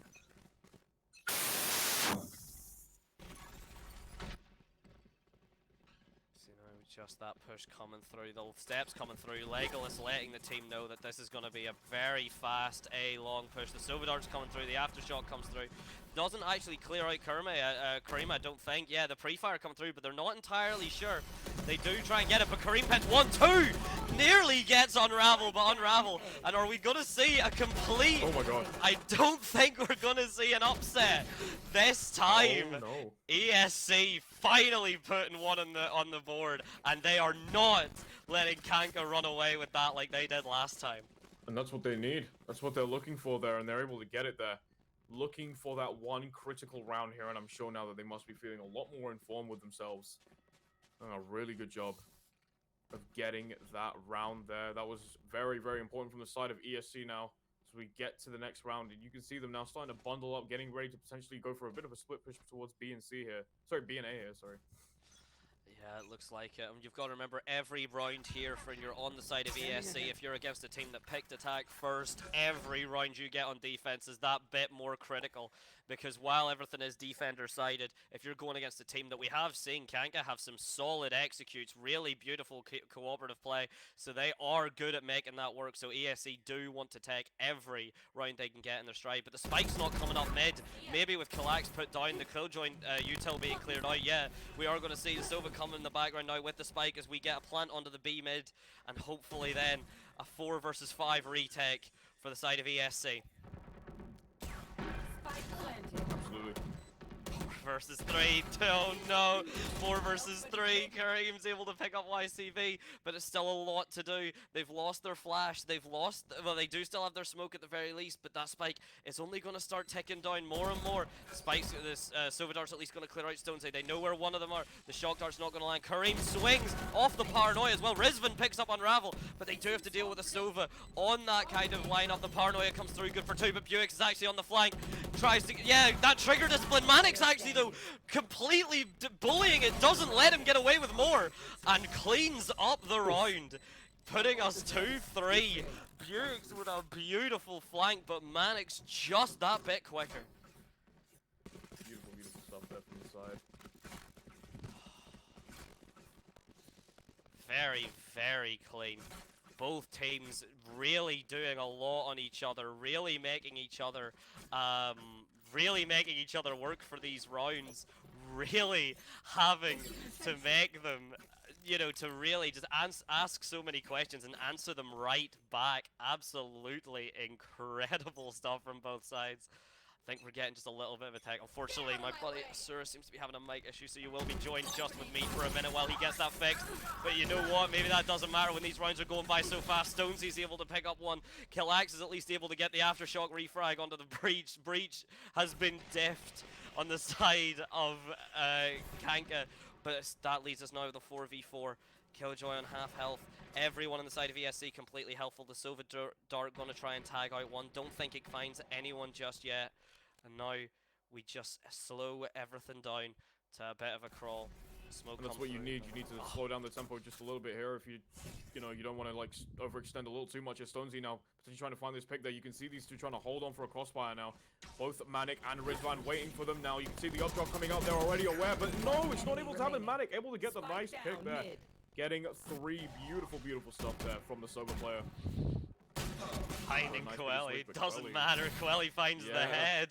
Just that push coming through, the steps coming through, Legolas letting the team know that this is going to be a very fast A long push. The Silver Dart's coming through, the Aftershock comes through, doesn't actually clear out Kareem, I don't think. Yeah, the pre-fire come through, but they're not entirely sure. They do try and get it, but Kareem pens 1-2! Nearly gets Unravel, but Unravel. And are we gonna see a complete... Oh my god. I don't think we're gonna see an upset this time. Oh no. ESC finally putting one on the board, and they are not letting Kanka run away with that like they did last time. And that's what they need. That's what they're looking for there, and they're able to get it there. Looking for that one critical round here, and I'm sure now that they must be feeling a lot more informed with themselves. Doing a really good job of getting that round there. That was very, very important from the side of ESC now. As we get to the next round, and you can see them now starting to bundle up, getting ready to potentially go for a bit of a split push towards B and C here. Sorry, B and A here, sorry. Yeah, it looks like it. You've got to remember every round here when you're on the side of ESC, if you're against a team that picked attack first, every round you get on defense is that bit more critical. Because while everything is defender-sided, if you're going against a team that we have seen, Kanka have some solid executes, really beautiful cooperative play, so they are good at making that work. So ESC do want to take every round they can get in their stride, but the spike's not coming up mid. Maybe with Kallax put down, the Killjoy util being cleared out, yeah, we are going to see the Sova come in the background now with the spike as we get a plant onto the B mid, and hopefully then a 4 versus 5 retake for the side of ESC. Absolutely. 4 versus 3. Oh no. 4 versus 3. Kareem's able to pick up YCV, but it's still a lot to do. They've lost their flash. They've lost, well, they do still have their smoke at the very least, but that spike is only going to start ticking down more and more. Spikes, this Sova Dart's at least going to clear out Stoneside. They know where one of them are. The Shock Dart's not going to land. Kareem swings off the Paranoia as well. Rizvan picks up Unravel, but they do have to deal with a Sova on that kind of lineup. The Paranoia comes through, good for 2, but Buick is actually on the flank. Tries to, yeah, that trigger discipline. Mannix actually, though, completely bullying it, doesn't let him get away with more, and cleans up the round, putting us 2-3. Buick's with a beautiful flank, but Mannix just that bit quicker. Beautiful, beautiful stuff there from the side. Very, very clean. Both teams really doing a lot on each other, really making each other work for these rounds, really having to make them, you know, to really just ask so many questions and answer them right back. Absolutely incredible stuff from both sides. I think we're getting just a little bit of attack. Unfortunately, my buddy Asura seems to be having a mic issue, so you will be joined just with me for a minute while he gets that fixed. But you know what? Maybe that doesn't matter when these rounds are going by so fast. Stonesy's able to pick up one. Killax is at least able to get the aftershock refrag onto the breach. Breach has been diffed on the side of Kanka, but that leads us now with a 4v4. Killjoy on half health. Everyone on the side of ESC completely healthful. The Sova Dart gonna try and tag out one. Don't think it finds anyone just yet. And now we just slow everything down to a bit of a crawl. Smoke. And that's what you need. You need to slow down the tempo just a little bit here. If you know, you don't want to like overextend a little too much. Stonesy now potentially trying to find this pick there. You can see these two trying to hold on for a crossfire now. Both Manic and Rizvan waiting for them now. You can see the up drop coming out. They're already aware, but no, it's not able to happen. Manic able to get the nice pick there. Getting 3 beautiful, beautiful stuff there from the Sova player. Finding nice Quelly, but doesn't Quelly. matter. Quelly finds the head.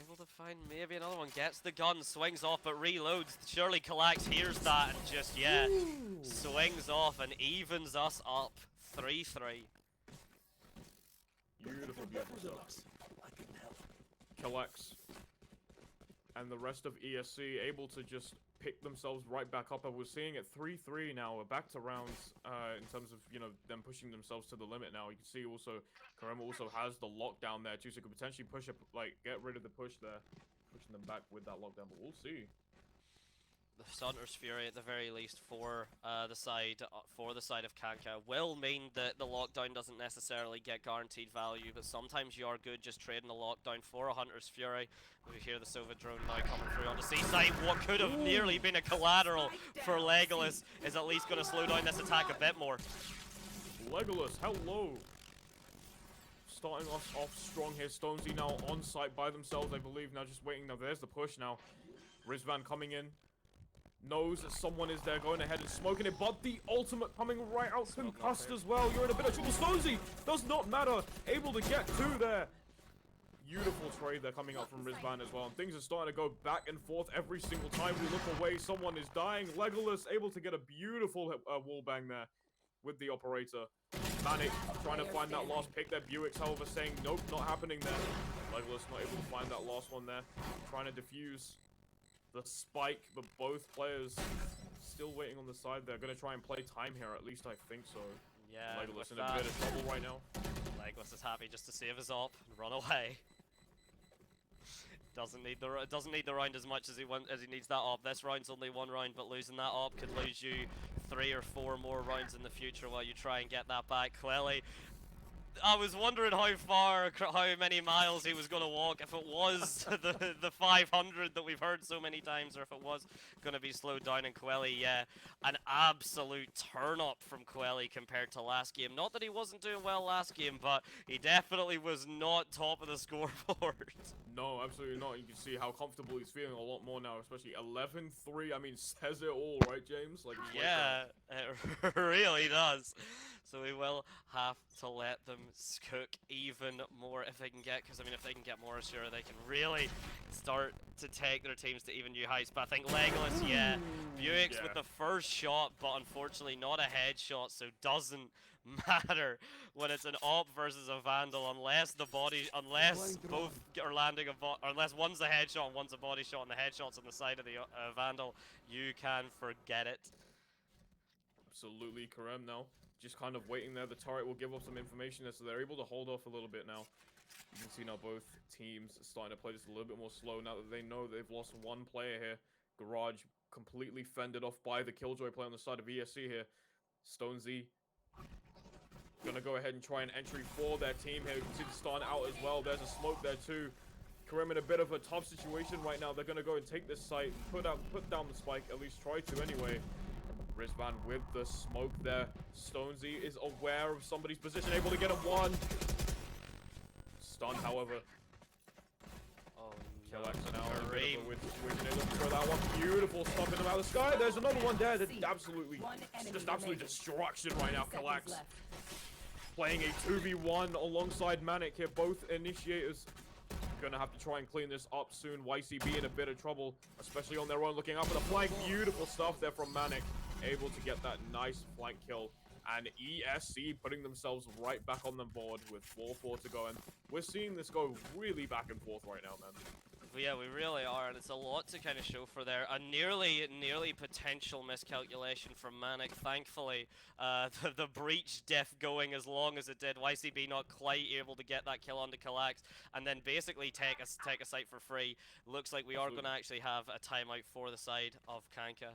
Able to find maybe another one. Gets the gun, swings off, but reloads. Surely Kallax hears that and just, swings off and evens us up. 3-3. Beautiful, beautiful stuff. Kallax and the rest of ESC able to just pick themselves right back up. We're seeing it 3-3 now. We're back to rounds in terms of, you know, them pushing themselves to the limit now. You can see also Karema also has the lockdown there too, so could potentially push up, like, get rid of the push there, pushing them back with that lockdown, but we'll see. The Sunder's Fury at the very least for the side of Kanka will mean that the lockdown doesn't necessarily get guaranteed value, but sometimes you are good just trading a lockdown for a Hunter's Fury. We hear the Sova drone now coming through on the seaside. What could have nearly been a collateral for Legolas is at least going to slow down this attack a bit more. Legolas, hello. Starting us off strong here. Stonesy now on site by themselves, I believe. Now just waiting. Now there's the push now. Rizvan coming in. Knows that someone is there going ahead and smoking it, but the ultimate coming right out, concussed as well. You're in a bit of trouble. Stonesy does not matter. Able to get 2 there. beautiful trade there coming out from Rizvan as well. And things are starting to go back and forth every single time we look away. Someone is dying. Legolas able to get a beautiful wallbang there with the operator. Manic trying to find that last pick there. Buick's, however, saying nope, not happening there. Legolas not able to find that last one there. Trying to defuse the spike, but both players still waiting on the side. They're going to try and play time here, at least I think so. Yeah, Legolas in a bit of trouble right now. Legolas is happy just to save his op and run away. Doesn't need the round as much as he needs that op. This round's only one round, but losing that op could lose you 3 or 4 more rounds in the future while you try and get that back. Quelly, I was wondering how many miles he was going to walk, if it was the 500 that we've heard so many times, or if it was going to be slowed down. And Quelly, yeah, an absolute turn-up from Quelly compared to last game. Not that he wasn't doing well last game, but he definitely was not top of the scoreboard. No, absolutely not. You can see how comfortable he's feeling a lot more now, especially 11-3. I mean, says it all, right, James? Like, yeah, it really does. So we will have to let them cook even more if they can get, because I mean, if they can get more, sure, they can really start to take their teams to even new heights. But I think Legolas, yeah, Buick's with the first shot, but unfortunately not a headshot, so doesn't matter when it's an op versus a Vandal, unless both are landing unless one's a headshot and one's a body shot, and the headshot's on the side of the Vandal, you can forget it. Absolutely, Karem now just kind of waiting there. The turret will give up some information there, so they're able to hold off a little bit now. You can see now both teams are starting to play this a little bit more slow now that they know they've lost one player here. Garage completely fended off by the Killjoy play on the side of ESC here. Stonesy gonna go ahead and try an entry for their team here. You can see the stun out as well. There's a smoke there too. Karem in a bit of a tough situation right now. They're gonna go and take this site, put down the spike, at least try to anyway. Rizvan with the smoke there. Stonesy is aware of somebody's position, able to get a one. Stun, however. Oh, Killax now in a bit of a weird situation. They're looking for that one. Beautiful stuff in the out of the sky. There's another one there. That absolutely, just absolute destruction right now. Killax playing a 2v1 alongside Manic here. Both initiators gonna have to try and clean this up soon. YCB in a bit of trouble, especially on their own, looking up for the flank. Beautiful stuff there from Manic, able to get that nice flank kill. And ESC putting themselves right back on the board with 4-4 to go. And we're seeing this go really back and forth right now, man. Yeah, we really are, and it's a lot to kind of show for there. A nearly potential miscalculation from Manic. Thankfully, the breach diff going as long as it did. YCB not quite able to get that kill onto Killax, and then basically take a site for free. Looks like we are going to actually have a timeout for the side of Kanka.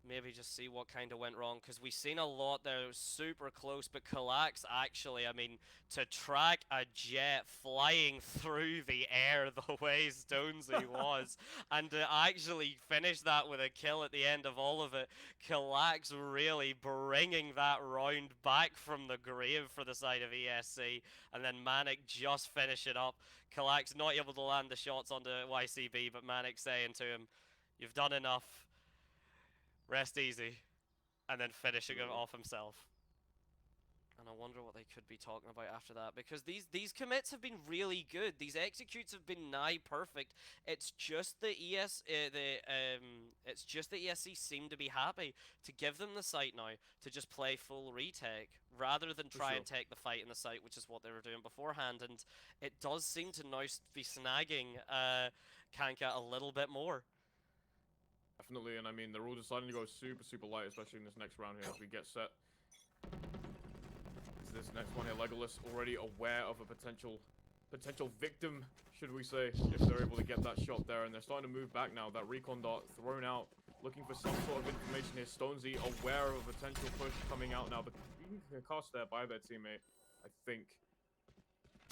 Maybe just see what kind of went wrong, because we've seen a lot there. It was super close, but Killax actually, I mean, to track a jet flying through the air the way Stonesy was, and to actually finish that with a kill at the end of all of it, Killax really bringing that round back from the grave for the side of ESC, and then Manic just finish it up. Killax not able to land the shots onto YCB, but Manic saying to him, "You've done enough. Rest easy," and then finishing it off himself. And I wonder what they could be talking about after that, because these commits have been really good. These executes have been nigh perfect. It's just the ESC seem to be happy to give them the site now to just play full retake rather than try and take the fight in the site, which is what they were doing beforehand. And it does seem to now be snagging Kanka a little bit more. Definitely, and I mean, they're all deciding to go super light, especially in this next round here as we get set. This next one here, Legolas already aware of a potential victim, should we say, if they're able to get that shot there, and they're starting to move back now. That recon dart thrown out, looking for some sort of information here. Stonesy aware of a potential push coming out now, but being cast there by their teammate, I think.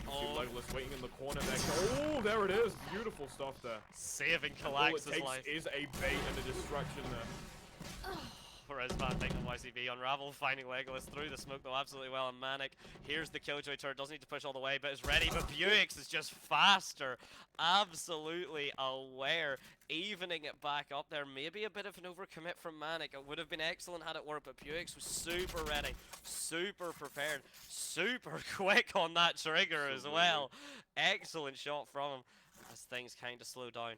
You see Legolas waiting in the corner there. Oh, there it is. Beautiful stuff there. Saving All it Killax's takes life. is a bait and a distraction there. Rizvan taking YCB. Unravel finding Legolas through the smoke though absolutely well, and Manic here's the Killjoy turret, doesn't need to push all the way but is ready, but Buick's is just faster, absolutely aware, evening it back up there. Maybe a bit of an overcommit from Manic, it would have been excellent had it worked, but Buick's was super ready, super prepared, super quick on that trigger as well. Excellent shot from him as things kind of slow down.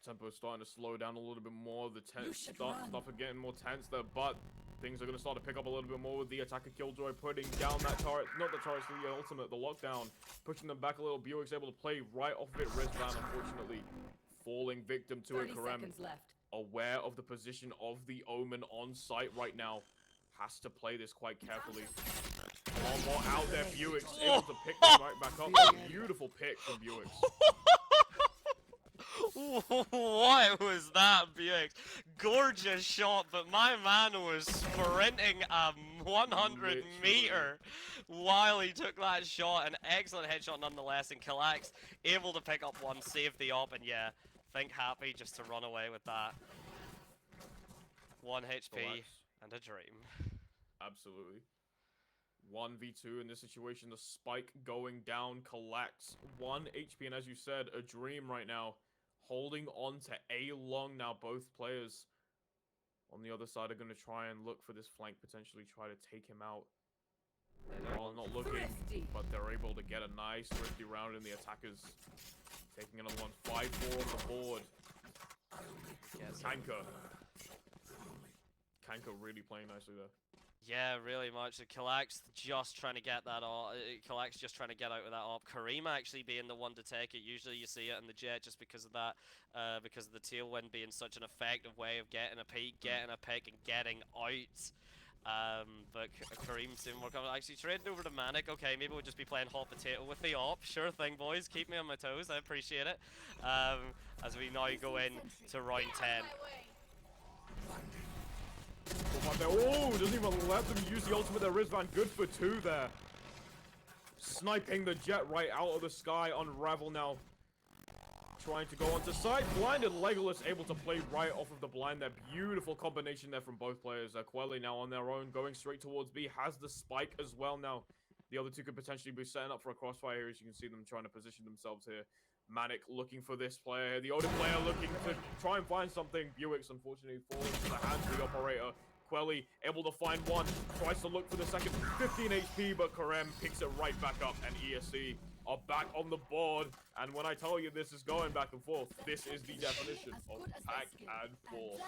Tempo starting to slow down a little bit more. The stuff are getting more tense there, but things are going to start to pick up a little bit more with the attacker Killjoy putting down that turret. Not the turret, the ultimate, the lockdown. Pushing them back a little. Buick's able to play right off of it. Rizvan, unfortunately, falling victim to it. Karem, aware of the position of the Omen on site right now, has to play this quite carefully. One more out there. Buick's able to pick them right back up. Beautiful pick from Buick's. What was that, Buick? Gorgeous shot, but my man was sprinting a 100 meter while he took that shot. An excellent headshot nonetheless, and Kalax able to pick up one, save the op, and yeah, think happy just to run away with that. 1 HP and a dream. Absolutely. 1v2 in this situation, the spike going down, Kalax 1 HP, and as you said, a dream right now. Holding on to A long now, both players on the other side are going to try and look for this flank, potentially try to take him out. Well, not looking, but they're able to get a nice thrifty round in the attackers. Taking another one, 5-4 on the board. Kanka. Kanka really playing nicely there. Yeah, really much. Kalax just trying to get that off. Kalax just trying to get out with that op. Kareem actually being the one to take it. Usually you see it in the Jet just because of that, because of the tailwind being such an effective way of getting a peek, getting a pick, and getting out. But Kareem soon more coming. Actually, trading over to Manic. Okay, maybe we'll just be playing hot potato with the op. Sure thing, boys. Keep me on my toes. I appreciate it. As we now go in to round 10. Oh, doesn't even let them use the ultimate there. Rizvan, good for 2 there. Sniping the Jet right out of the sky. Unravel now. Trying to go onto side. Blinded Legolas able to play right off of the blind there. Beautiful combination there from both players. Quelly now on their own, going straight towards B. Has the spike as well now. The other two could potentially be setting up for a crossfire here, as you can see them trying to position themselves here. Manic looking for this player. The Odin player looking to try and find something. Buick's unfortunately falls into the hands of the operator. Quelly able to find one. Tries to look for the second. 15 HP, but Karem picks it right back up. And ESC are back on the board. And when I tell you this is going back and forth, this is the definition of pack and forth.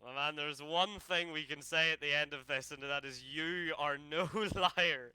Well, man, there's one thing we can say at the end of this, and that is you are no liar.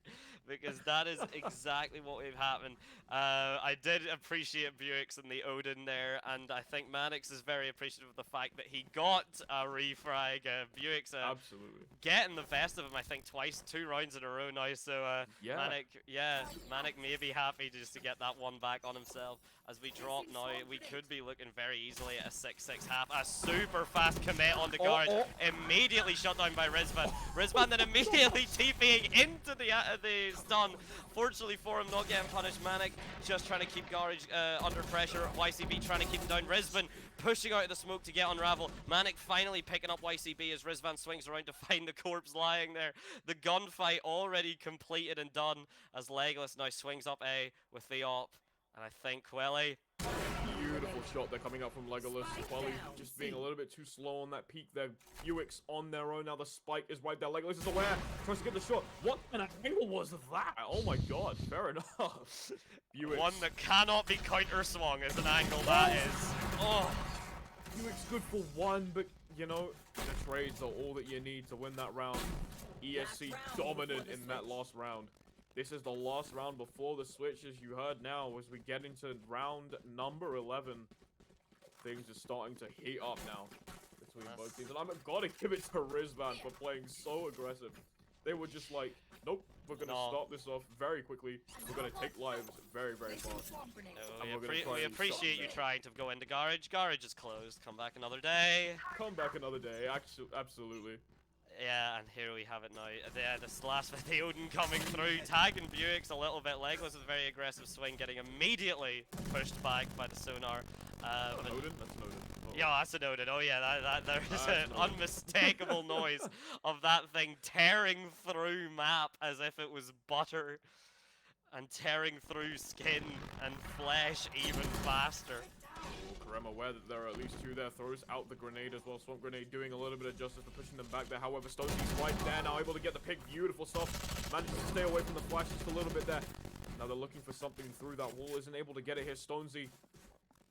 Because that is exactly what we've happened. I did appreciate Buick's and the Odin there, and I think Manix is very appreciative of the fact that he got a refrag. Buick's absolutely getting the best of him, I think, twice, 2 rounds in a row now. So Manic may be happy just to get that one back on himself. As we drop now, we could be looking very easily at a 6-6 half. A super fast commit on the guard, immediately shut down by Rizvan. Rizvan then immediately TPing into the stun. Fortunately for him, not getting punished. Manic just trying to keep Garage under pressure. YCB trying to keep him down. Rizvan pushing out of the smoke to get Unravel. Manic finally picking up YCB as Rizvan swings around to find the corpse lying there. The gunfight already completed and done as Legolas now swings up A with the op. And I think Quelly. Beautiful shot there coming up from Legolas. Quelly just being a little bit too slow on that peak there. Buick's on their own. Now the spike is right there. Legolas is aware. Tries to get the shot. What an angle was that? Oh my god. Fair enough. Buick's. One that cannot be counter swung is an angle that is. Oh. Buick's good for 1, but you know, the trades are all that you need to win that round. ESC dominant in that last round. This is the last round before the switch, as you heard now, as we get into round number 11. Things are starting to heat up now between both teams. And I've got to give it to Rizvan for playing so aggressive. They were just like, nope, we're going to stop this off very quickly. We're going to take lives very, very fast. We appreciate you trying to go into Garage. Garage is closed. Come back another day. Come back another day, absolutely. Yeah, and here we have it now. The slash with the Odin coming through, tagging Buick's a little bit. Legless with a very aggressive swing, getting immediately pushed back by the sonar. An Odin? That's an Odin. Oh. Yeah, that's an Odin. Oh yeah, there's an unmistakable noise of that thing tearing through map as if it was butter, and tearing through skin and flesh even faster. Karem aware that there are at least two there, throws out the grenade as well. Swamp grenade doing a little bit of justice for pushing them back there. However, Stonesy's right there now, able to get the pick. Beautiful stuff. Manages to stay away from the flash just a little bit there. Now they're looking for something through that wall. Isn't able to get it here. Stonesy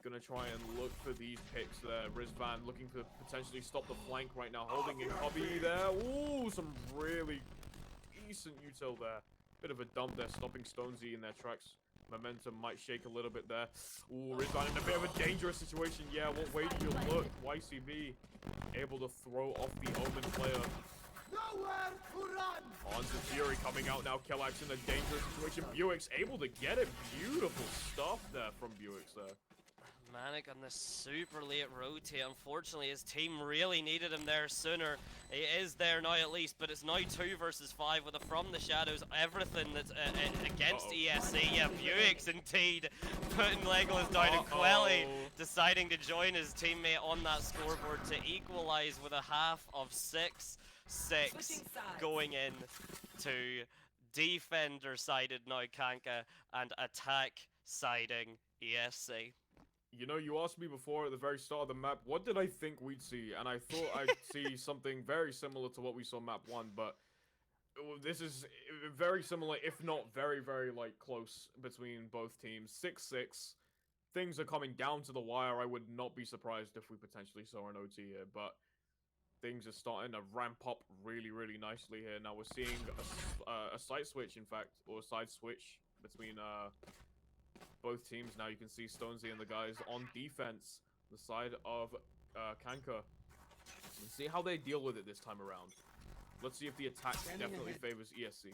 gonna try and look for these picks there. Rizvan looking to potentially stop the flank right now. Holding in Cubby there. Ooh, some really decent util there. Bit of a dump there, stopping Stonesy in their tracks. Momentum might shake a little bit there. Ooh, Rizvan in a bit of a dangerous situation. Yeah, what way do you look? YCB able to throw off the Omen player. On to Fury coming out now. Kellax in a dangerous situation. Buick's able to get it. Beautiful stuff there from Buick's there. Manic on this super late rotate. Unfortunately, his team really needed him there sooner. He is there now at least, but it's now 2 versus 5 with a From the Shadows. Everything that's against ESC. Yeah, Buick's indeed putting Legolas down, and Quelly deciding to join his teammate on that scoreboard to equalize with a half of 6-6 going in to defender sided now Kanka and attack siding ESC. You know, you asked me before at the very start of the map, what did I think we'd see? And I thought I'd see something very similar to what we saw map 1, but this is very similar, if not very, very, like, close between both teams. 6-6. Things are coming down to the wire. I would not be surprised if we potentially saw an OT here, but things are starting to ramp up really, really nicely here. Now we're seeing a side switch, in fact, or a side switch between, both teams. Now you can see Stonesy and the guys on defense, the side of Kanka. Let's see how they deal with it this time around. Let's see if the attack definitely favors ESC.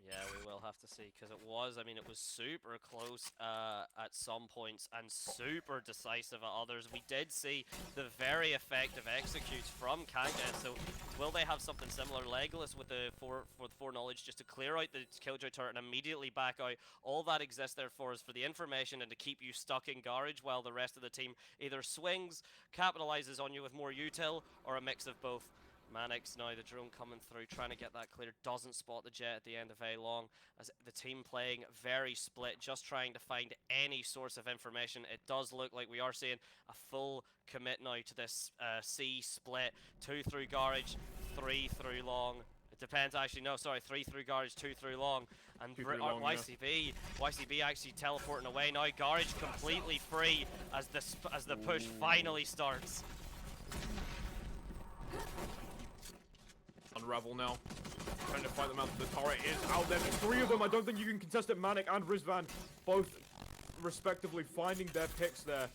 Yeah, we will have to see, because it was super close at some points and super decisive at others. We did see the very effective executes from Kanka, so will they have something similar? Legolas with the foreknowledge just to clear out the Killjoy turret and immediately back out. All that exists there for is for the information and to keep you stuck in garage while the rest of the team either swings, capitalizes on you with more util, or a mix of both. Manix now, the drone coming through, trying to get that clear, doesn't spot the jet at the end of A long, as the team playing very split, just trying to find any source of information. It does look like we are seeing a full commit now to this C split, 2 through garage, 3 through long. It depends actually, no sorry, 3 through garage, 2 through long, and YCB actually teleporting away now. Garage completely free as the push finally starts. Unravel now. Trying to fight them out. The turret is out there. There's 3 of them. I don't think you can contest it. Manic and Rizvan both respectively finding their picks there.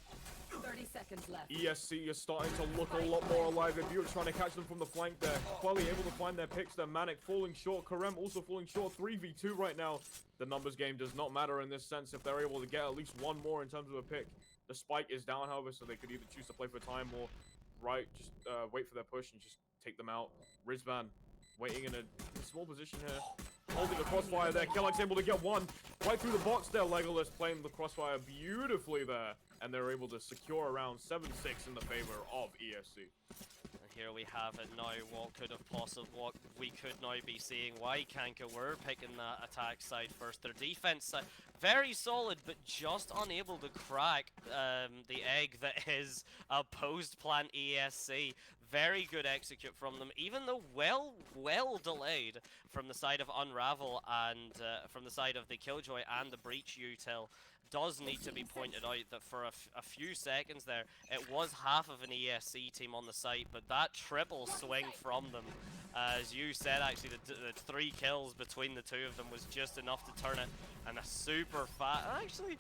30 seconds left. ESC is starting to look a lot more alive. If you're trying to catch them from the flank there. Quelly able to find their picks there. Manic falling short. Karem also falling short. 3v2 right now. The numbers game does not matter in this sense if they're able to get at least one more in terms of a pick. The spike is down, however, so they could either choose to play for time or just wait for their push and just take them out. Rizvan waiting in a small position here. Holding the crossfire there. Kellax able to get one right through the box there. Legolas playing the crossfire beautifully there. And they're able to secure around 7-6 in the favor of ESC. And here we have it now. What we could now be seeing why Kanka were picking that attack side first. Their defense side very solid, but just unable to crack the egg that is a post-plant ESC. Very good execute from them, even though well delayed from the side of Unravel and from the side of the Killjoy and the Breach util. Does need to be pointed out that for a few seconds there, it was half of an ESC team on the site, but that triple swing from them, as you said, actually, the 3 kills between the 2 of them was just enough to turn it, and a super fast, actually,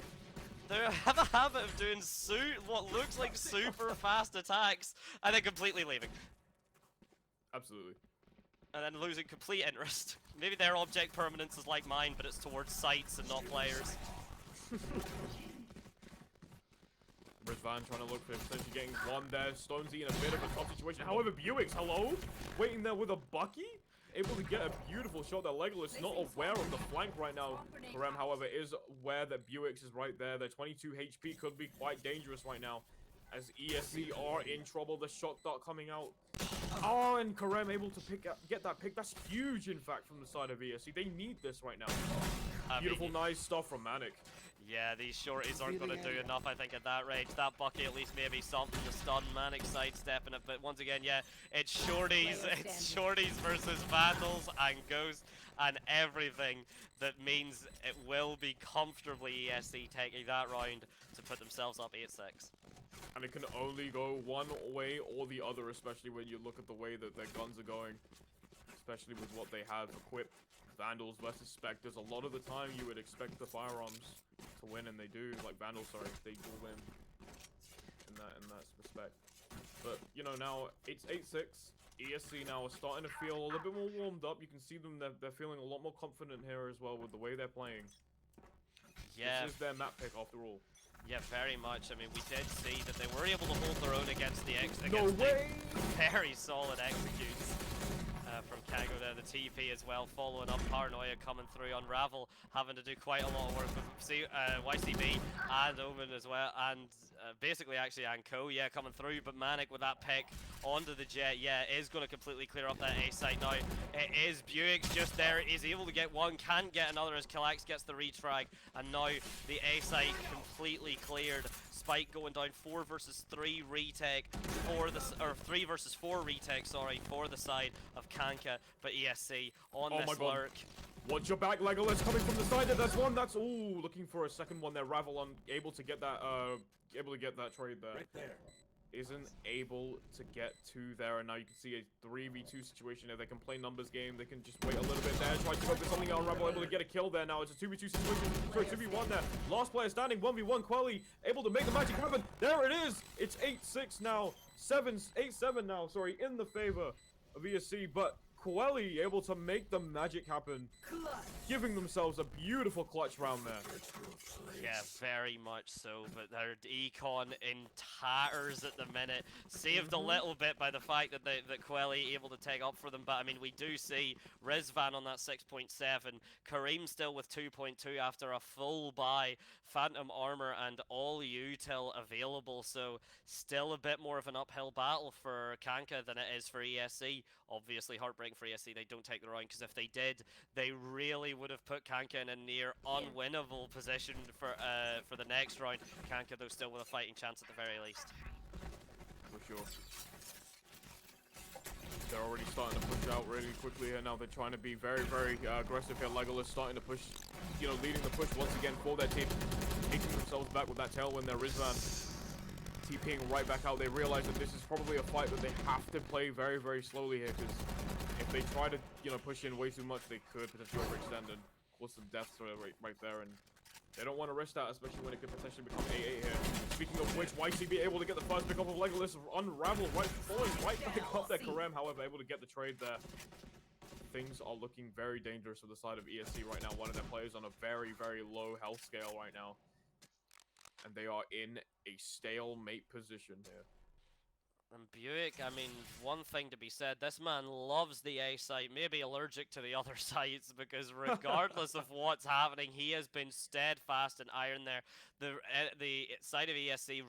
they have a habit of doing what looks like super fast attacks, and then completely leaving. Absolutely. And then losing complete interest. Maybe their object permanence is like mine, but it's towards sites and not players. Rizvan Rizvan trying to look for potentially getting one there. Stonesy in a bit of a tough situation. However, Buick's, hello? Waiting there with a Bucky? Able to get a beautiful shot that Legolas not aware of the flank right now. Karem, however, is aware that Buick's is right there. Their 22 HP could be quite dangerous right now. As ESC are in trouble, the shot dart coming out. Oh, and Karem able to get that pick. That's huge, in fact, from the side of ESC. They need this right now. Beautiful, nice stuff from Manic. Yeah, these shorties aren't going to do enough, I think, at that range. That Bucky at least maybe something to stun. Manic sidestepping it, but once again, yeah, it's shorties. It's shorties versus Vandals and Ghost and everything that means it will be comfortably ESC taking that round to put themselves up 8-6. And it can only go one way or the other, especially when you look at the way that their guns are going. Especially with what they have equipped. Vandals versus Spectres. A lot of the time you would expect the firearms to win, and they do. Like Vandals, sorry, they do win in that respect. But you know, now it's 8-6. ESC now are starting to feel a little bit more warmed up. You can see them; they're feeling a lot more confident here as well with the way they're playing. Yeah, this is their map pick after all. Yeah, very much. I mean, we did see that they were able to hold their own against the very solid executes. From Kanka there, the TP as well, following up. Paranoia coming through. Unravel having to do quite a lot of work with YCB and Omen as well, and basically actually Anko, yeah, coming through. But Manic with that pick onto the jet, yeah, is going to completely clear up that A site now. It is Buick just there, is able to get one, can't get another as Killax gets the retry, and now the A site completely cleared. Spike going down 4 versus 3 retake for the, or 3 versus 4 retake, sorry, for the side of Kanka, but ESC on this lurk. Watch your back, Legolas coming from the side. That's one. That's looking for a second one there. Ravel able to get that trade there. Right there. Isn't able to get 2 there, and now you can see a 3v2 situation there. They can play numbers game. They can just wait a little bit there. Try to focus something on Rebel, able to get a kill there. Now it's a 2v2 situation. Sorry, 2v1 there. Last player standing, 1v1. Quelly able to make the magic happen. There it is. It's 8-6 now. 8-7 now. Sorry, in the favor of ESC, but Quelly able to make the magic happen, giving themselves a beautiful clutch round there. Yeah, very much so, but their econ in tatters at the minute, saved a little bit by the fact that that Quelly able to take up for them, but I mean, we do see Rizvan on that 6.7, Kareem still with 2.2 after a full buy, Phantom Armor and all util available, so still a bit more of an uphill battle for Kanka than it is for ESC. Obviously heartbreaking for ESC they don't take the round, because if they did, they really would have put Kanka in a near unwinnable position for the next round. Kanka though still with a fighting chance at the very least. For sure. They're already starting to push out really quickly here now. They're trying to be very, very aggressive here. Legolas starting to push, you know, leading the push once again for their team. Taking themselves back with that tailwind there. Rizvan TPing right back out. They realize that this is probably a fight that they have to play very, very slowly here, because if they try to, you know, push in way too much, they could potentially overextend and cause some deaths right there, and they don't want to risk that, especially when it could potentially become 8-8 here. Speaking of which, YCB able to get the first pick up of Legolas, Unravel falling right back up there. Karem, however, able to get the trade there. Things are looking very dangerous for the side of ESC right now. One of their players on a very, very low health scale right now, and they are in a stalemate position here. And Buick, I mean, one thing to be said, this man loves the A site, maybe allergic to the other sites, because regardless of what's happening, he has been steadfast and iron there. The side of ESC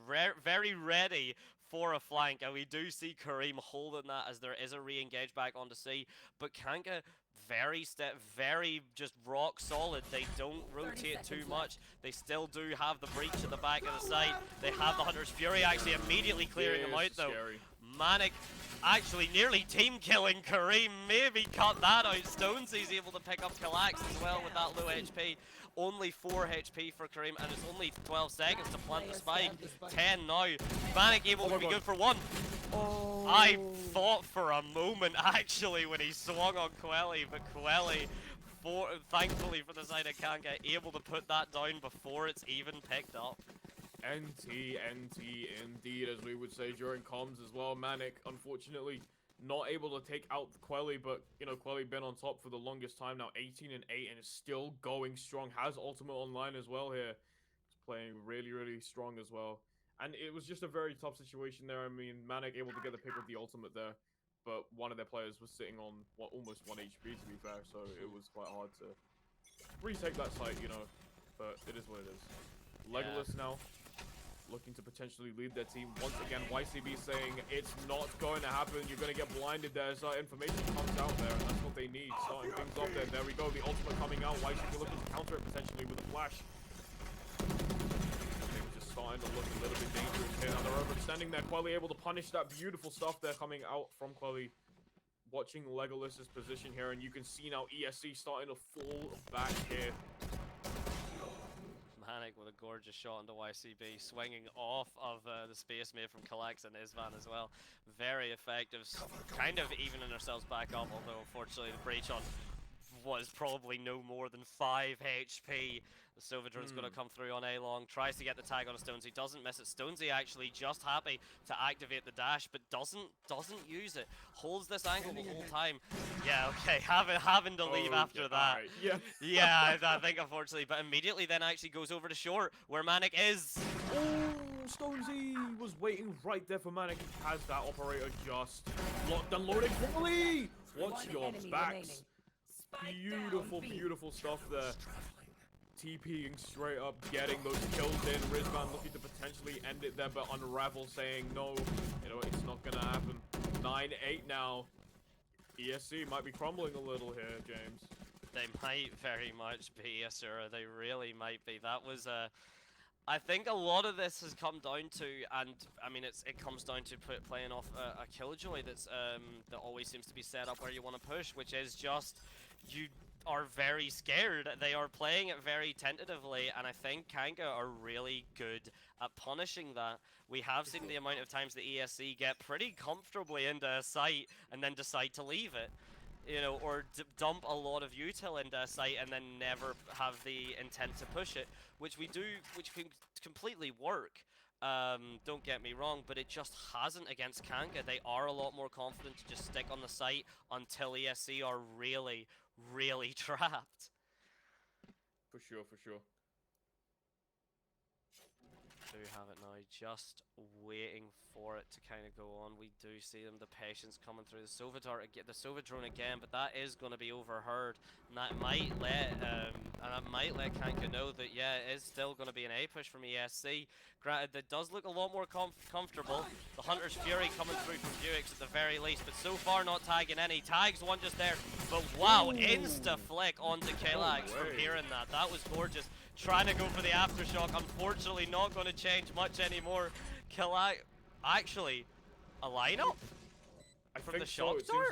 very ready for a flank, and we do see Kareem holding that as there is a re-engage back onto C, but Kanka very just rock solid. They don't rotate too much. They still do have the breach at the back of the site. They have the Hunter's Fury actually immediately clearing them out though. Scary. Manic actually nearly team killing Kareem, maybe cut that out. Stonesy's able to pick up Killax as well with that low HP. Only 4 HP for Kareem, and it's only 12 seconds to plant the spike. 10 now. Manic able to be good for 1. Oh. I thought for a moment actually when he swung on Quelly, but Quelly, thankfully for the side of Kanka, able to put that down before it's even picked up. NT indeed, as we would say during comms as well. Manic, unfortunately, not able to take out Quelly, but, you know, Quelly been on top for the longest time now, 18 and 8, and is still going strong. Has ultimate online as well here. He's playing really, really strong as well. And it was just a very tough situation there. I mean, Manic able to get the pick with the ultimate there, but one of their players was sitting on almost 1 HP to be fair, so it was quite hard to retake that site, you know. But it is what it is. Legolas now looking to potentially lead their team. Once again, YCB saying it's not going to happen. You're going to get blinded there. So information comes out there, and that's what they need. Starting things off there. There we go. The ultimate coming out. YCB looking to counter it potentially with a flash. Things just starting to look a little bit dangerous here. Now they're overextending there. Quelly able to punish that beautiful stuff there coming out from Quelly. Watching Legolas's position here, and you can see now ESC starting to fall back here. Manic with a gorgeous shot into YCB, swinging off of the space made from Kalex and Isvan as well. Very effective, kind of evening ourselves back up, although unfortunately the breach on was probably no more than 5 HP. The Silverdrone's going to come through on A-Long, tries to get the tag on Stonesy, doesn't miss it. Stonesy actually just happy to activate the dash, but doesn't use it. Holds this angle the whole time. Yeah, okay, having to leave after that. Right. Yeah. Yeah, I think unfortunately, but immediately then actually goes over to short, where Manic is. Oh, Stonesy was waiting right there for Manic. Has that operator just locked and loaded quickly. Watch One your enemy backs. remaining. Spike Beautiful, down, B. beautiful stuff there. TPing straight up, getting those kills in. Rizvan looking to potentially end it there, but Unravel saying no, you know, it's not gonna happen. 9-8 now. ESC might be crumbling a little here, James. They might very much be, yes sir, they really might be. That was I think a lot of this has come down to, and I mean it comes down to playing off a Killjoy that's that always seems to be set up where you want to push, which is just you are very scared. They are playing it very tentatively, and I think Kanka are really good at punishing that. We have seen the amount of times the ESC get pretty comfortably into a site and then decide to leave it. You know, or dump a lot of util into a site and then never have the intent to push it, which can completely work. Don't get me wrong, but it just hasn't against Kanka. They are a lot more confident to just stick on the site until ESC are really, really trapped. For sure, for sure. Do have it now, just waiting for it to kind of go on. We do see them, the patience coming through. The Silverdrone again, but that is going to be overheard, and that might let Kanka know that yeah, it is still going to be an A push from ESC. Granted, that does look a lot more comfortable. The Hunter's Fury coming through from Buicks at the very least, but so far not tagging any. Tags one just there, but wow, insta flick onto Kalax from hearing that. That was gorgeous. Trying to go for the aftershock, unfortunately not going to change much anymore. Kalax, actually, a lineup? I From think the shock It door?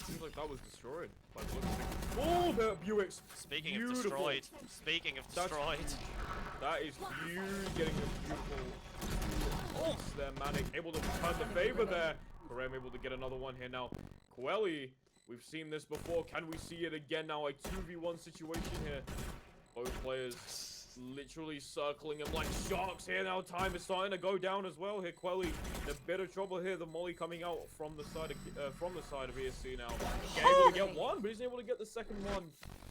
seems like that was destroyed. By the looks of things. Oh, the Buicks. Speaking Beautiful. of destroyed, That is huge, getting a beautiful ults there. Manic able to turn the favor there. Kareem able to get another one here now. Quelly, we've seen this before. Can we see it again now? A 2v1 situation here. Both players literally circling him like sharks here now. Time is starting to go down as well here. Quelly in a bit of trouble here. The molly coming out from the side of ESC now. Able to get one, but he's able to get the second one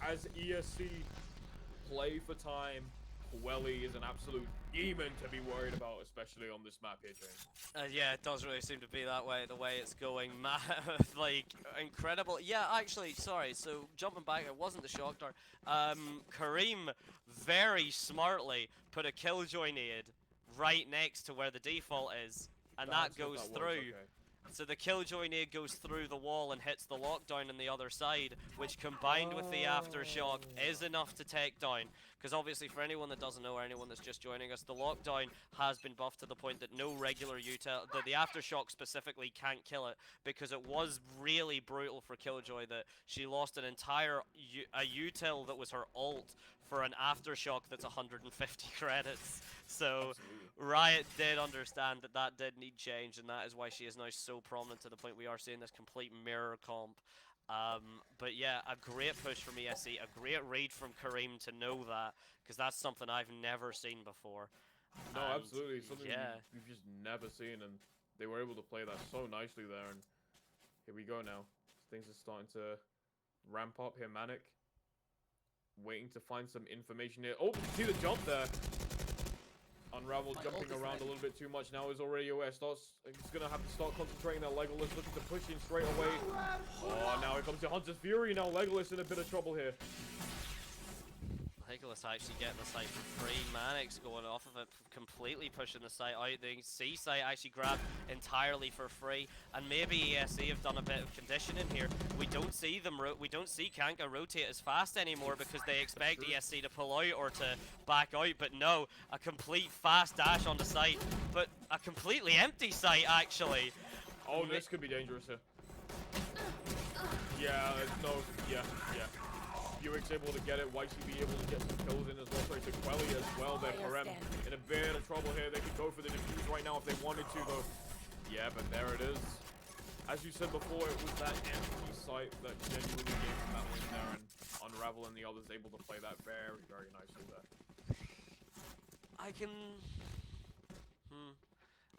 as ESC play for time. Quelly is an absolute demon to be worried about, especially on this map here, James. yeah, it does really seem to be that way, the way it's going. Like, incredible. Yeah, actually, sorry, so jumping back, it wasn't the shock dart. Kareem very smartly put a Killjoy nade right next to where the default is, and that goes through. Okay. So the Killjoy nade goes through the wall and hits the lockdown on the other side, which combined with the aftershock is enough to take down. Because obviously for anyone that doesn't know or anyone that's just joining us, the lockdown has been buffed to the point that no regular util, the aftershock specifically can't kill it, because it was really brutal for Killjoy that she lost an entire util that was her ult for an aftershock that's 150 credits. So Riot did understand that that did need change, and that is why she is now so prominent to the point we are seeing this complete mirror comp. But yeah, a great push from ESC, a great read from Kareem to know that, because that's something I've never seen before. No, And absolutely. Something yeah. we've just never seen, and they were able to play that so nicely there. And here we go now. Things are starting to ramp up here. Manic waiting to find some information here. Oh, see the jump there. Unravel jumping around a little bit too much now is already aware. He's gonna have to start concentrating that Legolas, looking to push in straight away. Oh, now it comes to Hunter's Fury. Now Legolas in a bit of trouble here. Legolas actually getting the site for free. Manix going off of it, completely pushing the site out. The C site actually grabbed entirely for free, and maybe ESC have done a bit of conditioning here. We don't see them. We don't see Kanka rotate as fast anymore because they expect ESC to pull out or to back out. But no, a complete fast dash on the site, but a completely empty site actually. Oh, this could be dangerous here. Yeah, no, yeah. Buick's able to get it, YCB able to get some kills in as well, sorry, to Quelly as well there. Karem in a bit of trouble here. They could go for the defuse right now if they wanted to, though. Yeah, but there it is. As you said before, it was that empty site that genuinely gave them that win there, and Unravel and the others able to play that very, very nicely there.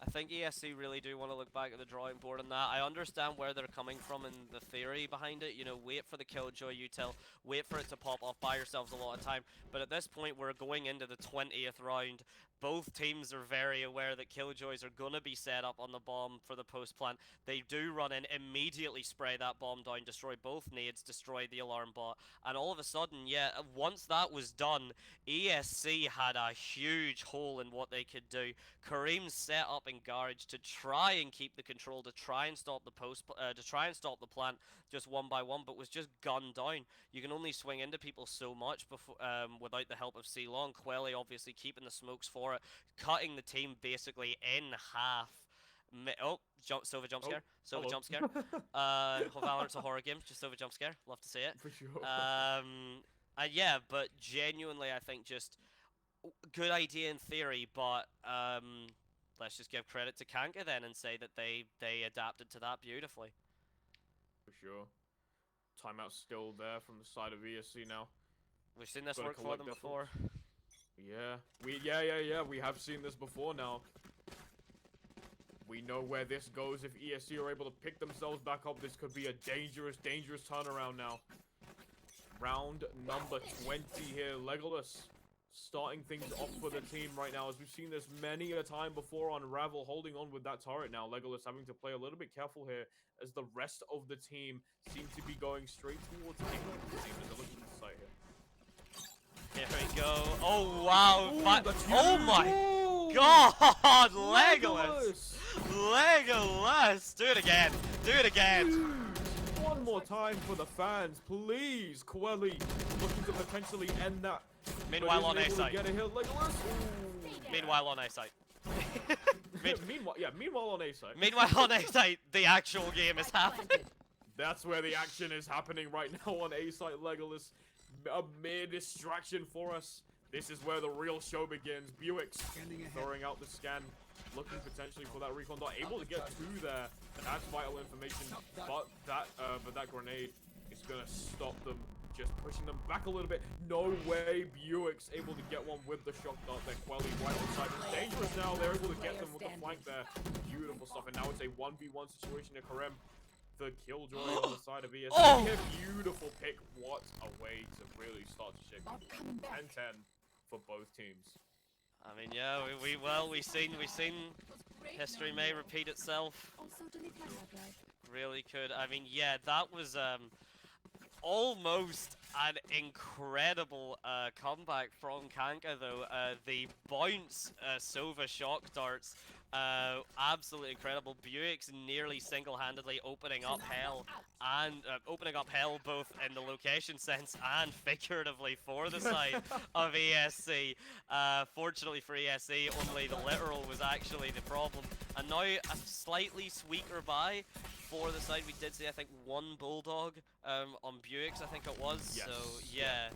I think ESC really do want to look back at the drawing board on that. I understand where they're coming from and the theory behind it. You know, wait for the Killjoy util, wait for it to pop off, buy yourselves a lot of time. But at this point, we're going into the 20th round. Both teams are very aware that Killjoys are going to be set up on the bomb for the post plant. They do run in, immediately spray that bomb down, destroy both nades, destroy the alarm bot. And all of a sudden, yeah, once that was done, ESC had a huge hole in what they could do. Kareem set up in Garage to try and keep the control, to try and stop the plant just one by one, but was just gunned down. You can only swing into people so much before, without the help of C-Long. Quelly obviously keeping the smokes for it, cutting the team basically in half. Silva jump scare. Silva jump scare. Valorant's a horror game. Just Silva jump scare. Love to see it. For sure. And yeah, but genuinely, I think just good idea in theory, but let's just give credit to Kanka then and say that they adapted to that beautifully. For sure. Timeout still there from the side of ESC now. We've seen this work for them before. Yeah. We have seen this before now. We know where this goes. If ESC are able to pick themselves back up, this could be a dangerous, dangerous turnaround now. Round number 20 here. Legolas starting things off for the team right now, as we've seen this many a time before. On Ravel holding on with that turret now. Legolas having to play a little bit careful here, as the rest of the team seem to be going straight towards him. It seems as they're looking at the site here. Here we go. Oh wow! Ooh, oh my God! Legolas! Legolas! Do it again! Do it again! Dude, one more time for the fans, please. Quelly looking to potentially end that. Meanwhile on A site. Get a hit, Legolas. Meanwhile on A site. Meanwhile on A site. Meanwhile on A site, the actual game is happening. That's where the action is happening right now on A site. Legolas, a mere distraction for us. This is where the real show begins. Buick's throwing out the scan, looking potentially for that recon dot, able to get two there. That's vital information, but that grenade is gonna stop them, just pushing them back a little bit. No way. Buick's able to get one with the shock dart. Then Quelly right on side is dangerous now. They're able to get them with the flank there. Beautiful stuff, and now it's a 1v1 situation to Karem. The Killjoy on the side of ESC. Oh! Beautiful pick. What a way to really start to shake 10-10 for both teams. I mean, yeah, we've seen history may repeat itself. Really could. I mean, yeah, that was almost an incredible comeback from Kanka, though. The bounce Sova shock darts, absolutely incredible. Buick's nearly single-handedly opening up hell, and opening up hell both in the location sense and figuratively for the side of ESC. Fortunately for ESC, only the literal was actually the problem. And now a slightly squeaker by for the side. We did see, I think, one Bulldog on Buick's, I think it was. Yes. So, yeah.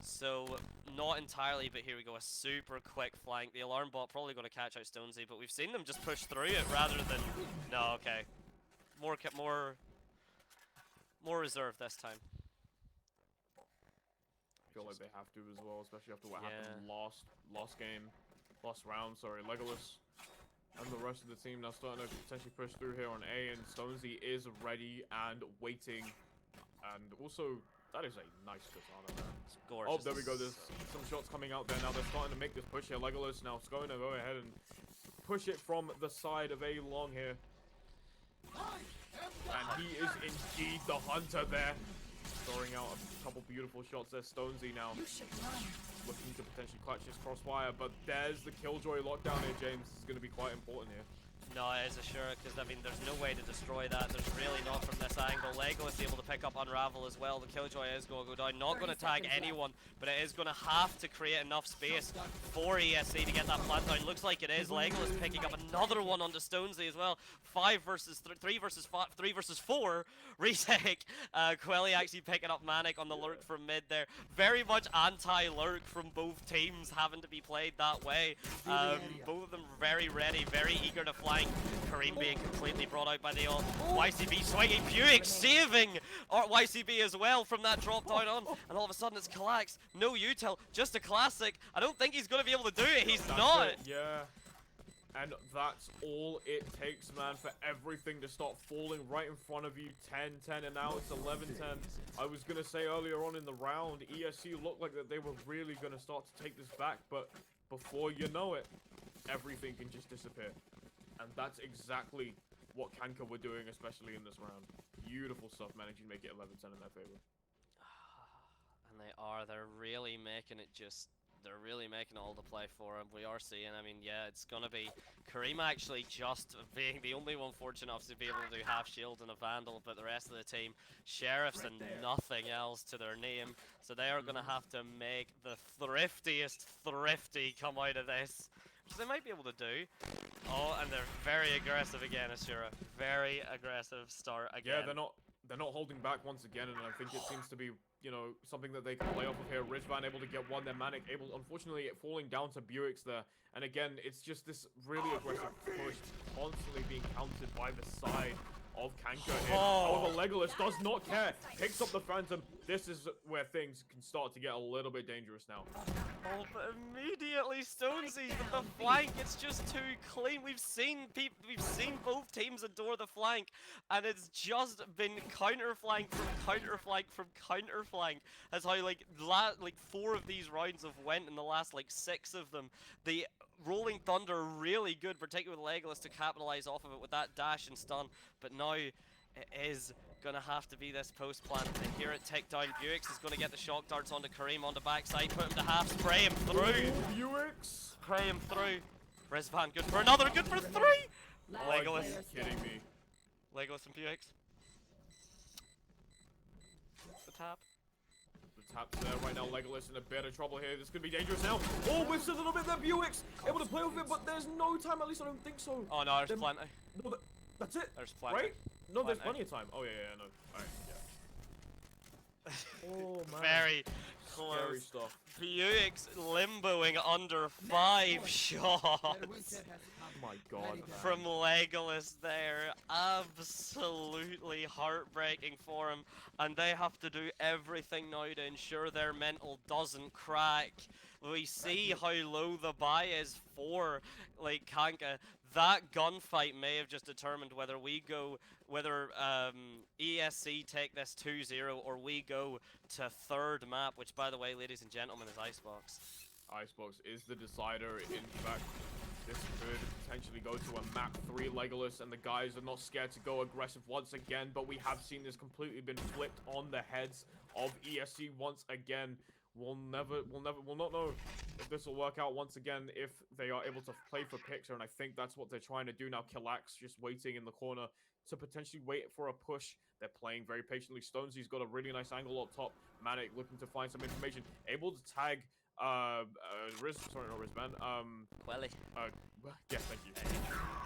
So, not entirely, but here we go. A super quick flank. The alarm bot probably going to catch out Stonesy, but we've seen them just push through it rather than... No, okay. More reserved this time. I feel like they have to as well, especially after what happened last round, sorry. Legolas and the rest of the team now starting to potentially push through here on A, and Stonesy is ready and waiting. And also, that is a nice katana there. It's gorgeous. Oh, there we go. There's some shots coming out there now. They're starting to make this push here. Legolas now is going to go ahead and push it from the side of A long here. And he is indeed the hunter there. Throwing out a couple beautiful shots there. Stonesy now looking to potentially clutch his crossfire, but there's the Killjoy lockdown here, James. This is going to be quite important here. No, it is a sure, because, I mean, there's no way to destroy that. There's really not from this angle. Legolas able to pick up Unravel as well. The Killjoy is going to go down. Not going to tag anyone, but it is going to have to create enough space for ESC to get that plant down. Looks like it is. Legolas picking up another one onto Stonesy as well. 3 versus 4. Retake. Quelly actually picking up Manic on the lurk from mid there. Very much anti-lurk from both teams having to be played that way. Both of them very ready, very eager to flank. Kareem being completely brought out by the ult. YCB swinging, Buick saving YCB as well from that drop down on. And all of a sudden it's Kallax. No util, just a classic. I don't think he's going to be able to do it. He's not. Yeah. And that's all it takes, man, for everything to start falling right in front of you. 10-10, and now it's 11-10. I was going to say earlier on in the round, ESC looked like that they were really going to start to take this back, but before you know it, everything can just disappear. And that's exactly what Kanka were doing, especially in this round. Beautiful stuff, managing to make it 11-10 in their favor. And they are. They're really making it just... They're really making all the play for him. We are seeing, I mean, yeah, it's going to be Kareem actually just being the only one fortunate enough to be able to do half shield and a Vandal, but the rest of the team, Sheriffs and nothing else to their name. So they are going to have to make the thriftiest thrifty come out of this, which they might be able to do. Oh, and they're very aggressive again, Asura. Very aggressive start again. Yeah, they're not holding back once again, and I think it seems to be, you know, something that they can play off of here. Rizvan able to get one, then Manic able, unfortunately, falling down to Buick's there. And again, it's just this really aggressive push, constantly being countered by the side of Kanka here. However, Legolas does not care. Picks up the Phantom. This is where things can start to get a little bit dangerous now. Oh, but immediately Stonesy with the flank. It's just too clean. We've seen both teams adore the flank, and it's just been counter flank from counter flank from counter flank. That's how like 4 of these rounds have went in the last like 6 of them. The Rolling Thunder really good, particularly with Legolas to capitalize off of it with that dash and stun. But now it is gonna have to be this post plant, and here it tick down. Buick's is gonna get the shock darts onto Kareem on the backside, put him to half, spray him through. Buick's! Spray him through. Rizvan good for another, good for 3! Legolas. Are you kidding me? Legolas and Buick's. The tap. The tap's there right now. Legolas in a bit of trouble here. This could be dangerous now. Oh, whiffs a little bit there. Buick's able to play with it, but there's no time. At least I don't think so. Oh no, there's plenty. No, that's it. There's plenty. Right? No, there's plenty of time. Oh yeah, no. Alright, yeah. Oh man. Very Scary close. stuff. Buick's limboing under 5 shots. Oh my god. From Legolas there. Absolutely heartbreaking for him. And they have to do everything now to ensure their mental doesn't crack. We see how low the buy is for like Kanka. That gunfight may have just determined whether ESC take this 2-0 or we go to 3rd map, which by the way, ladies and gentlemen, is Icebox. Icebox is the decider. In fact, this could potentially go to a map 3 Legolas, and the guys are not scared to go aggressive once again, but we have seen this completely been flipped on the heads of ESC once again. We'll not know if this will work out once again if they are able to play for Pixar, and I think that's what they're trying to do now. Kallax just waiting in the corner to potentially wait for a push. They're playing very patiently. Stonesy's got a really nice angle up top. Manic looking to find some information. Able to tag Rizvan. Quelly. Yeah, thank you.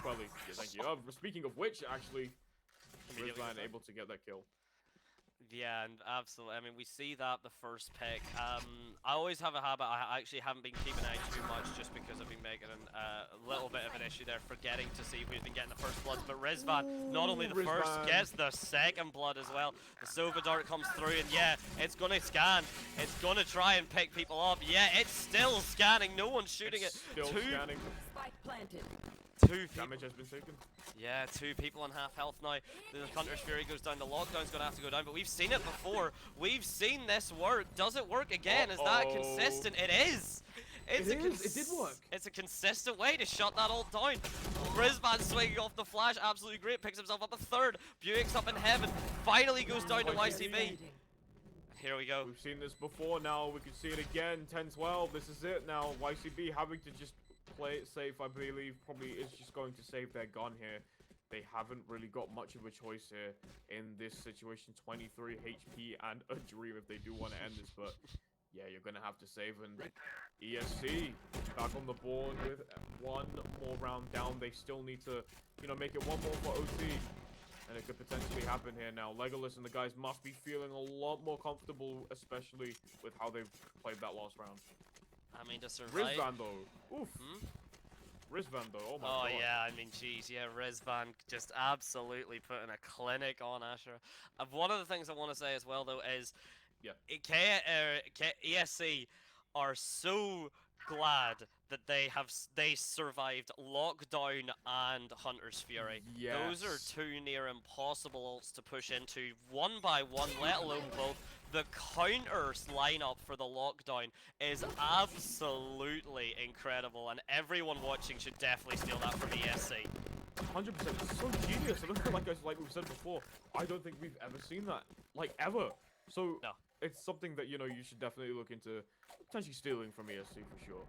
Quelly. Yeah, thank you. Speaking of which, actually, Rizvan able to get that kill. Yeah, and absolutely. I mean, we see that the first pick. I always have a habit. I actually haven't been keeping an eye too much just because I've been making a little bit of an issue there, forgetting to see who's been getting the first bloods. But Rizvan, not only the first, gets the second blood as well. The Sova Dart comes through, and yeah, it's going to scan. It's going to try and pick people up. Yeah, it's still scanning. No one's shooting it. Still scanning. Spike planted. Two people. Damage has been taken. Yeah, 2 people on half health now. The Hunter's Fury goes down. The lockdown's going to have to go down, but we've seen it before. We've seen this work. Does it work again? Is that consistent? It is. It did work. It's a consistent way to shut that ult down. Rizvan swinging off the flash, absolutely great. Picks himself up a third. Buick's up in heaven. Finally goes down to YCB. Here we go. We've seen this before now. We can see it again. 10-12. This is it now. YCB having to just play it safe, I believe. Probably is just going to save their gun here. They haven't really got much of a choice here in this situation. 23 HP and a dream if they do want to end this, but yeah, you're going to have to save. And ESC back on the board with 1 more round down. They still need to, you know, make it 1 more for OT. And it could potentially happen here now. Legolas and the guys must be feeling a lot more comfortable, especially with how they've played that last round. I mean, to survive. Rizvan though. Oof. Rizvan though. Oh my god. Oh yeah, I mean, jeez, yeah, Rizvan just absolutely putting a clinic on Asher. One of the things I want to say as well though is, yeah, ESC are so glad that they survived lockdown and Hunter's Fury. Yes. Those are 2 near impossible ults to push into 1 by 1, let alone both. The counters lineup for the lockdown is absolutely incredible, and everyone watching should definitely steal that from ESC. 100%. It's so genius. I don't feel like we've said before. I don't think we've ever seen that, like ever. So no. It's something that, you know, you should definitely look into potentially stealing from ESC for sure.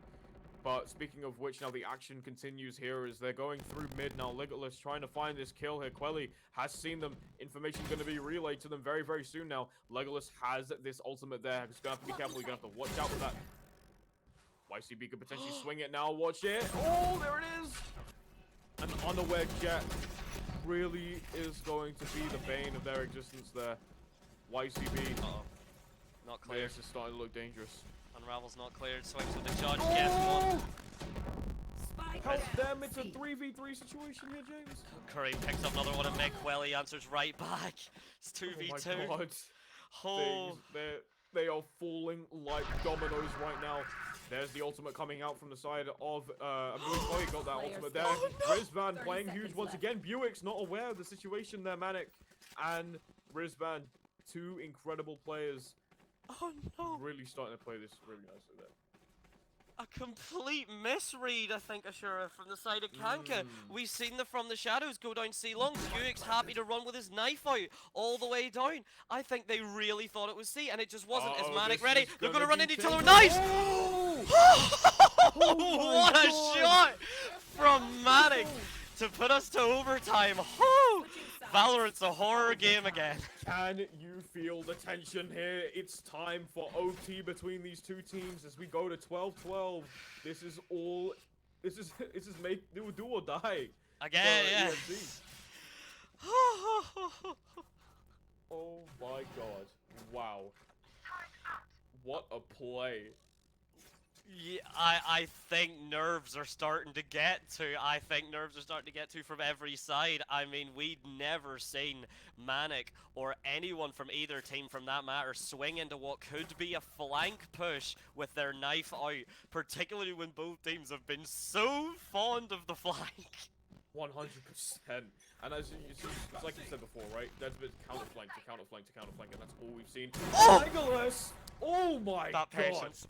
But speaking of which, now the action continues here as they're going through mid now. Legolas trying to find this kill here. Quelly has seen them. Information going to be relayed to them very, very soon now. Legolas has this ultimate there. He's going to have to be careful. You're going to have to watch out for that. YCB could potentially swing it now. Watch it. Oh, there it is. An unaware jet really is going to be the bane of their existence there. YCB. Not clear. This is starting to look dangerous. Unravel's not cleared. Swings with the charge. Gets one. Help them. It's a 3v3 situation here, James. Curry picks up another one and Quelly answers right back. It's 2v2. Oh my god. Oh. They are falling like dominoes right now. There's the ultimate coming out from the side of I believe Chloe got that ultimate there. Rizvan playing huge once again. Buick's not aware of the situation there. Manic and Rizvan, 2 incredible players. Oh no. Really starting to play this really nicely there. A complete misread, I think, Ashura, from the side of Kanka. We've seen the From the Shadows go down C long. Buick's happy to run with his knife out all the way down. I think they really thought it was C, and it just wasn't. Is Manic ready? They're going to run into each other with knives! What a shot from Manic to put us to overtime. Valorant's a horror game again. Can you feel the tension here? It's time for OT between these 2 teams as we go to 12-12. This is make do or die. Again, yeah. Oh my god. Wow. What a play. Yeah, I think nerves are starting to get to. I think nerves are starting to get to from every side. I mean, we'd never seen Manic or anyone from either team, from that matter, swing into what could be a flank push with their knife out, particularly when both teams have been so fond of the flank. 100%. And as it's like you said before, right? That's been counter flank to counter flank to counter flank, and that's all we've seen. Oh! Legolas! Oh my god! Patience.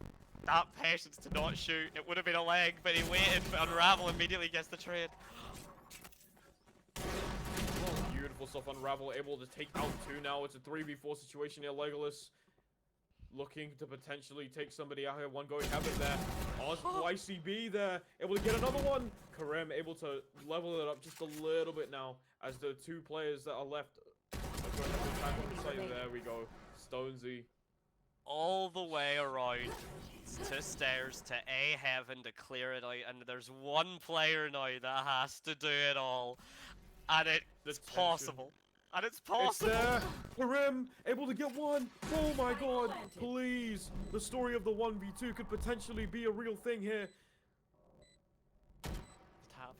That patience to not shoot. It would have been a leg, but he waited, but Unravel immediately gets the trade. Oh, beautiful stuff. Unravel able to take out 2 now. It's a 3v4 situation here. Legolas looking to potentially take somebody out here. One going heaven there. YCB there. Able to get another one. Karem able to level it up just a little bit now as the 2 players that are left are going to attack on the side. There we go. Stonesy. All the way around to stairs to A heaven to clear it out, and there's 1 player now that has to do it all, and it's possible. And it's possible. It's there. Karim able to get 1. Oh my god. Please. The story of the 1v2 could potentially be a real thing here. Tab.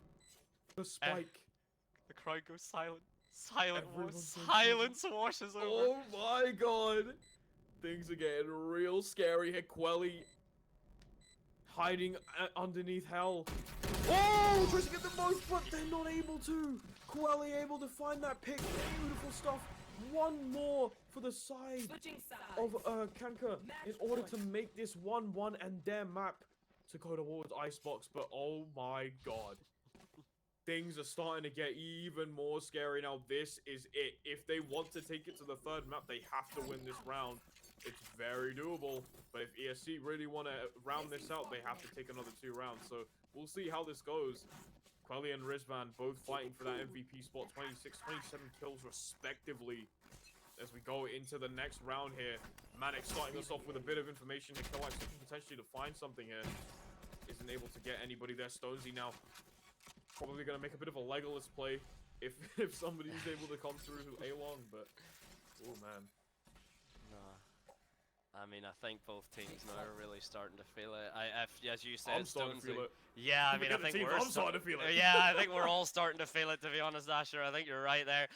The spike. The crowd goes silent. Silence washes over. Oh my god. Things are getting real scary here. Quelly hiding underneath hell. Oh, tries to get the most close, but they're not able to. Quelly able to find that pick. Beautiful stuff. One more for the side Switching sides. of Kanka in order to make this 1-1 and their map to go towards Icebox. But oh my god. Things are starting to get even more scary now. This is it. If they want to take it to the third map, they have to win this round. It's very doable. But if ESC really want to round this out, they have to take another 2 rounds. So we'll see how this goes. Quelly and Rizvan both fighting for that MVP spot. 26, 27 kills respectively. As we go into the next round here. Manic starting us off with a bit of information. Nikolai looking potentially to find something here. Isn't able to get anybody there. Stonesy now probably going to make a bit of a Legolas play if somebody's able to come through A-Long, but oh man. I mean, I think both teams now are really starting to feel it. As you said, I'm starting to feel it. Yeah, I mean, I think I'm starting to feel it. Yeah, I think we're all starting to feel it, to be honest, Asher. I think you're right there.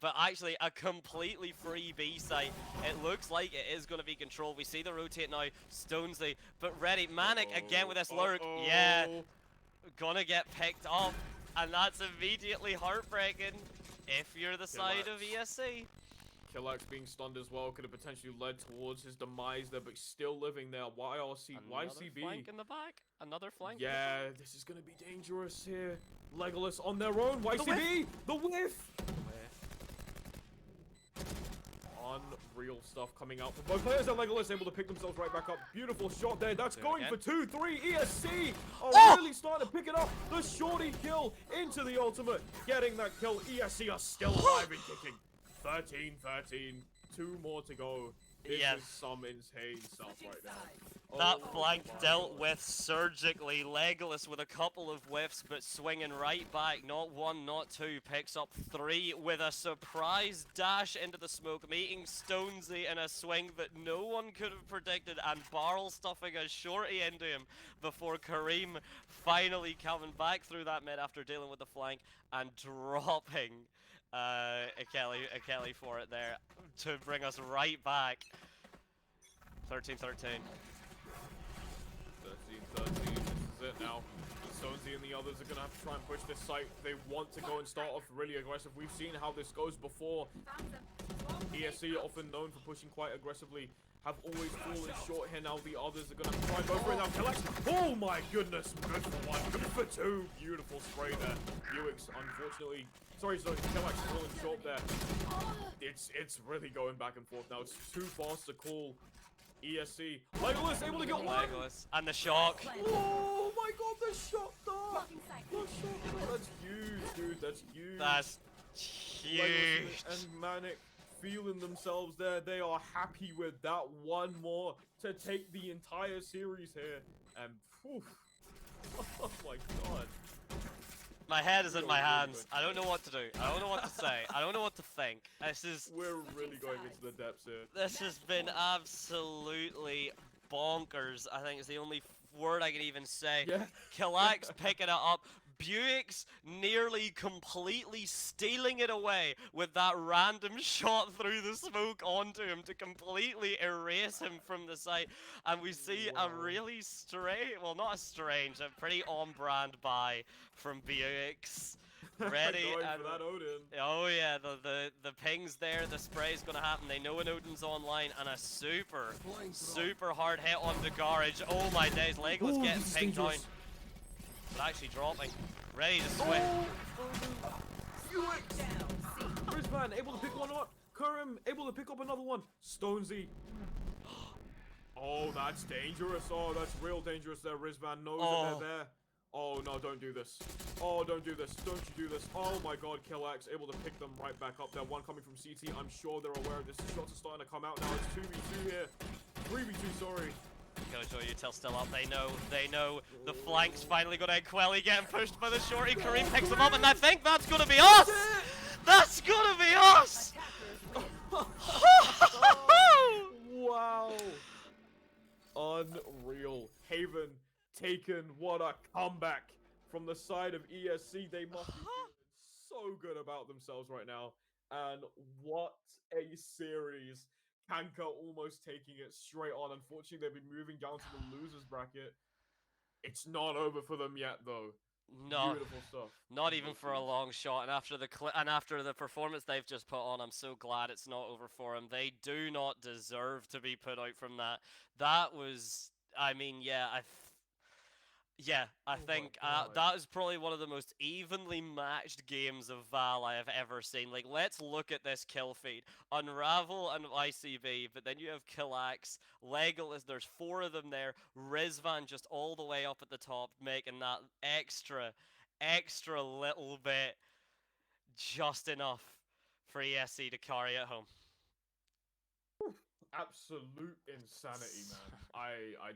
But actually, a completely free B site. It looks like it is going to be controlled. We see the rotate now. Stonesley, but ready. Manic again with this lurk. Yeah, gonna get picked up, and that's immediately heartbreaking if you're the side of ESC. Killax being stunned as well could have potentially led towards his demise there, but still living there. YRC, YCB. Flank in the back. Another flank. Yeah, this is going to be dangerous here. Legolas on their own. YCB, the whiff. Unreal stuff coming out from both players. And Legolas able to pick themselves right back up. Beautiful shot there. That's going for 2-3. ESC are really starting to pick it up. The shorty kill into the ultimate. Getting that kill. ESC are still alive and kicking. 13-13, 2 more to go. This is some insane stuff right now. That flank dealt with surgically. Legolas with a couple of whiffs, but swinging right back. Not 1, not 2. Picks up 3 with a surprise dash into the smoke, meeting Stonesy in a swing that no one could have predicted, and Barrel stuffing a shorty into him before Kareem finally coming back through that mid after dealing with the flank and dropping Kelly for it there to bring us right back. 13-13. 13-13, this is it now. Stonesy and the others are going to have to try and push this site. They want to go and start off really aggressive. We've seen how this goes before. ESC, often known for pushing quite aggressively, have always fallen short here. Now the others are going to try and go for it now. Killax, oh my goodness, good for 1, good for 2. Beautiful spray there. Buick's, unfortunately, sorry, so Killax falling short there. It's really going back and forth now. It's too fast to call. ESC. Legolas able to get 1. Legolas. And the shock. Oh my god, the shock though. The shock though. That's huge, dude. That's huge. That's huge. Legolas and Manic feeling themselves there. They are happy with that 1 more to take the entire series here. And whew. Oh my god. My head is in my hands. I don't know what to do. I don't know what to say. I don't know what to think. We're really going into the depths here. This has been absolutely bonkers. I think is the only word I can even say. Yeah. Killax picking it up. Buick's nearly completely stealing it away with that random shot through the smoke onto him to completely erase him from the site. And we see a really strange, well, not a strange, a pretty on-brand buy from Buick's. Ready and for that Odin. Oh yeah, the ping's there, the spray's gonna happen. They know an Odin's online, and a super hard hit on the garage. Oh my days, Legolas getting pinged down. But actually dropping. Ready to switch. Rizvan able to pick one up. Karim able to pick up another one. Stonesy. Oh, that's dangerous. Oh, that's real dangerous there. Rizvan knows that they're there. Oh no, don't do this. Oh, don't do this. Don't you do this. Oh my god, Killax able to pick them right back up there. One coming from CT. I'm sure they're aware of this. The shots are starting to come out now. It's 2v2 here. 3v2, sorry. Gojo, you tell still up. They know. The flank's finally gonna Quelly getting pushed by the shorty. Kareem picks him up, and I think that's gonna be us! That's gonna be us! Wow. Unreal. Haven taken. What a comeback from the side of ESC. They must be feeling so good about themselves right now. And what a series. Kanka almost taking it straight on. Unfortunately, they've been moving down to the losers bracket. It's not over for them yet, though. No, Beautiful stuff. not from even both for a teams. long shot. And after the performance they've just put on, I'm so glad it's not over for them. They do not deserve to be put out from that. That was, I mean, yeah, I Oh my think God. that is probably one of the most evenly matched games of Val I have ever seen. Like, let's look at this kill feed. Unravel and ICB, but then you have Killax, Legolas, there's 4 of them there, Rizvan just all the way up at the top, making that extra little bit just enough for ESC to carry it home. Absolute insanity, man. I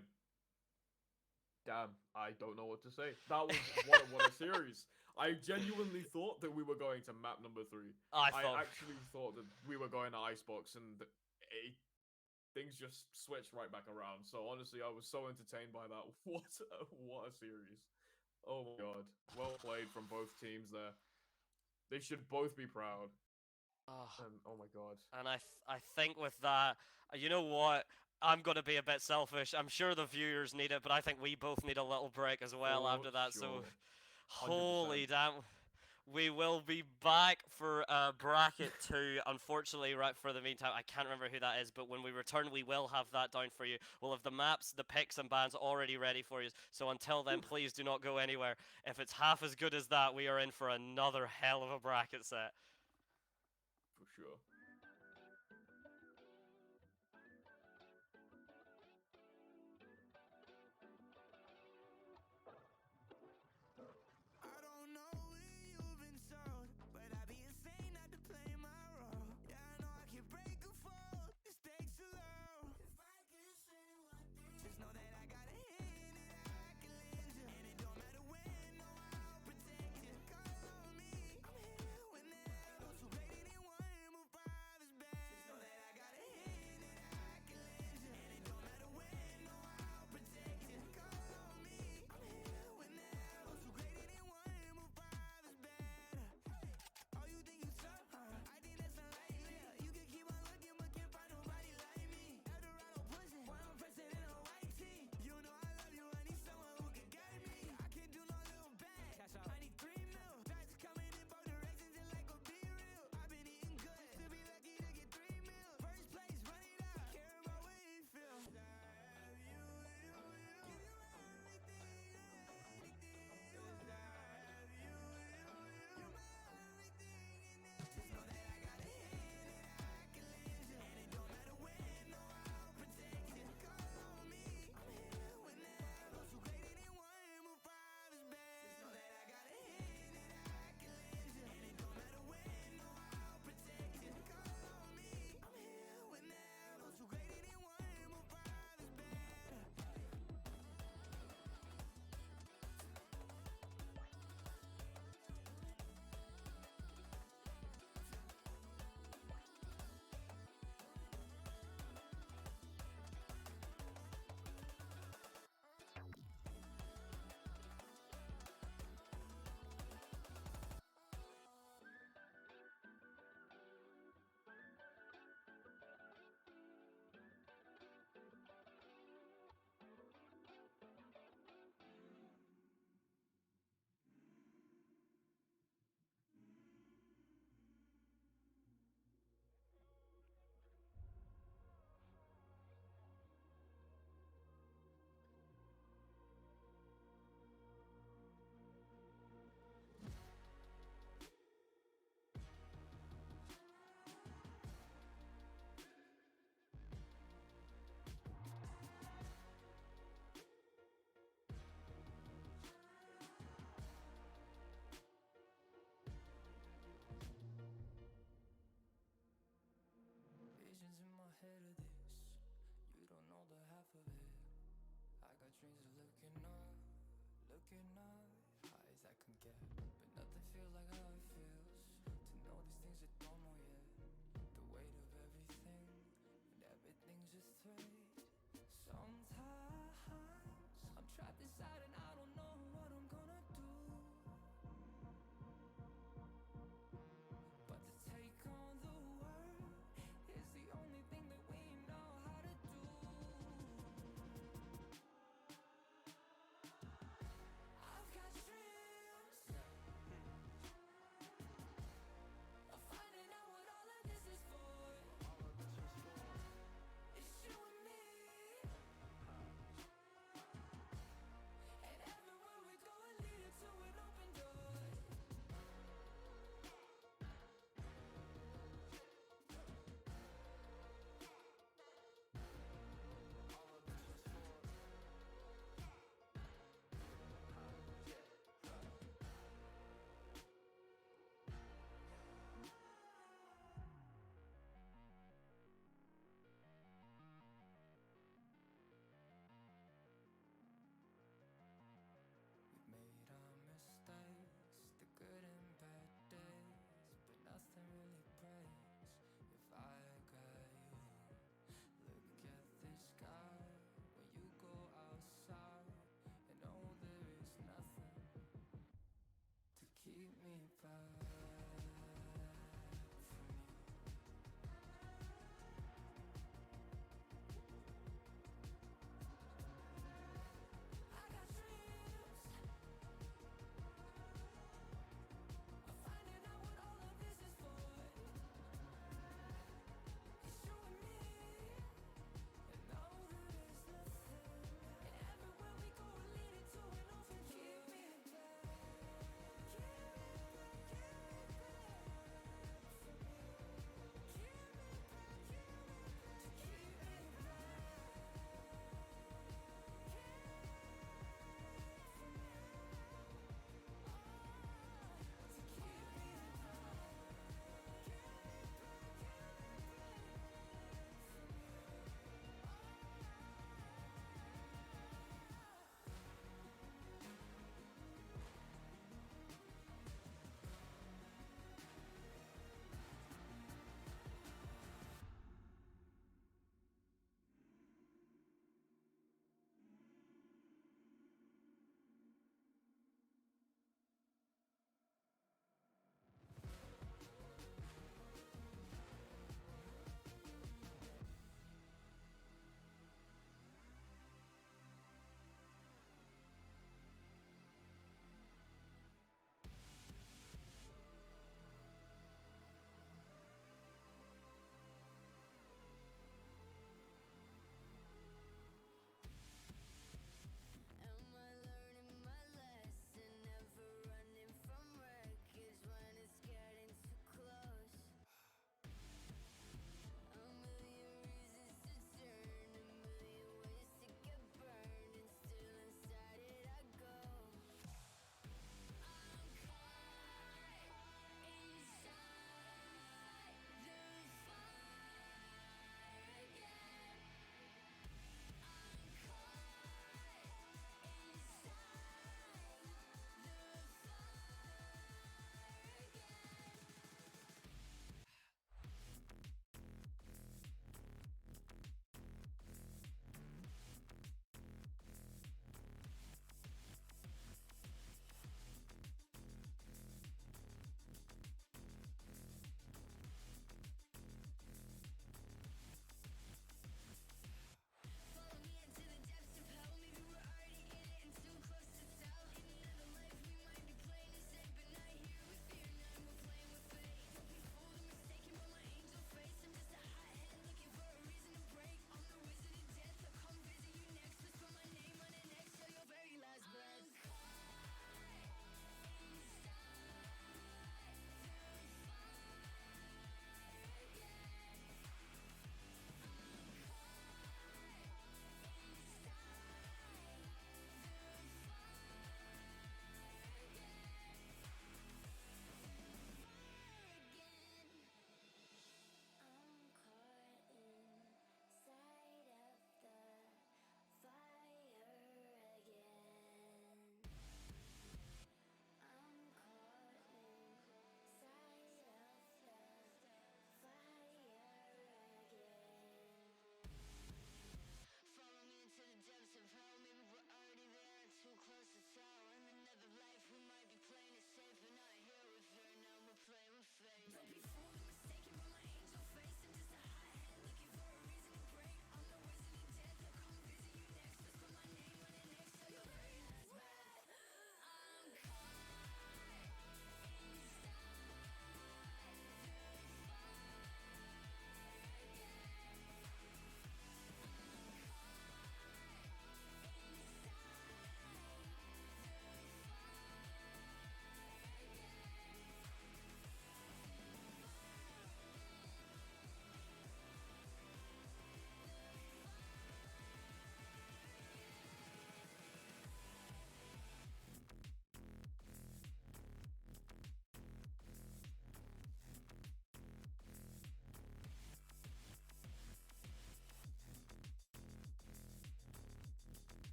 damn, I don't know what to say. That was what a series. I genuinely thought that we were going to map number 3. I actually thought that we were going to Icebox, and things just switched right back around. So honestly, I was so entertained by that. What a series! Oh my god, well played from both teams there. They should both be proud. Oh my god. And I think with that, you know what? I'm gonna be a bit selfish. I'm sure the viewers need it, but I think we both need a little break as well For after that. So, sure. holy 100%. damn. We will be back for bracket 2. Unfortunately, right for the meantime, I can't remember who that is, but when we return, we will have that down for you. We'll have the maps, the picks, and bans already ready for you. So until then, please do not go anywhere. If it's half as good as that, we are in for another hell of a bracket set. For sure. I don't know what you've been told, but I'd be insane not to play my role. Yeah, I know I can break a fall. The stakes are low. If I can say one thing, just know that I got a hand that I can lend you, and it don't matter when, no, I'll protect you. Call on me, I'm here whenever. So great anyone, move five is bad. Just know that I got a hand that I can lend you, and it don't matter when, no, I'll protect you. Call on me, I'm here whenever. So great anyone, move five is better. Oh, you think you tough? I think that's unlikely. You can keep on looking, but can't find nobody like me. Eldorado pushing, why I'm pressing in a white tee. You know I love you, I need someone who can guide me. I can't do no little bag. I need 3 mil. Shots coming in both directions, just like a be real. I've been eating good, to be lucky to get 3 mil. First place, run it up. Care about what he feel. I have you, give you everything, anything. I have you, you're my everything, and just know that I got a hand that I can lend you, and it don't matter when, no, I'll protect you. Call on me, I'm here whenever. So great anyone, move five is bad. Just know that I got a hand that I can lend you, and it don't matter when, no, I'll protect you. Call on me, I'm here whenever. So great anyone, move five is better. Visions in my head of this, you don't know the half of it. I got dreams of looking up, high as I can get. But nothing feels like how it feels, to know these things I don't know yet. The weight of everything, and everything's a threat. Sometimes, I'm trapped inside and I don't know what I'm gonna do. But to take on the world is the only thing that we know how to do. I've got dreams.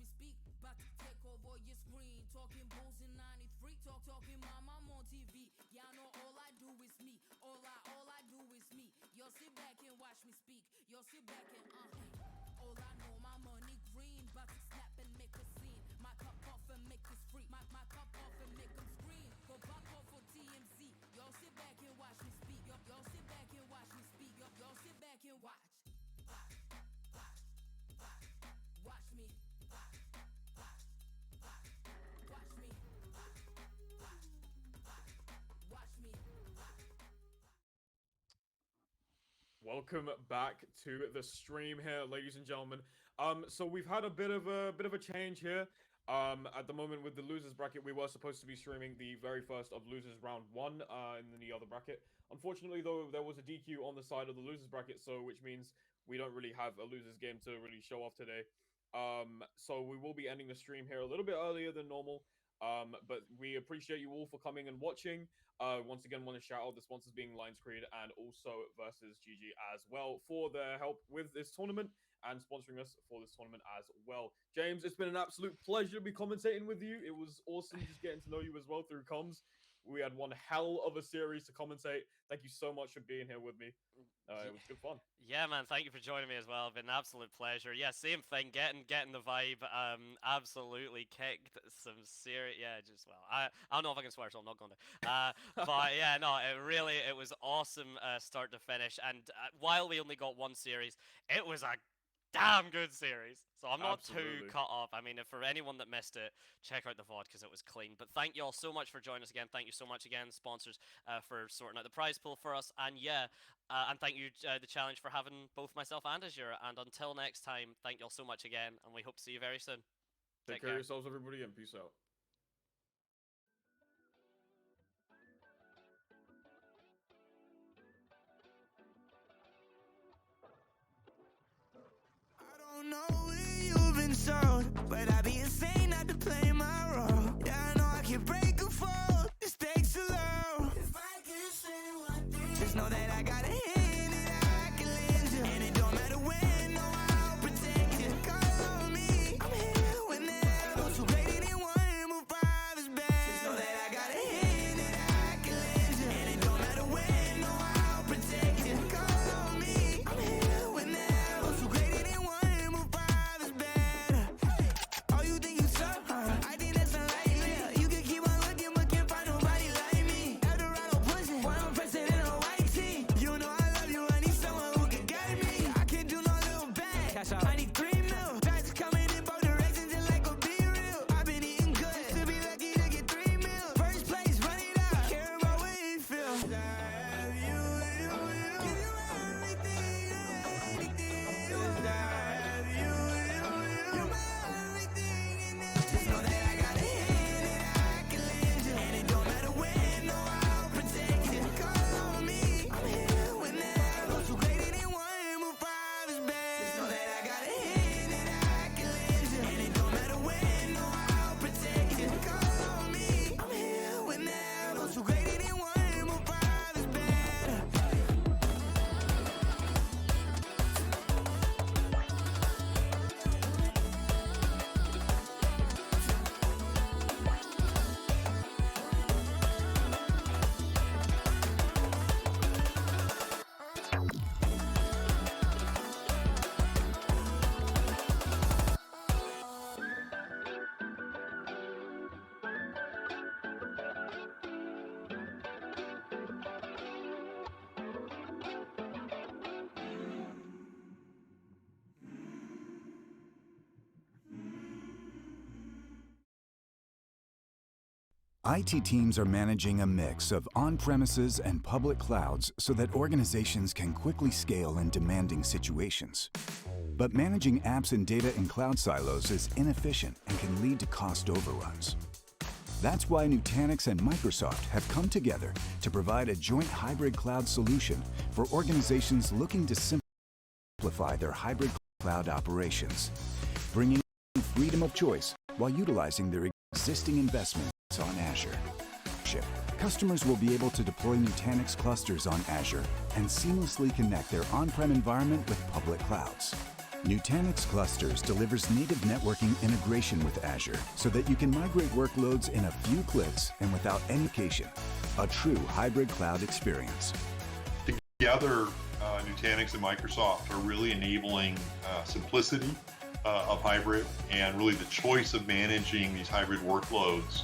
me speak. About to take over your screen. Talking bulls in 93. Talking mom, I'm on TV. Y'all know all I do is me. All I do is me. Y'all sit back and watch me speak. Y'all sit back and all I know, my money green. About to snap and make a scene. My cup off and make this free. My cup off and make them scream. Go back off for TMZ. Y'all sit back and watch me speak. Y'all sit back and watch me speak. Y'all sit back and watch. Watch me. Watch me. Watch me. Welcome back to the stream here, ladies and gentlemen. So we've had a bit of a change here. At the moment with the losers bracket, we were supposed to be streaming the very first of losers round 1 in the other bracket. Unfortunately, though, there was a DQ on the side of the losers bracket, so which means we don't really have a losers game to really show off today. So we will be ending the stream here a little bit earlier than normal. But we appreciate you all for coming and watching. Once again, want to shout out the sponsors being Lions Creed and also Versus GG as well for their help with this tournament and sponsoring us for this tournament as well. James, it's been an absolute pleasure to be commentating with you. It was awesome just getting to know you as well through comms. We had one hell of a series to commentate. Thank you so much for being here with me. It was good fun. Yeah, man. Thank you for joining me as well. It's been an absolute pleasure. Yeah, same thing. Getting the vibe. Absolutely kicked some serious. Yeah, just well. I don't know if I can swear, so I'm not going to. But yeah, no. It was awesome. Start to finish. And while we only got one series, it was a damn good series. So I'm not too cut off. I mean, if for anyone that missed it, check out the VOD because it was clean. But thank you all so much for joining us again. Thank you so much again, sponsors, for sorting out the prize pool for us. And yeah, and thank you, the challenge, for having both myself and Azure. And until next time, thank you all so much again. And we hope to see you very soon. Take care of yourselves, everybody, and peace out. I don't know where you've been sold, but I'd be insane not to play my role. Yeah, I know I can break a fall. The stakes are low. If I could say one thing, just know that I got a hand that I can lend you. And it don't matter when, no, I'll protect you. Call on me, I'm here whenever. Those who rated in one move five is bad. Just know that I got a hand that I can lend you. And it don't matter when, no, I'll protect you. Call on me, I'm here whenever. Those who rated in one. I think that's unlikely. You can keep on looking, but can't find nobody like me. Eldorado pushing, why I'm pressing in a white tee. You know I love you, I need someone who can guide me. I can't do no little bag, I need 3 mil. That's coming in both directions and like a be real. I've been eating good, to be lucky to get 3 mil. First place, run it out, care about what you feel. I have you, give you everything, anything. I have you, you're my everything in there. Just know that I got a hand that I can lend you. And it don't matter when, no, I'll protect you. Call on me, I'm here whenever. Those who rated in one move five is bad. Just know that I got a hand that I can lend you. And it don't matter when, no, I'll protect you. Call on me, I'm here whenever. Those who rated in one move five is bad. IT teams are managing a mix of on-premises and public clouds so that organizations can quickly scale in demanding situations. But managing apps and data in cloud silos is inefficient and can lead to cost overruns. That's why Nutanix and Microsoft have come together to provide a joint hybrid cloud solution for organizations looking to simplify their hybrid cloud operations, bringing freedom of choice while utilizing their existing investments on Azure. Customers will be able to deploy Nutanix clusters on Azure and seamlessly connect their on-prem environment with public clouds. Nutanix Clusters delivers native networking integration with Azure so that you can migrate workloads in a few clicks and without any communication. A true hybrid cloud experience. Together, Nutanix and Microsoft are really enabling simplicity of hybrid and really the choice of managing these hybrid workloads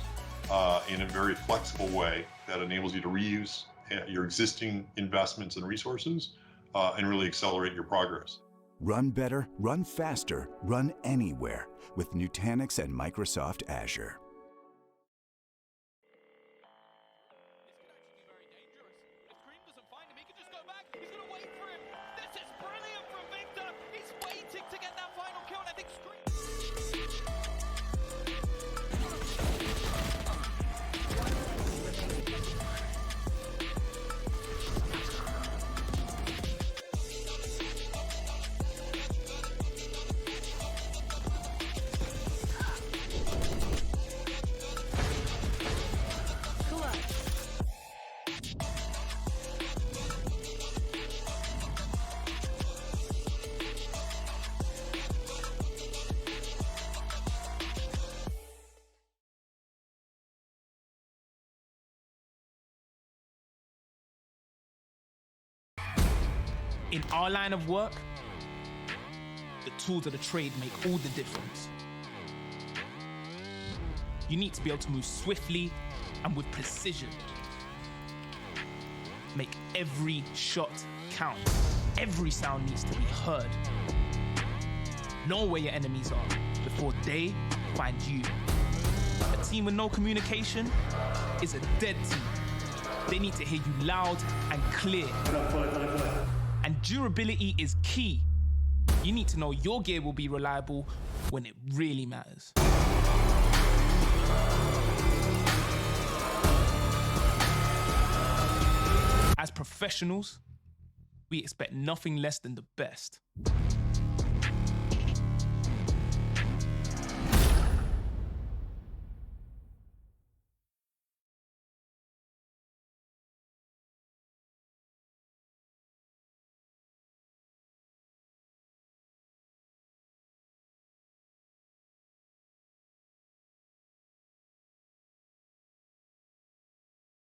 in a very flexible way that enables you to reuse your existing investments and resources and really accelerate your progress. Run better, run faster, run anywhere with Nutanix and Microsoft Azure. In our line of work, the tools of the trade make all the difference. You need to be able to move swiftly and with precision. Make every shot count. Every sound needs to be heard. Know where your enemies are before they find you. A team with no communication is a dead team. They need to hear you loud and clear. And durability is key. You need to know your gear will be reliable when it really matters. As professionals, we expect nothing less than the best.